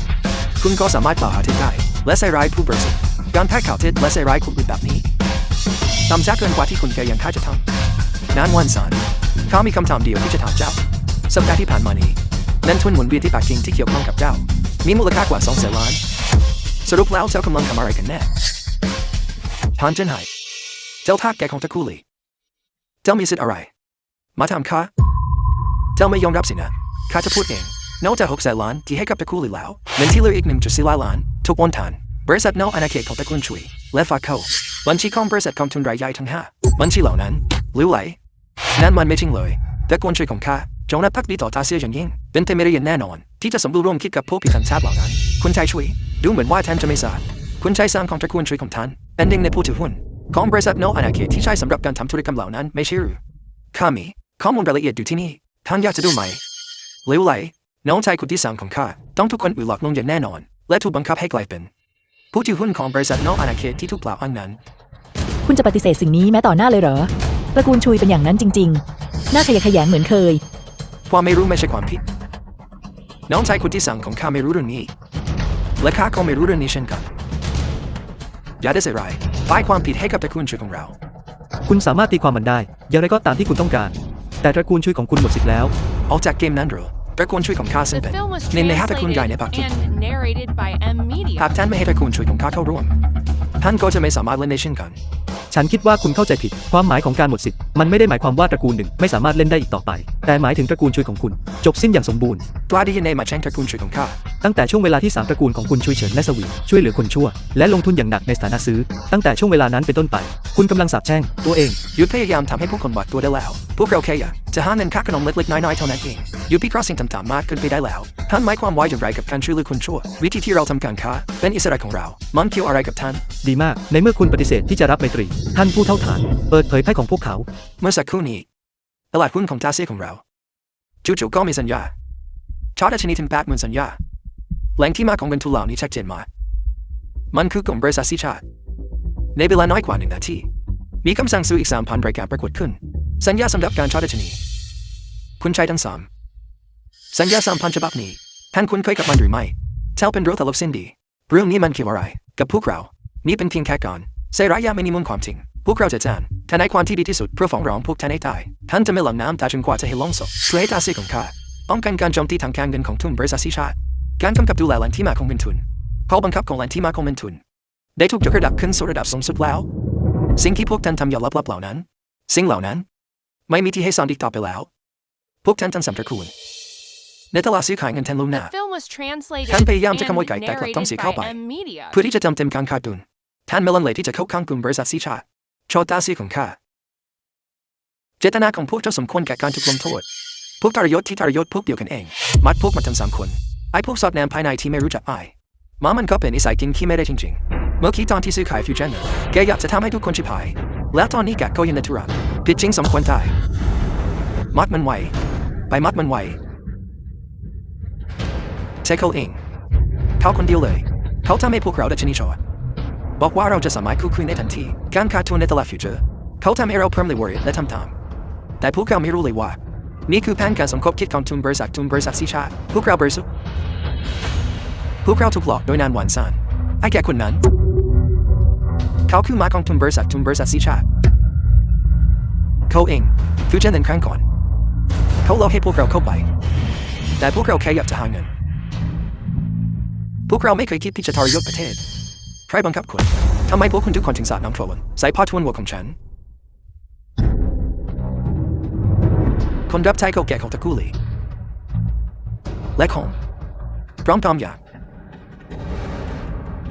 คุณก็สามารถกล่าวหาเท็จได้และใส่ร้ายผู้บริสุทธิ์การแพร่ข่าวเท็จและใส่ร้ายคนอื่นแบบนี้ต่ำช้าเกินกว่าที่คุณแกยังค่าจะทำนานวันซานเขามีคำถามเดียวที่จะถามเจ้าสัปดาห์ที่ผ่านมานี้เงินทุนหมุนเวียนที่ปักกิ่งที่เกี่ยวข้องกับเจ้ามีมูลค่ากว่า200,000 ล้านสรุปแล้วเจ้ากำลังทำอะไรกันแน่พานเจนไฮเจ้าทาสแกของตระกูลลี่เจ้ามีสิทธิ์อะไรมาถามข้าเจ้าไม่ยอมรับสินะข้าจะพูดเองนอกจาก600,000 ล้านที่ให้กับตระกูลลี่แล้วเงินที่เหลืออีก1.4 ล้านทุกวันทานบริษัทนอกอาณาเขตของตระกูลชุยและฝากเข้าบัญชีของบริษัทกองทุนรายใหญ่ทั้ง5บัญชีเหล่านั้นหรือไหลนั่นมันไม่จริงเลยตระกูลชุยของข้าจงรับภักดีต่อทาเซียอย่างยิ่งเป็นเทเมริยันแน่นอนที่จะสมรู้ร่วมคิดกับพวกผิดสัญชาติเหล่านั้นคุณชายชุยดูเหมือนว่าท่านจะไม่ทราบคุณชายสามของตระกูลชุยของท่านเป็นหนึ่งในผู้ถือหุ้นของบริษัทนอกอาณาเขตที่ใช้สำหรับการทำธุรกรรมเหล่านั้นไม่ใช่หรือข้ามีข้อมูลรายละเอียดอยู่ที่นี่ท่านอยากจะดูไหมหรือไหลน้องชายคนที่3ของข้าต้องถูกคนอื่นหลอกลวงอย่างแน่นอนและถูกบังคับให้กลายเป็นผู้ถือหุ้นของบริษัทนอกอาณาเขตที่ถูกกล่าวอ้างนั้น คุณจะปฏิเสธสิ่งนี้แม้ต่อหน้าเลยเหรอ ตระกูลชุยเป็นอย่างนั้นจริงๆ น่าขยะแขยงเหมือนเคย ความไม่รู้ไม่ใช่ความผิดน้องชายคนที่3ของข้าไม่รู้เรื่องนี้และข้าก็ไม่รู้เรื่องนี้เช่นกันอย่าได้ใส่ร้ายป้ายความผิดให้กับตระกูลชุยของเรา คุณสามารถตีความมันได้ อย่างไรก็ตามที่คุณต้องการ แต่ตระกูลชุยของคุณหมดสิทธิ์แล้ว ออกจากเกมนั้นเหรอตระกูลชุยของข้าซึ่ง The เป็น film was หนึ่งใน5ตระกูลใหญ่ใน translated ปักกิ่ง and narrated by M Media. หากท่านไม่ให้ตระกูลชุยของข้าเข้าร่วมท่านก็จะไม่สามารถเล่นได้เช่นกัน ฉันคิดว่าคุณเข้าใจผิด ความหมายของการหมดสิทธิ์มันไม่ได้หมายความว่าตระกูลหนึ่งไม่สามารถเล่นได้อีกต่อไป แต่หมายถึงตระกูลชุยของคุณจบสิ้นอย่างสมบูรณ์ กล้าได้ยินในมาแช่งตระกูลชุยของข้า ตั้งแต่ช่วงเวลาที่3ตระกูลของคุณชุยเฉินและสวีช่วยเหลือคนชั่ว และลงทุนอย่างหนักในสถานะซื้อ ตั้งแต่ช่วงเวลานั้นเป็นต้นไป คุณกำลังสาปแช่งตัวเอง หยุดพยายามทำให้ผู้คนหวาดกลัวได้แล้วพวกเราแค่อยากจะหาเงินค่าขนมเล็กๆน้อยๆเท่านั้นเองหยุดพิเคราะห์สิ่งต่างๆมากเกินไปได้แล้วท่านหมายความว่าอย่างไรกับการช่วยเหลือคนชั่ววิธีที่เราทำการค้าเป็นอิสระของเรามันเกี่ยวอะไรกับท่าน ดีมาก ในเมื่อคุณปฏิเสธที่จะรับไมตรี ท่านผู้เท่าฐาน เปิดเผยไพ่ของพวกเขา เมื่อสักครู่นี้ตลาดหุ้นของทาเซียของเราจู่ๆก็มีสัญญาชาร์ตดัชนีถึง80,000 สัญญาแหล่งที่มาของเงินทุนเหล่านี้ชัดเจนมากมันคือกลุ่มบริษัทซีชาในเวลาน้อยกว่า1 นาทีมีคำสั่งซื้ออีก 3,000 รายการปรากฏขึ้นสัญญาสำหรับการชาร์ตดัชนีคุณใช้ทั้ง3สัญญา 3,000 ฉบับนี้ท่านคุ้นเคยกับมันหรือไม่เท่าเป็นรู้ตลกสิ้นดีเรื่องนี้มันเกี่ยวอะไรกับพวกเรานี่เป็นเพียงแค่การใส่ร้ายยาไม่มีมูลความจริงพวกเราจะจ้างทนายความที่ดีที่สุดเพื่อฟ้องร้องพวกท่านให้ตายท่านจะไม่หลังน้ำตาจนกว่าจะให้ลงศพเพื่อให้ตาเสียของข้าป้องกันการโจมตีทางการเงินของทุนบริษัทซีชาติการกำกับดูแลแหล่งที่มาของเงินทุนข้อบังคับของแหล่งที่มาของเงินทุนได้ถูกยกระดับขึ้นสู่ระดับสูงสุดแล้วสิ่งที่พวกท่านทำอย่าลับๆเหล่านั้นสิ่งเหล่านั้นไม่มีที่ให้ซ่อนอีกต่อไปแล้วพวกท่านทั้ง3ตระกูลในตลาดซื้อขายเงินแทนล่วงหน้า The film was translated ท่านพยายามจะขโมย and ไก่แต่กลับต้องเสียเข้า narrated ไป by M Media. เพื่อที่จะเติมเต็มการขาดดุล ท่านไม่ลังเลที่จะเข้าข้างกลุ่มบริษัทสีชาติโชว์ตาเสียของข้าเจตนาของพวกเจ้าสมควรแก่การถูกลงโทษพวกทรยศที่ทรยศพวกเดียวกันเองมัดพวกมาทั้ง3 คนไอ้พวกสอดแนมภายในที่ไม่รู้จักอายมันก็เป็นนิสัยกินขี้ไม่ได้จริงๆเมื่อกี้ตอนที่ซื้อขายฟิวเจอร์แกอยากจะทำให้ทุกคนชิบหายแล้วตอนนี้แกก็ยังในธุระผิดจริงสมควรตายมัดมันไว้ไปมัดมันไว้ใช่เขาเองเขาคนเดียวเลยเขาทำให้พวกเราได้ชนิดชอบอกว่าเราจะสามารถคู่คุยในทันทีการขาดทุนในตลาดฟิวเจอร์เขาทำให้เราเพิ่มเลเวอร์และทำตามแต่พวกเราไม่รู้เลยว่านี่คือแผนการสมคบคิดของทุนบริษัทสีชาติพวกเราบริสุทธิ์พวกเราถูกหลอกโดยนานวันซานไอ้แก่คนนั้นเขาคือมาของทุนบริษัทสีชาติเขาเองฟิวเจอร์นั้นครั้งก่อนเขาหลอกให้พวกเราเข้าไปแต่พวกเราแค่อยากจะหาเงินพวกเราไม่เคยคิดที่จะทรยศประเทศใครบังคับคุณทำไมพวกคุณทุกคนถึงสาดน้ำโคลนใส่ผ้าทวนหัวของฉันคนรับใช้เขาแก่ของตระกูลลีและของพร้อมอยาก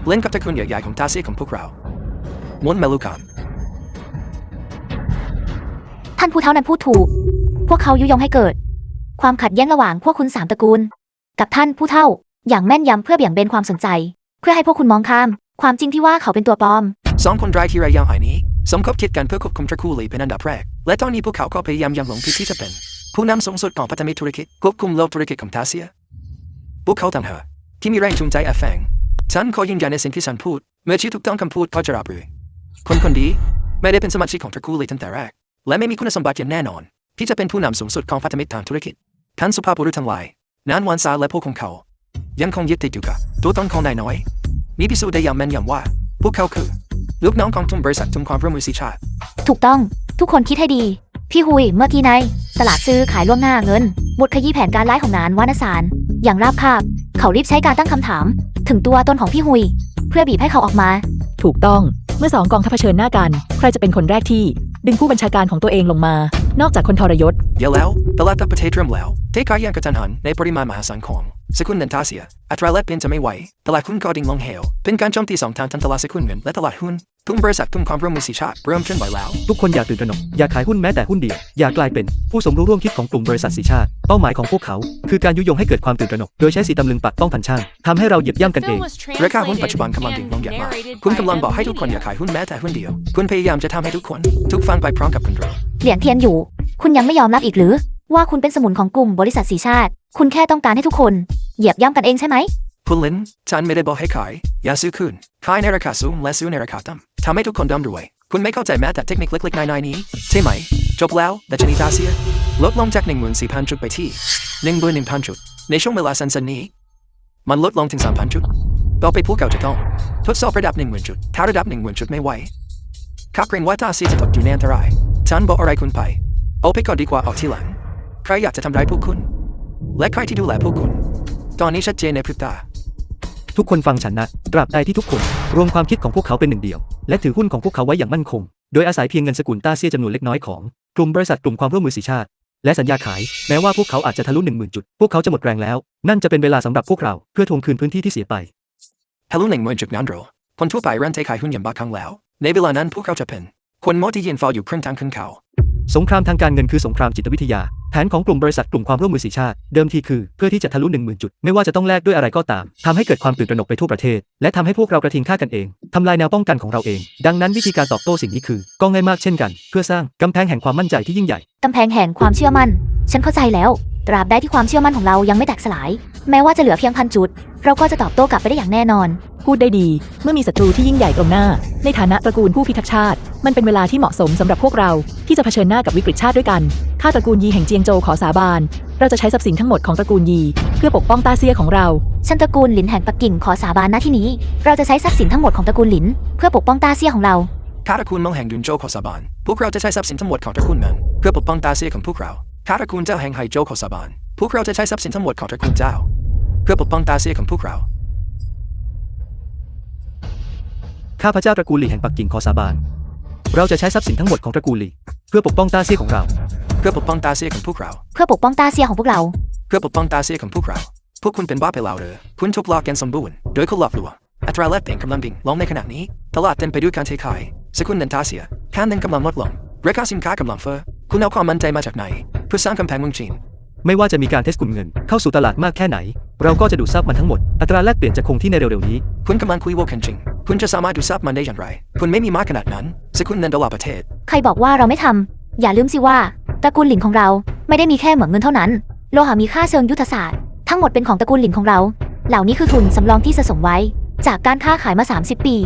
เล่นกับตระกูลใหญ่ๆของตาเซียของพวกเราม้วนเมลูคาน ท่านผู้เฒ่านั้นพูดถูกพวกเขายุยงให้เกิดความขัดแย้งระหว่างพวกคุณ3 ตระกูลกับท่านผู้เฒ่าอย่างแม่นยำเพื่อเบี่ยงเบนความสนใจเพื่อให้พวกคุณมองข้ามความจริงที่ว่าเขาเป็นตัวปลอม2 คนร้ายที่ไร้ยางอายนี้สมคบคิดกันเพื่อควบคุมตระกูลลีเป็นอันดับแรกและตอนนี้พวกเขาก็พยายามยังหลงผิดที่จะเป็นผู้นำสูงสุดของพันธมิตรธุรกิจควบคุมโลกธุรกิจของตาเซียพวกเขาต่างหากที่มีแรงจูงใจแอบแฝงฉันขอยืนยันในสิ่งที่ฉันพูดเมื่อชี้ถูกต้องคำพูดก็จะรับรู้คนดีไม่ได้เป็นสมาชิกของตระกูลลีตั้งแต่แรกและไม่มีคุณสมบัติอย่างแน่นอนที่จะเป็นผู้นำสูงสุดของพันธมิตรทางธุรกิจท่านสุภาพบุรุษทั้งหลายนานวันซาและพวกของเขายังคงยึดติดอยู่กับตัวตนของนายน้อยนี่พิสูจน์ได้อย่างแม่นยำว่าพวกเขาคือลูกน้องของทุนบริษัททุนความร่วมมือสีชาติถูกต้องทุกคนคิดให้ดีพี่หุยเมื่อกี้ในตลาดซื้อขายล่วงหน้าเงินบทขยี้แผนการร้ายของนานวานสารอย่างราบคาบเขารีบใช้การตั้งคำถามถึงตัวตนของพี่หุยเพื่อบีบให้เขาออกมาถูกต้องเมื่อ2 กองทัพเผชิญหน้ากันใครจะเป็นคนแรกที่ดึงผู้บัญชาการของตัวเองลงมานอกจากคนทรยศเดี๋ยวแล้วตลาดต่างประเทศเริ่มแล้วเทขายอย่างกระทันหันในปริมาณมหาศาลของสกุลเงินตาเซียอัตราแลกเปลี่ยนจะไม่ไหวตลาดหุ้นก็ดิ่งลงเหวเป็นการโจมตี2 ทางทั้งตลาดสกุลเงินและตลาดหุ้นทุนบริษัททุนความร่วมมือสีชาติเริ่มเคลื่อนไหวแล้วทุกคนอย่าตื่นตระหนกอย่าขายหุ้นแม้แต่หุ้นเดียวอย่ากลายเป็นผู้สมรู้ร่วมคิดของกลุ่มบริษัทสีชาติเป้าหมายของพวกเขาคือการยุยงให้เกิดความตื่นตระหนกโดยใช้สีตำลึงปักต้องพันช่างทำให้เราเหยียบย่ำกันเองราคาหุ้นปัจจุบันกำลังดิ่งลงอย่างมากคุณกำลังบอกให้ทุกคนอย่าขายหุ้นแม้แต่หุ้นเดียวคุณพยายามจะทำให้ทุกคนทุกฟังไปพร้อมกับคุณโรเหลียงเทียนอยู่คุณยังไม่ยอมรับอีกหรือว่าคุณเป็นสมุนของกลุ่มบริษัทสีชาติคุณแค่ต้องการให้ทุกคนเหยียบย่ำกันเองใช่ไหมคุณลินฉันไม่ได้บอกให้ขายอย่าซื้อคืนขายในราคาสูงและซื้อในราคาต่ำทำให้ทุกคนร่ำรวยคุณไม่เข้าใจแม้แต่เทคนิคเล็กๆน้อยๆนี้ใช่ไหมจบแล้วดัชนีตาเซียลดลงจาก 14,000 จุดไปที่ 11,000 จุดในช่วงเวลาสั้นๆนี้มันลดลงถึง 3,000 จุดต่อไปพวกเขาจะต้องทดสอบระดับ 10,000 จุดถ้าระดับ 10,000 จุดไม่ไหวข้าเกรงว่าตาเซียจะตกอยู่ในอันตรายฉันบอกอะไรคุณไปเอาไปก่อนดีกว่าออกทีหลังใครอยากจะทำร้ายพวกคุณและใครที่ดูแลพวกคุณตอนนี้ชัดเจนในพริบตาทุกคนฟังฉันนะตราบใดที่ทุกคนรวมความคิดของพวกเขาเป็นหนึ่งเดียวและถือหุ้นของพวกเขาไว้อย่างมั่นคงโดยอาศัยเพียงเงินสกุลต้าเซียจำนวนเล็กน้อยของกลุ่มบริษัทกลุ่มความร่วมมือสีชาติและสัญญาขายแม้ว่าพวกเขาอาจจะทะลุ 10,000 จุดพวกเขาจะหมดแรงแล้วนั่นจะเป็นเวลาสำหรับพวกเราเพื่อทวงคืนพื้นที่ที่เสียไปทะลุ 10,000 จุดนั้นหรอคนทั่วไปเริ่มเทขายหุ้นอย่างบ้าคลั่งแล้วในเวลานั้นพวกเขาจะเป็นคนโมที่ยืนเฝ้าอยู่ครึ่งทางครึ่งเขาสงครามทางการเงินคือสงครามจิตวิทยาแผนของกลุ่มบริษัทกลุ่มความร่วมมือสีชาติเดิมทีคือเพื่อที่จะทะลุ 10,000 จุดไม่ว่าจะต้องแลกด้วยอะไรก็ตามทำให้เกิดความตื่นตระหนกไปทั่วประเทศและทำให้พวกเรากระทิงฆ่ากันเองทำลายแนวป้องกันของเราเองดังนั้นวิธีการตอบโต้สิ่งนี้คือก็ง่ายมากเช่นกันเพื่อสร้างกำแพงแห่งความมั่นใจที่ยิ่งใหญ่กำแพงแห่งความเชื่อมั่นฉันเข้าใจแล้วตราบใดที่ความเชื่อมั่นของเรายังไม่แตกสลายแม้ว่าจะเหลือเพียง1,000 จุดเราก็จะตอบโต้กลับไปได้อย่างแน่นอนพูดได้ดีเมื่อมีศัตรูที่ยิ่งใหญ่ตรงหน้าในฐานะตระกูลผู้พิทักษ์ชาติมันเป็นเวลาที่เหมาะสมสำหรับพวกเราที่จะเผชิญหน้ากับวิกฤตชาติด้วยกันข้าตระกูลยีแห่งเจียงโจวขอสาบานเราจะใช้ทรัพย์สินทั้งหมดของตระกูลยีเพื่อปกป้องต้าเซียของเราฉันตระกูลหลินแห่งปักกิ่งขอสาบานณที่นี้เราจะใช้ทรัพย์สินทั้งหมดของตระกูลหลินเพื่อปกป้องต้าเซียของเราข้าตระกูลมงแห่งยุนโจวขอสาบานพวกเราจะใช้ทรัพย์สินทั้งหมดของตระกูลนั้นเพื่อปกป้องต้าเซียของพวกเราข้าตระกูลเจ้าแห่งไฮโจวขอสาบานพวกเราจะใช้ทรัพย์สินทั้งหมดของตระกูลเจ้าเพื่อปกป้องต้าเซียของพวกเราข้าพเจ้าตระกูลหลี่แห่งปักกิ่งขอสาบานเราจะใช้ทรัพย์สินทั้งหมดของตระกูลหลี่เพื่อปกป้องต้าเซียของเราเพื่อปกป้องต้าเซียของพวกเราเพื่อปกป้องต้าเซียของพวกเราเพื่อปกป้องต้าเซียของพวกเราพวกคุณเป็นบ้าไปแล้วหรือคุณถูกหลอกกันสมบูรณ์โดยคนหลอกลวงอัตราแลกเปลี่ยนกำลังดิ่งลงในขณะนี้ต ตลาดเต็มไปด้วยการเทขายสกุลเงินตาเสียค่าเงินกำลังลดลงราคาสินค้ากำลังเฟ้อคุณเอาความมั่นใจมาจากไหนเพื่อสร้างกำแพงเมืองจีน ไม่ว่าจะมีการเทสกลุ่มเงินเข้าสู่ตลาดมากแค่ไหน เราก็จะดูดซับมันทั้งหมดอัตราแลกเปลี่ยนจะคงที่ในเร็วๆนี้ คุณกำลังคุยโวกันจริงคุณจะสามารถดูซับมันได้อย่างไรคุณไม่มีมากขนาดนั้นสกุลเงินดอลลาร์ประเทศ ใครบอกว่าเราไม่ทำอย่าลืมสิว่าตระกูลหลินของเราไม่ได้มีแค่เหมืองเงินเท่านั้นโลหะมีค่าเชิงยุทธศาสตร์ทั้งหมดเป็นของตระกูลหลินของเรา เหล่านี้คือทุนสำรองที่สะสมไว้ จากการค้าขายมา 30 ปี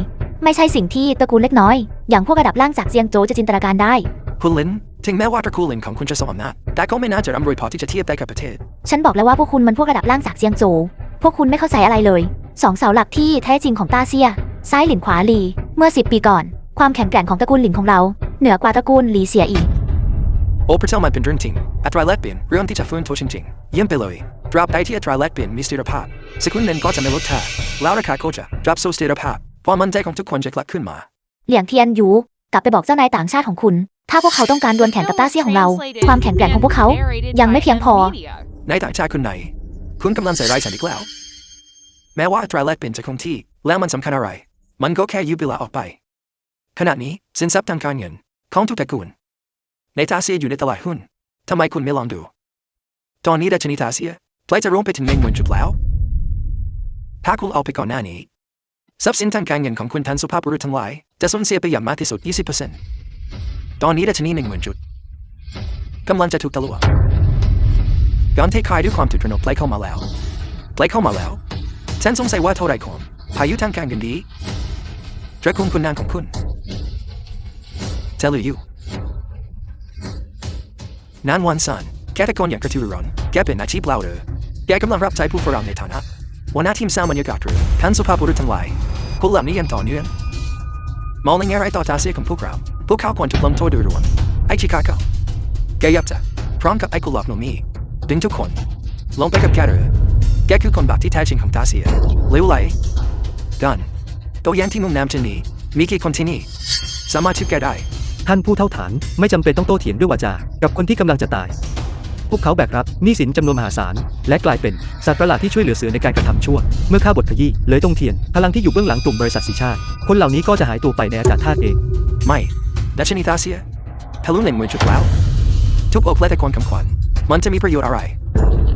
ไม่ใช่สิ่งที่ตระกูลเล็กน้อยอย่างพวกระดับล่างจากเซียงโจวจะจินตนาการได้ คุณลินถึงแม้ว่าตระกูลลินของคุณจะทรงอำนาจแต่ก็ไม่น่าจะร่ำรวยพอที่จะเทียบได้กับประเทศ ฉันบอกแล้วว่าพวกคุณมันพวกระดับล่างจากเซียงโจวพวกคุณไม่เข้าใจอะไรเลยสองเสาหลักที่แท้จริงของต้าเซียซ้ายหลินขวาหลีเมื่อ10 ปีก่อนความแข็งแกร่งของตระกูลหลินของเราเหนือกว่าตระกูลหลีเสียอีก โอเปอร์เทลมันเป็นเรื่องจริงอัตราแลกเปลี่ยนเรื่องที่จะฟื้นตัวจริงๆเยี่ยมไปเลยตราบใดที่อัตราแลกเปลี่ยนมีเสถียรภาพสกุลเงินก็จะไม่ลดค่าแล้วราคาก็จะปรับสู่เสถียรภาพความมั่นใจของทุกคนจะกลับขึ้นมา เหลียงเทียนหยูกลับไปบอกเจ้านายต่างชาติของคุณ ถ้าพวกเขาต้องการดวลแข่งกับต้าเซียของเรา ความแข็งแกร่งของพวกเขายังไม่เพียงพอ ในต่างชาติคนไหนคุณกำลังใส่ร้ายฉันอีกแล้วแม้ว่าอัตราแลกเปลี่ยนจะคงที่แล้วมันสำคัญอะไรมันก็แค่ยืดเวลาออกไปขณะนี้สินทรัพย์ทางการเงินของทุกตระกูลในตาเซียอยู่ในตลาดหุ้นทำไมคุณไม่ลองดูตอนนี้ดัชนีตาเซียใกล้จะร่วงไปถึง10,000 จุดแล้วถ้าคุณเอาไปก่อนหน้านี้ทรัพย์สินทางการเงินของคุณทันสุภาพบุรุษทั้งหลายจะสูญเสียไปอย่างมากที่สุด 20% ตอนนี้ดัชนี10,000 จุดกำลังจะถูกทะลวงการเทขายด้วยความตื่นตระหนกใกล้เข้ามาแล้วฉันสงสัยว่าเท่าไรคนพายุทางการเงินดีตระกูลคุณนางของคุณเทลอยู่นานวันซันแกตะโกนอย่างกระตือรือร้นแกเป็นอาชีพเล่าเรือแกกำลังรับใช้ผู้ฝรั่งในฐานะหัวหน้าทีมสร้างบรรยากาศเรือท่านสุภาพบุรุษทั้งหลายคนเหล่านี้ยังต่อเนื่องมองในแง่ร้ายต่อตาเสียของพวกเขาควรถูกลงโทษโดยด่วนไอ้ชิคาโกแกยับจะพร้อมกับไอ้กุหลาบโนมีดึงทุกคนลงไปกับแกเรือแกคือคนบาปที่แท้จริงของตาเสียเลวไหลกันโตแย้งที่มุมน้ำจะหนีมีกี่คนที่นี่สามารถช่วยแกได้ ท่านผู้เท่าฐานไม่จำเป็นต้องโต้เถียงด้วยวาจากับคนที่กำลังจะตาย พวกเขาแบกรับหนี้สินจำนวนมหาศาลและกลายเป็นสัตว์ประหลาดที่ช่วยเหลือเสือในการกระทำชั่วเมื่อข้าบทขยี้เลยตรงเทียนพลังที่อยู่เบื้องหลังกลุ่มบริษัทสีชาติคนเหล่านี้ก็จะหายตัวไปในอากาศธาตุเอง ไม่ดัชนีตาเซียทะลุ10,000 จุดแล้วทุบอกและตะโกนคำขวัญมันจะมีประโยชน์อะไร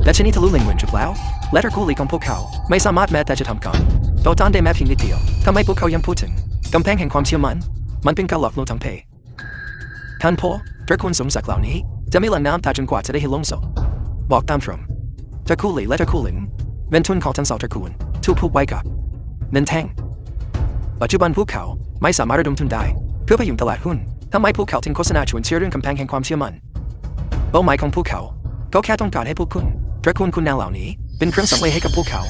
ดัชนีทะลุ10,000 จุดแล้วและตระกูลหลีของพวกเขาไม่สามารถแม้แต่จะทำการต่อต้านได้แม้เพียงนิดเดียวทำไมพวกเขายังพูดถึงกำแพงแห่งความเชื่อมั่นมันเป็นการหลอกลวงทางเพศท่านพ่อตระกูลสมศักดิ์เหล่านี้จะไม่หลั่งน้ำตาจนกว่าจะได้เห็นลงศพบอกตามตรงตระกูลหลีและตระกูลหลิงเป็นทุนของทั้งสองตระกูลถูกผูกไว้กับเงินแท่งปัจจุบันพวกเขาไม่สามารถระดมทุนได้เพื่อพยุงตลาดหุ้นทำไมพวกเขาถึงโฆษณาชวนเชื่อเรื่องกำแพงแห่งความเชื่อมั่นเป้าหมายของพวกเขาก็แค่ต้องการให้พวกคุณตระกูลคุณนางเหล่านี้เป็นเครื่องสังเวยให้กับพวกเขา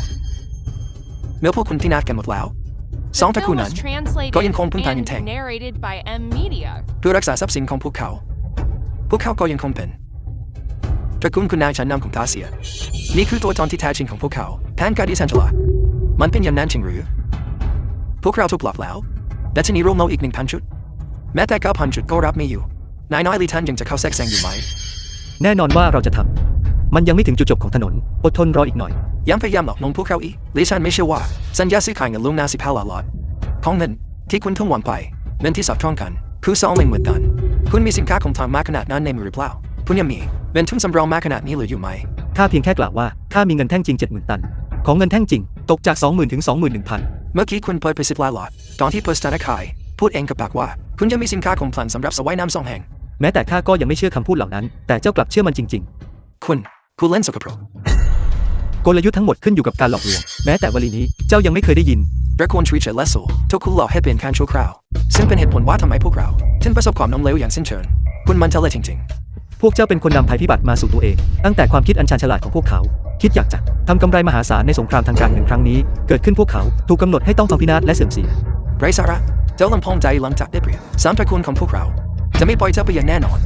เมื่อพวกคุณที่นัดกันหมดแล้วสองตระกูลนั้นก็ยังคงพึ่งพาเงินแท่งเพื่อรักษาทรัพย์สินของพวกเขาก็ยังคงเป็นตระกูลคุณนางชั้นนำของตาเซียนี่คือตัวตนที่แท้จริงของพวกเขาแผนการดิฉันฉลาดมันเป็นอย่างนั้นจริงหรือพวกเราถูกหลอกแล้วดัชนีร่วมโลกอีก 1,000 จุดแม้แต่ 9,000 จุดก็รับไม่อยู่นายน้อยลีท่านยังจะเข้าแทรกแซงอยู่ไหม แน่นอนว่าเราจะทำมันยังไม่ถึงจุดจบของถนนอดทนรออีกหน่อยยังพยายามหลอกลวงพวกเขาอีกลีฉันไม่เชื่อว่าสัญญาซื้อขายเงินล่วงหน้า15 ล้านของเงินที่คุณทุ่มหวังไปเงินที่สอดคล้องกันคือ20,000 ตันคุณมีสินค้าของทางมากขนาดนั้นในมือหรือเปล่าคุณยังมีเงินทุนสำรองมากขนาดนี้เหลืออยู่ไหมข้าเพียงแค่กล่าวว่าข้ามีเงินแท่งจริง 70,000 ตันของเงินแท่งจริงตกจาก 20,000 ถึง 21,000 เมื่อกี้คุณเปิดไป10 ล้านตอนที่เปิดสถานขายพูดเองกับปากว่าคุณยังมีสินค้าของพลันสำหรับสวายน้ำ2 แห่งแม้แต่ข้าก็ยังไม่เชื่อคำพูดเหล่านั้นแต่เจ้ากลับเชื่อมันจริงๆคุณเล่นสกปรกกลยุทธ์ทั้งหมดขึ้นอยู่กับการหลอกลวงแม้แต่วลีนี้เจ้ายังไม่เคยได้ยินตระกูลทรีเชเลสโซทุกคุณหลอกให้เป็นการชั่วคราวซึ่งเป็นเหตุผลว่าทำไมพวกเราถึงประสบความล้มเหลวอย่างสิ้นเชิงคุณมันเทเลจริงๆพวกเจ้าเป็นคนนำภัยพิบัติมาสู่ตัวเองตั้งแต่ความคิดอันชาญฉลาดของพวกเขาคิดอยากจะทำกำไรมหาศาลในสงครามทางการเงินครั้งนี้เกิดขึ้นพวกเขาถูกกำหนดให้ต้องพังพินาศและเสื่อมเสียไร้สาระเจ้าลำพองใจหลังจากได้เปรียบ3 ตระกูลของพวกเราจะไม่ปล่อยเจ้าไปอย่างแน่นอน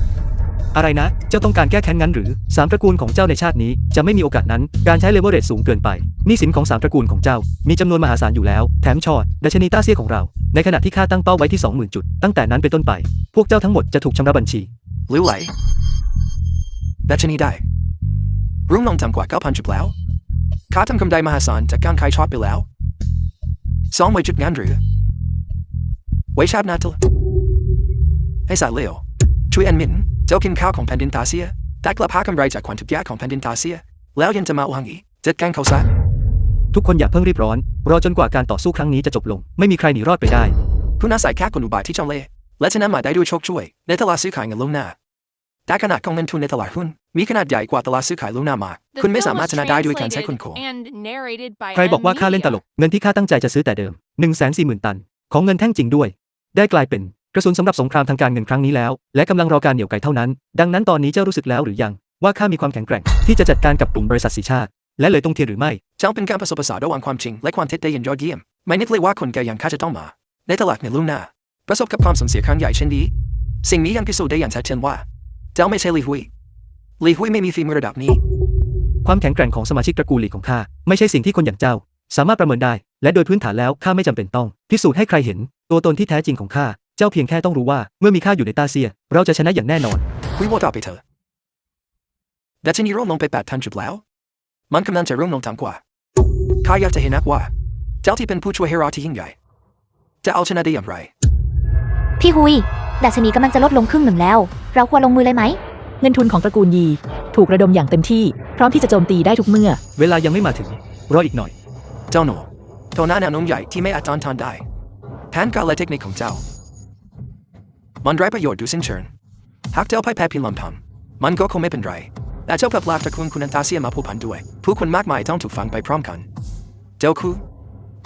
อะไรนะเจ้าต้องการแก้แค้นงั้นหรือ3 ตระกูลของเจ้าในชาตินี้จะไม่มีโอกาสนั้นการใช้เลเวอเรจสูงเกินไปหนี้สินของ3 ตระกูลของเจ้ามีจำนวนมหาศาลอยู่แล้วแถมชอดดัชนีต้าเซียของเราในขณะที่ค่าตั้งเป้าไว้ที่ 20,000 จุดตั้งแต่นั้นเป็นต้นไปพวกเจ้าทั้งหมดจะถูกชำระบัญชีลิ้วไหลดัชนีได้รุ่งลงต่ำกว่า 9,000 จุดแล้วค่าทำกำไรมหาศาลจากการขายช็อตไปแล้ว20,000 จุดงั้นหรือ ไว้ชาบนาทลไอ้สารเลวช่วยอันมินเจ้ากินข้าวของแผ่นดินตาเซียแต่กลับหากำไรจากความทุกข์ยากของแผ่นดินตาเซียแล้วยังจะมาวังอีจัดการเขาซะ ทุกคนอย่าเพิ่งรีบร้อนรอจนกว่าการต่อสู้ครั้งนี้จะจบลงไม่มีใครหนีรอดไปได้ คุณอาศัยแค่กลอุบายที่จองเล่ห์และชนะมาได้ด้วยโชคช่วยในตลาดซื้อขายเงินล่วงหน้าแต่ขนาดของเงินทุนในตลาดหุ้นมีขนาดใหญ่กว่าตลาดซื้อขายล่วงหน้ามาก The คุณไม่ film สามารถ was ชนะได้ด้วยการใช้คน translated โกง and narrated by ใครบอกว่า M ค่าเล่นตล Media. กเงินที่ข้าตั้งใจจะซื้อแต่เดิม 140,000 ตัน ของเงินแท่งจริงด้วย ได้กลายเป็นกระสุนสำหรับสงครามทางการเงินครั้งนี้แล้ว และกำลังรอการเหนี่ยวไกเท่านั้น ดังนั้นตอนนี้เจ้ารู้สึกแล้วหรือยังว่าข้ามีความแข็งแกร่งที่จะจัดการกับกลุ่มบริษัทสีชาติ และเลยตรงเทียนหรือไม่ เจ้าเป็นการผสมผสานระหว่างความจริงและความเท็จได้อย่างยอดเยี่ยมไม่นึกเลยว่าคนแก่อย่างข้าจะต้องมาในตลาดเงินล่วงหน้าประสบกับความสูญเสียครั้งใหญ่เช่นนี้สิ่งนี้ยังพิสูจน์ได้อย่างชัดเจนว่าเจ้าไม่ใช่ลีฮุยไม่มีฝีมือระดับนี้ ความแข็งแกร่งของสมาชิกตระกูลหลีของข้าไม่ใช่สิ่งที่คนอย่างเจ้า สามารถประเมินได้ และโดยพื้นฐานแล้วข้าไม่จำเป็นต้องพิสูจน์ให้ใครเห็นตัวตนที่แท้จริงของข้าเจ้าเพียงแค่ต้องรู้ว่าเมื่อมีข้าอยู่ในตาเซีย เราจะชนะอย่างแน่นอน คุยวอต่อไปเถอะดัชนีร่วงลงไป8,000 จุดแล้วมันกำลังจะร่วงลงต่ำกว่าข้าอยากจะเห็นนักว่าเจ้าที่เป็นผู้ช่วยเฮโร่ที่ยิ่งใหญ่จะเอาชนะได้อย่างไร พี่ฮุยดัชนีกำลังจะลดลงครึ่งหนึ่งแล้ว เราควรลงมือเลยไหม เงินทุนของตระกูลยีถูกระดมอย่างเต็มที่พร้อมที่จะโจมตีได้ทุกเมื่อ เวลายังไม่มาถึงรออีกหน่อย เจ้าหนูโทหน้าแนวโน้มใหญ่ที่ไม่อาจต้านทานได้แผนการและเทคนิคของเจ้ามันไร้ประโยชน์ดูสิ้นเชิงหากเจ้าพ่ายแพ้เพียงลำพังมันก็คงไม่เป็นไรแต่เจ้าเพิ่มลากตระกูลคุณอันตาเซียมาผูกพันด้วยผู้คนมากมายต้องถูกฝังไปพร้อมกันเจ้าคือ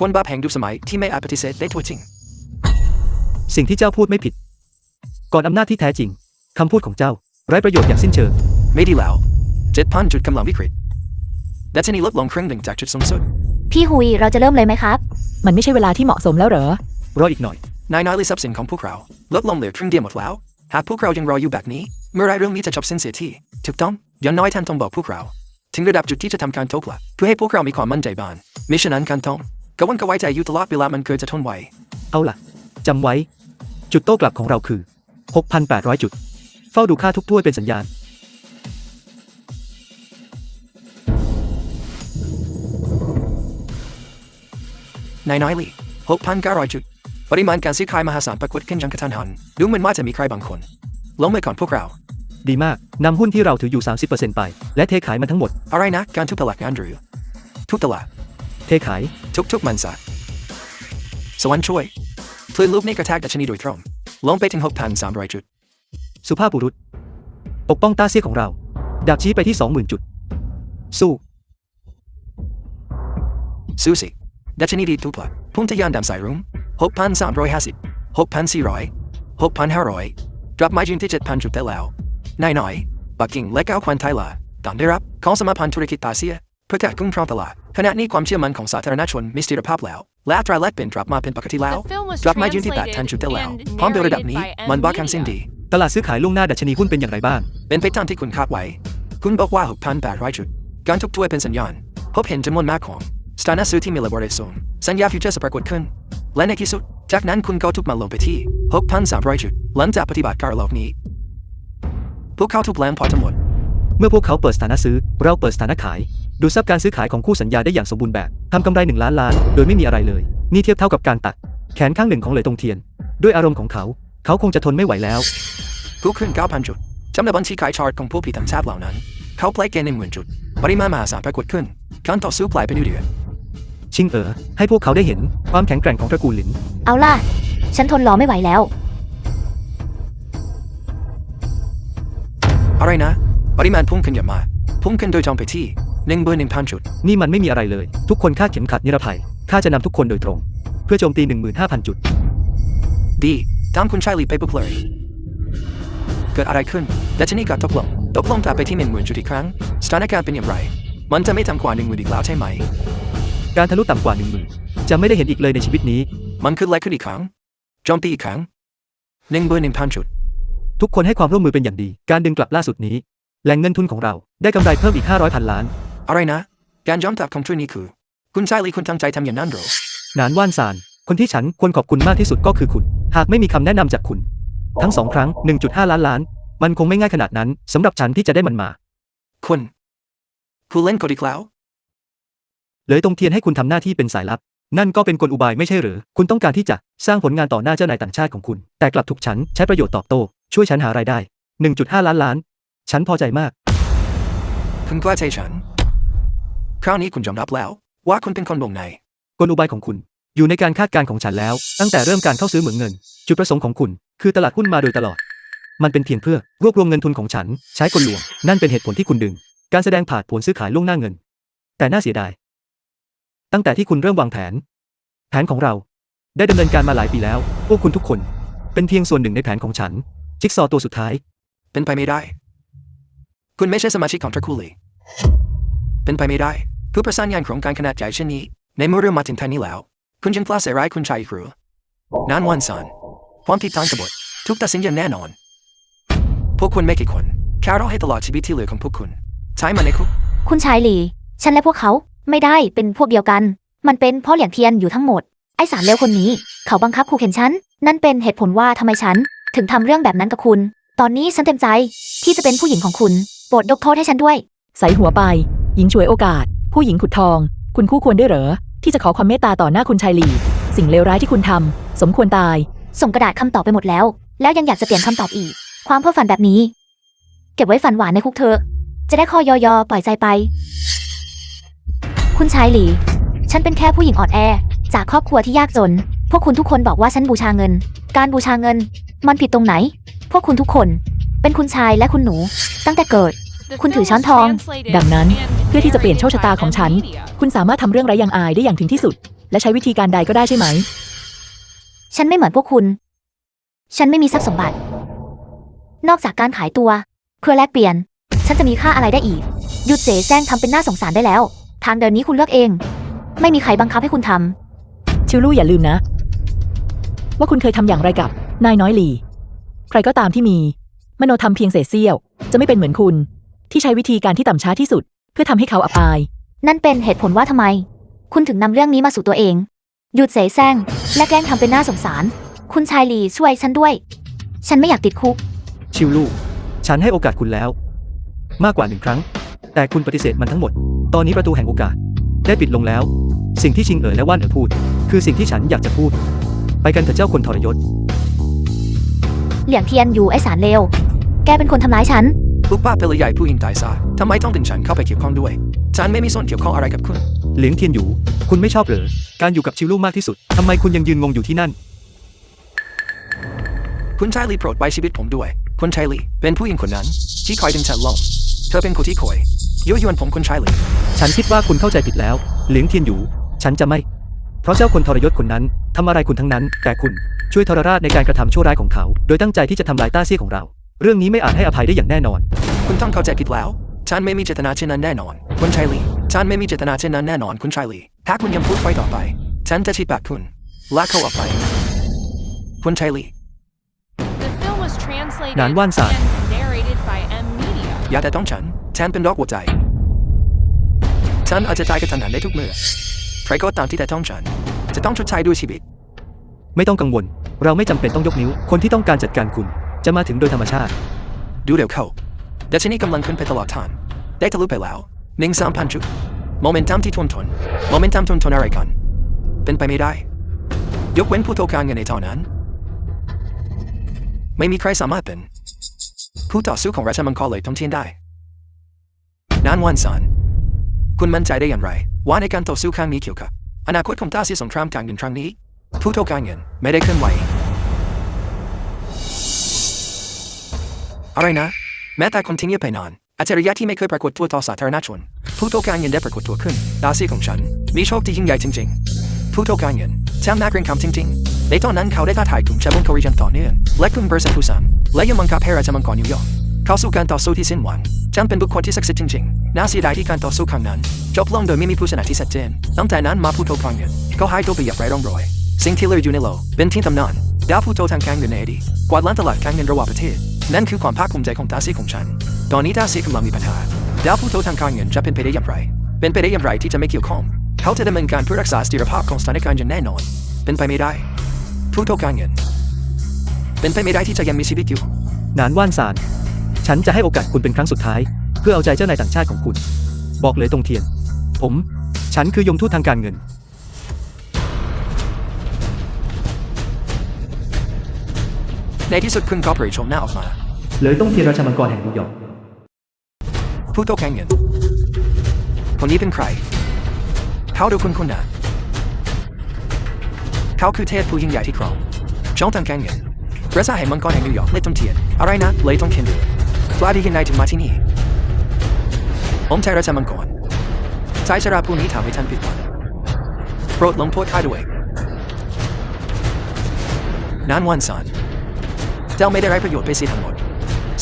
คนบาปแห่งยุคสมัยที่ไม่อาจปฏิเสธได้ตัวจริง สิ่งที่เจ้าพูดไม่ผิด ก่อนอำนาจที่แท้จริงคำพูดของเจ้าไร้ประโยชน์อย่างสิ้นเชิง ไม่ดีแล้ว7,000 จุดกำลังวิกฤตดัชนีลดลงครึ่งหนึ่งจากจุดสูงสุด พี่ฮุยเราจะเริ่มเลยไหมครับ มันไม่ใช่เวลาที่เหมาะสมแล้วเหรอ รออีกหน่อย นายน้อยเลยทรัพย์สินของพวกเราลดลงเหลือครึ่งเดียวหมดแล้วหากพวกเรายังรออยู่แบบนี้เมื่อไรเรื่องนี้จะจบสิ้นเสียทีถูกต้องอย่างน้อยท่านต้องบอกพวกเราถึงระดับจุดที่จะทำการโต้กลับเพื่อให้พวกเรามีความมั่นใจบ้างมิฉะนั้นการต้องกวนกระไว้ใจอยู่ตลอดเวลามันเกิดจะทนไหว เอาล่ะจำไว้ จุดโต้กลับของเราคือ 6,800 จุด เฝ้าดูค่าทุกถ้วยเป็นสัญญาณ นายน้อยลี6,900 จุดปริมาณการซื้อขายมหาศาลปรากฏขึ้นอย่างกระทันหันดูเหมือนว่าจะมีใครบางคนล้มไปก่อนพวกเรา ดีมาก นำหุ้นที่เราถืออยู่ 30% ไป และเทขายมันทั้งหมด อะไรนะการทุบตลาดงานหรือทุบตลาด เทขาย ทุกมันซะสวรรค์ช่วยคลื่นลูกนี้กระแทกดัชนีโดยตรงลงไปถึง 6,300 จุด สุภาพบุรุษ ปกป้องตาเซียของเรา ดาบชี้ไปที่ 20,000 จุด สู้ สู้สิดัชนีดีทุกพลัดพุ่งทะยานดำสายรุ้ง6,350 6,400 6,500 ดรอปไม้ยืนที่ 7,000 จุดได้แล้วนายน้อยปักกิ่งและก้าวควันไทยล่ะต่างได้รับของสมาพันธ์ธุรกิจตาเซียเพื่อการคุ้มครองตลาดขณะนี้ความเชื่อมั่นของสาธารณชนมีเสถียรภาพแล้วและอัตราแลกเปลี่ยนดรอปมาเป็นปกติแล้ว The film was ดรอปไม้ยืนที่ 8,000 จุดได้แล้ว translated พร้อมเบลระดับ and นี้ narrated by มัน M บ้าครั้งสิ้น Media. ดี ตลาดซื้อขายล่วงหน้าดัชนีหุ้นเป็นอย่างไรบ้าง เป็นไปตามที่คุณคาดไว้ คุณบอกว่า 6,800 จุด การทุกถ้วยเป็นสัญญาณ พบเห็นจำนวนมากของสถานะซื้อที่มีเลเวอเรจสูงสัญญาฟิวเจอร์สปรากฏขึ้น และในที่สุด จากนั้นคุณก็ทุบมันลงไปที่ 6,300 จุด หลังจากปฏิบัติการรอบนี้ พวกเขาทุบแลนพอทั้งหมด เมื่อพวกเขาเปิดสถานะซื้อ เราเปิดสถานะขาย ดูทรัพย์การซื้อขายของคู่สัญญาได้อย่างสมบูรณ์แบบ ทำกำไร1 ล้านล้าน โดยไม่มีอะไรเลย นี่เทียบเท่ากับการตัด แขนข้างหนึ่งของเหลยตงเทียน ด้วยอารมณ์ของเขา เขาคงจะทนไม่ไหวแล้ว ผู้ขึ้น 9,000 จุดจำในบัญชีขายชาร์ตของผู้ผิดต่างชาติเหล่านั้น เขาเพลย์เกณฑ์10,000 จุด ปริมาณมหาศาลปรากฏขึ้น การต่อสู้ปลายเป็นเดือด ชิงให้พวกเขาได้เห็นความแข็งแกร่งของตระกูลหลิน เอาล่ะ ฉันทนรอไม่ไหวแล้ว อะไรนะ ปริมาณพุ่งขึ้นอย่างมากพุ่งขึ้นโดยตรงไปที่ 11,000 จุด นี่มันไม่มีอะไรเลย ทุกคนคาดเข็มขัดนิรภัย ข้าจะนำทุกคนโดยตรง เพื่อโจมตี 15,000 จุด ดีตามคุณชายลีไปปุ๊บเลยเกิดอะไรขึ้นดัชนีก็ตกลงกลับไปที่10,000 จุดอีกครั้งสถานการณ์เป็นอย่างไร มันจะไม่ต่ำกว่า 10,000 อีกแล้วใช่ไหม การทะลุต่ำกว่า 10,000 จะไม่ได้เห็นอีกเลยในชีวิตนี้ มันคืออะไรขึ้นอีกครั้งโจมตีอีกครั้ง11,000 จุด ทุกคนให้ความร่วมมือเป็นอย่างดี การดึงกลับล่าสุดนี้ แหล่งเงินทุนของเราได้กำไรเพิ่มอีก 500,000 ล้าน อะไรนะ การย้อนกลับของทรีนี้คือคุณชายลีคุณตั้งใจทำอย่างนั้นหรอ หนานว่านซาน คนที่ฉันควรขอบคุณมากที่สุดก็คือคุณ หากไม่มีคำแนะนำจากคุณ ทั้ง2 ครั้ง 1.5 ล้านล้าน มันคงไม่ง่ายขนาดนั้นสำหรับฉันที่จะได้มันมา คุณเล่นกดอีกแล้ว เลยตรงเทียนให้คุณทำหน้าที่เป็นสายลับ นั่นก็เป็นกลอุบายไม่ใช่หรือ คุณต้องการที่จะสร้างผลงานต่อหน้าเจ้านายต่างชาติของคุณ แต่กลับถูกฉันใช้ประโยชน์ตอบโต้ ช่วยฉันหารายได้ 1.5 ล้านล้าน ฉันพอใจมาก Congratulations คราวนี้คุณยอมรับแล้วว่าคุณเป็นคนวงใน กลอุบายของคุณ อยู่ในการคาดการณ์ของฉันแล้ว ตั้งแต่เริ่มการเข้าซื้อเหมืองเงิน จุดประสงค์ของคุณ คือตลาดหุ้นมาโดยตลอด มันเป็นเพียงเพื่อรวบรวมเงินทุนของฉัน ใช้กลลวง นั่นเป็นเหตุผลที่คุณดึง การแสดงผ่านผลซื้อขายล่วงหน้าเงิน แต่น่าเสียดาย ตั้งแต่ที่คุณเริ่มวางแผนของเรา ได้ดำเนินการมาหลายปีแล้ว พวกคุณทุกคน เป็นเพียงส่วนหนึ่งในแผนของฉัน จิ๊กซอว์ตัวสุดท้าย เป็นไปไม่ได้ คุณไม่ใช่สมาชิกของตระกูลลีเป็นไปไม่ได้ผู้ประสานงานโครงการขนาดใหญ่เช่นนี้ในเมื่อเรื่องมาถึงทางนี้แล้ว คุณจึงกล้าใส่ร้ายคุณชายอีกหรือนั้นวันซันความผิดทางกบฏถูกตัดสินอย่างแน่นอน พวกคุณไม่กี่คนแค่รอให้ตลอดชีวิตที่เหลือของพวกคุณใช้มันในคุก คุณชายหลี ฉันและพวกเขาไม่ได้เป็นพวกเดียวกัน มันเป็นเพราะเหลียงเทียนอยู่ทั้งหมด ไอ้สารเลวคนนี้ เขาบังคับขู่เข็นฉัน นั่นเป็นเหตุผลว่าทำไมฉันถึงทำเรื่องแบบนั้นกับคุณ ตอนนี้ฉันเต็มใจที่จะเป็นผู้หญิงของคุณ โปรดยกโทษให้ฉันด้วย ใส่หัวไป หญิงฉวยโอกาส ผู้หญิงขุดทอง คุณคู่ควรด้วยเหรอ ที่จะขอความเมตตาต่อหน้าคุณชายหลี สิ่งเลวร้ายที่คุณทำสมควรตาย ส่งกระดาษคำตอบไปหมดแล้ว แล้วยังอยากจะเปลี่ยนคำตอบอีก ความเพ้อฝันแบบนี้ เก็บไว้ฝันหวานในคุกเธอะ จะได้คอยอปล่อยใจไป คุณชายหลี ฉันเป็นแค่ผู้หญิงอ่อนแอ จากครอบครัวที่ยากจน พวกคุณทุกคนบอกว่าฉันบูชาเงิน การบูชาเงิน มันผิดตรงไหน พวกคุณทุกคน เป็นคุณชายและคุณหนู ตั้งแต่เกิด The คุณถือ film ช้อน was ทอง translated ดังนั้น and เพื่อที่จะเปลี่ยนโชค narrated ชะตา by ของฉัน M-Media คุณสามารถทำเรื่องไร้ยางอายได้อย่างถึงที่สุด และใช้วิธีการใดก็ได้ใช่ไหม ฉันไม่เหมือนพวกคุณ ฉันไม่มีทรัพย์สมบัติ นอกจากการขายตัว เพื่อแลกเปลี่ยน ฉันจะมีค่าอะไรได้อีก หยุดเสแสร้งทำเป็นน่าสงสารได้แล้ว ทางเดินนี้คุณเลือกเอง ไม่มีใครบังคับให้คุณทำ ชิวลู่อย่าลืมนะ ว่าคุณเคยทำอย่างไรกับนายน้อยหลี ใครก็ตามที่มีมโนธรรมเพียงเศษเสี้ยว จะไม่เป็นเหมือนคุณ ที่ใช้วิธีการที่ต่ำช้าที่สุด เพื่อทำให้เขาอับอาย นั่นเป็นเหตุผลว่าทำไม คุณถึงนำเรื่องนี้มาสู่ตัวเอง หยุดเสแสร้งและแกล้งทำเป็นน่าสงสาร คุณชายหลีช่วยฉันด้วย ฉันไม่อยากติดคุก ชิวลู่ ฉันให้โอกาสคุณแล้ว มากกว่า1 ครั้ง แต่คุณปฏิเสธมันทั้งหมด ตอนนี้ประตูแห่งโอกาส ได้ปิดลงแล้ว สิ่งที่ชิงเอ๋อและว่านเอ๋อพูด คือสิ่งที่ฉันอยากจะพูด ไปกันเถอะเจ้าคนทรยศ เหลียงเทียนอยู่ไอสารเลว แกเป็นคนทำร้ายฉัน ลูกป้าเป็นใหญ่ผู้หญิงตายซะทำไมต้องดึงฉันเข้าไปเกี่ยวข้องด้วย ฉันไม่มีส่วนเกี่ยวข้องอะไรกับคุณ เหลียงเทียนอยู่ คุณไม่ชอบเหรอ การอยู่กับชิวลู่มากที่สุด ทำไมคุณยังยืนงงอยู่ที่นั่น คุณชายลีโปรดไว้ชีวิตผมด้วย คุณชายลีเป็นผู้หญิงคนนั้นที่คอยดึงฉันลง เธอเป็นคนที่คอยยั่วยวนผมคุณชายลี ฉันคิดว่าคุณเข้าใจผิดแล้ว เหลียงเทียนอยู่ ฉันจะไม่ เพราะเจ้าคนทรยศคนนั้นทำอะไรคุณทั้งนั้น แต่คุณช่วยทรราชในการกระทำชั่วร้ายของเขา โดยตั้งใจที่จะทำลายต้าเซี่ยของเรา เรื่องนี้ไม่อาจให้อภัยได้อย่างแน่นอน คุณต้องเข้าใจผิดแล้ว ฉันไม่มีเจตนาเช่นนั้นแน่นอน คุณชายลีฉันไม่มีเจตนาเช่นนั้นแน่นอนคุณชายลีถ้าคุณยังพูดไว้ต่อไป ฉันจะชี้ปากคุณและเขาออกไป คุณชายลี The film was translated นานว่านสาร and narrated by M-Media อย่าแต่ต้องฉันเป็นดอกหัวใจ ฉันอาจจะตายกระทันหันได้ทุกเมื่อใครก็ตามที่แต่ต้องฉัน จะต้องชดใช้ด้วยชีวิต ไม่ต้องกังวล เราไม่จำเป็นต้องยกนิ้ว คนที่ต้องการจัดการคุณ จะมาถึงโดยธรรมชาติ ดูเดี๋ยวเขาดัชนีกำลังขึ้นไปตลอดทางได้ทะลุไปแล้ว1,300 จุดโมเมนตัมที่ทนโมเมนตัมทนอะไรกัน เป็นไปไม่ได้ ยกเว้นผู้ต้องการเงินในเท่านั้น ไม่มีใครสามารถเป็นผู้ต่อสู้ของราชมังกรเลยทั้งทีได้นานวันซันคุณมั่นใจได้อย่างไรว่าในการต่อสู้ครั้งนี้เกี่ยวกับอนาคตของต้าเซี่ยสงครามกลางเงินครั้งนี้ ผู้ต้องการเงินไม่ได้เคลื่อนไหวอะไรนะ แม้แต่คนที่เงียบไปนานอัจฉริยะที่ไม่เคยปรากฏตัวต่อสาธารณชน ผู้ต้องการเงินได้ปรากฏตัวขึ้นต้าเซี่ยของฉันมีโชคที่ยิ่งใหญ่จริงๆ ผู้ต้องการเงินแถมนักเรียนคำจริงๆในตอนนั้นเขาได้ท้าทายกลุ่มชาวบุญโคริยันต่อเนื่องและกลุ่มเบอร์เซนผู้ซัมและยังบังคับให้ราชมังกรนิวยอร์กเข้าสู่การต่อสู้ที่สิ้นหวังฉันเป็นบุคคลที่ศักดิ์สิทธิ์จริงๆน่าเสียดายที่การต่อสู้ครั้งนั้นจบลงโดยไม่มีผู้ชนะที่ชัดเจนตั้งแต่นั้นมาผู้ต้องการเงินก็หายตัวไปอย่างไร้ร่องรอยสิ่งที่เหลืออยู่ในโลกเป็นที่ตำนานดาวผู้โตทางการเงินในอดีตกวาดล้านตลาดการเงินระหว่างประเทศนั่นคือความภาคภูมิใจของต้าเซี่ยของฉันตอนนี้ต้าเซี่ยกำลังมีปัญหาดาวผู้โตทางการเงินจะเป็นไปได้อย่างไรเป็นไปได้อย่างไรที่จะไม่เกี่ยวข้องเขาจะดำเนินการเพื่อรักษาเสถียรภาพของสถานการณ์อย่างแน่นอนเป็นไปไม่ได้ผู้ต้องการเงินเป็นไปไม่ได้ที่จะยังมีชีวิตอยู่ นานว่านซาน ฉันจะให้โอกาสคุณเป็นครั้งสุดท้าย เพื่อเอาใจเจ้านายต่างชาติของคุณ บอกเลยตรงเทียน ฉันคือยมทูตทางการเงิน ในที่สุดคุณก็เผยโฉมหน้าออกมา เลยต้องเทียนราชมังกรแห่งนิวยอร์ก ผู้โตแข่งเงินคนนี้เป็นใครเขาดูคุณนะเขาคือเทพผู้ยิ่งใหญ่ที่ครองช่องทางการเงินพระเจ้าแห่งมังกรแห่งนิวยอร์กเลยต้องเทียนอะไรนะเลยต้องเขียนเดือนกล้าดียังไงถึงมาที่นี่ผมเทราชมังกรชายชราผู้นี้ทำให้ท่านผิดหวังโปรดลงโทษข้าด้วยนานวันสันเจ้าไม่ได้ไรประโยชน์ไปเสียทั้งหมด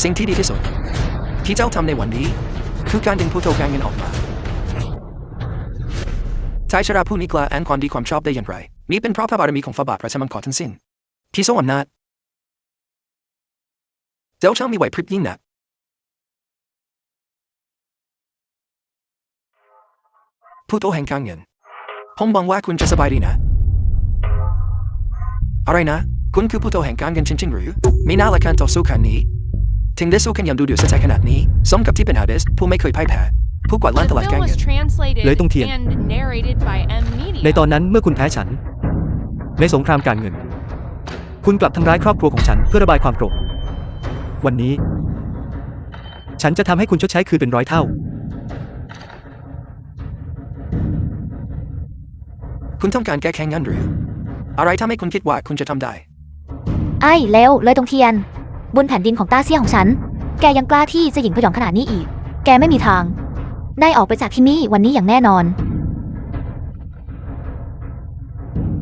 สิ่งที่ดีที่สุดที่เจ้าทำในวันนี้คือการดึงผู้โตการเงินออกมาชายชราผู้นี้กล้าอ้างความดีความชอบได้อย่างไรนี่เป็นเพราะพระบารมีของฝ่าบาทราชมังกรทั้งสิ้นที่ทรงอำนาจเจ้าช่างมีไหวพริบยิ่งนักผู้โตแห่งการเงินผมหวังว่าคุณจะสบายดีนะอะไรนะคุณคือผู้โตแห่งการเงินจริงๆหรือมีหน้าละการต่อสู้ครั้งนี้ถึงได้สู้กันอย่างดูเดือดใจขนาดนี้สมกับที่เป็นอาเดสผู้ไม่เคยพ่ายแพ้ผู้กวาดล้าง The ตลาดการ film เงิ was น translated เลยต้องเทียน and narrated by M ใน Media. ตอนนั้นเมื่อคุณแพ้ฉัน ในสงครามการเงิน คุณกลับทำร้ายครอบครัวของฉันเพื่อระบายความโกรธวันนี้ ฉันจะทำให้คุณชดใช้คืนเป็น100 เท่า คุณต้องการแก้แค้นงั้นหรืออะไรทำให้คุณคิดว่าคุณจะทำได้ ไอ้เลวเลยตรงเทียน บนแผ่นดินของต้าเซี่ยของฉัน แกยังกล้าที่จะหยิ่งพยองขนาดนี้อีก แกไม่มีทาง ได้ออกไปจากที่นี่วันนี้อย่างแน่นอน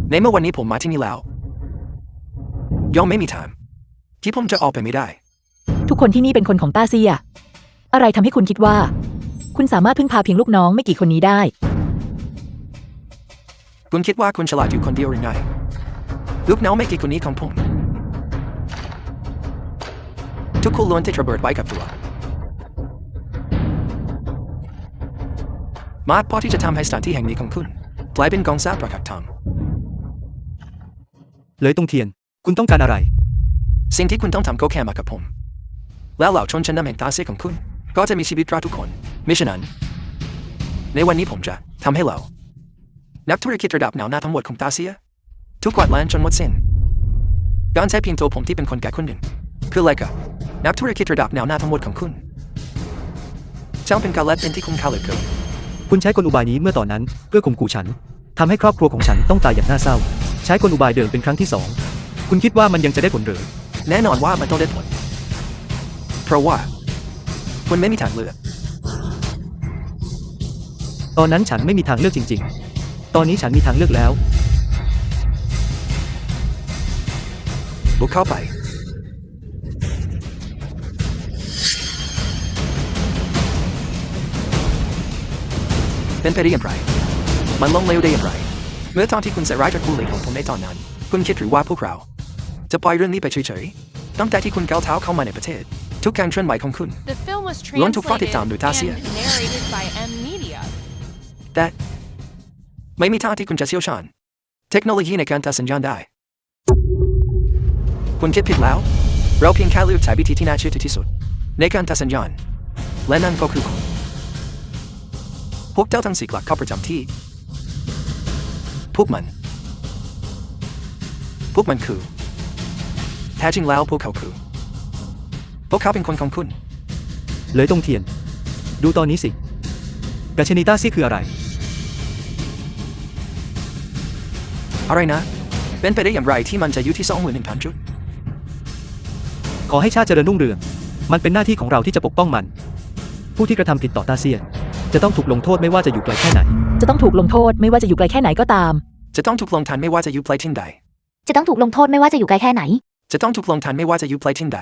ในเมื่อวันนี้ผมมาที่นี่แล้วย่อมไม่มีทางที่ผมจะออกไปไม่ได้ ทุกคนที่นี่เป็นคนของต้าเซีย อะไรทำให้คุณคิดว่า คุณสามารถพึ่งพาเพียงลูกน้องไม่กี่คนนี้ได้ คุณคิดว่าคุณฉลาดอยู่คนเดียวหรือไงลูกน้องไม่กี่คนนี้ของผมทุกคนล้วนติดระเบิดไว้กับตัวมากพอที่จะทำให้สถานที่แห่งนี้ของคุณกลายเป็นกองทรัพย์ประคับธรรม เลยตรงเทียน คุณต้องการอะไร สิ่งที่คุณต้องทำก็แค่มากับผมแล้วเหล่าชนชั้นนำแห่งตาเซียของคุณก็จะมีชีวิตรอดทุกคนมิฉะนั้นในวันนี้ผมจะทำให้เหล่านักธุรกิจระดับแนวหน้าทั้งหมดของตาเซียทุกกวาดล้างจนหมดสิ้นการใช้เพียงตัวผมที่เป็นคนแก่คนหนึ่งเพื่ออะไรกับนักธุรกิจระดับแนวหน้าทั้งหมดของคุณเจ้าเป็นการละเป็นที่คุ้มค่าเหลือเกิน คุณใช้กลอุบายนี้เมื่อตอนนั้นเพื่อข่มขู่ฉันทำให้ครอบครัวของฉันต้องตายอย่างน่าเศร้า ใช้กลอุบายเดิมเป็นครั้งที่2คุณคิดว่ามันยังจะได้ผลหรือ แน่นอนว่ามันต้องได้ผลเพราะว่าคุณไม่มีทางเลือก ตอนนั้นฉันไม่มีทางเลือกจริงๆ ตอนนี้ฉันมีทางเลือกแล้ว บุกเข้าไปเป็นไปได้อย่างไรมันล้มเหลวได้อย่างไรเมื่อตอนที่คุณใส่ร้ายตระกูลเหล็กของผมในตอนนั้นคุณคิดหรือว่าพวกเราจะปล่อยเรื่องนี้ไปเฉยๆตั้งแต่ที่คุณก้าวเท้าเข้ามาในประเทศทุกการเคลื่อนไหวของคุณ The film was Luan tu fati translated tam du tasia. and narrated by M Media. แต่ไม่มีทางที่คุณจะเชี่ยวชาญเทคโนโลยีในการตัดสัญญาณได้คุณคิดผิดแล้วเราเพียงแค่เลือกใช้วิธีที่น่าเชื่อถือที่สุดในการตัดสัญญาณและนั่นก็คือคุณพวกเจ้าทั้ง4กลับเข้าประจำที่พวกมันคือแท้จริงแล้วพวกเขาเป็นคนของคุณ เลยตรงเทียน ดูตอนนี้สิกาเชนิต้าซี่คืออะไร อะไรนะเป็นไปได้อย่างไรที่มันจะอยู่ที่ 21,000 จุด ขอให้ชาติเจริญรุ่งเรือง มันเป็นหน้าที่ของเราที่จะปกป้องมัน ผู้ที่กระทำผิดต่อตาเซีย จะต้องถูกลงโทษไม่ว่าจะอยู่ไกลแค่ไหน จะต้องถูกลงโทษไม่ว่าจะอยู่ไกลแค่ไหนก็ตาม จะต้องถูกลงทันไม่ว่าจะอยู่ไกลที่ใด จะต้องถูกลงโทษไม่ว่าจะอยู่ไกลแค่ไหน จะต้องถูกลงทันไม่ว่าจะอยู่ไกลที่ใด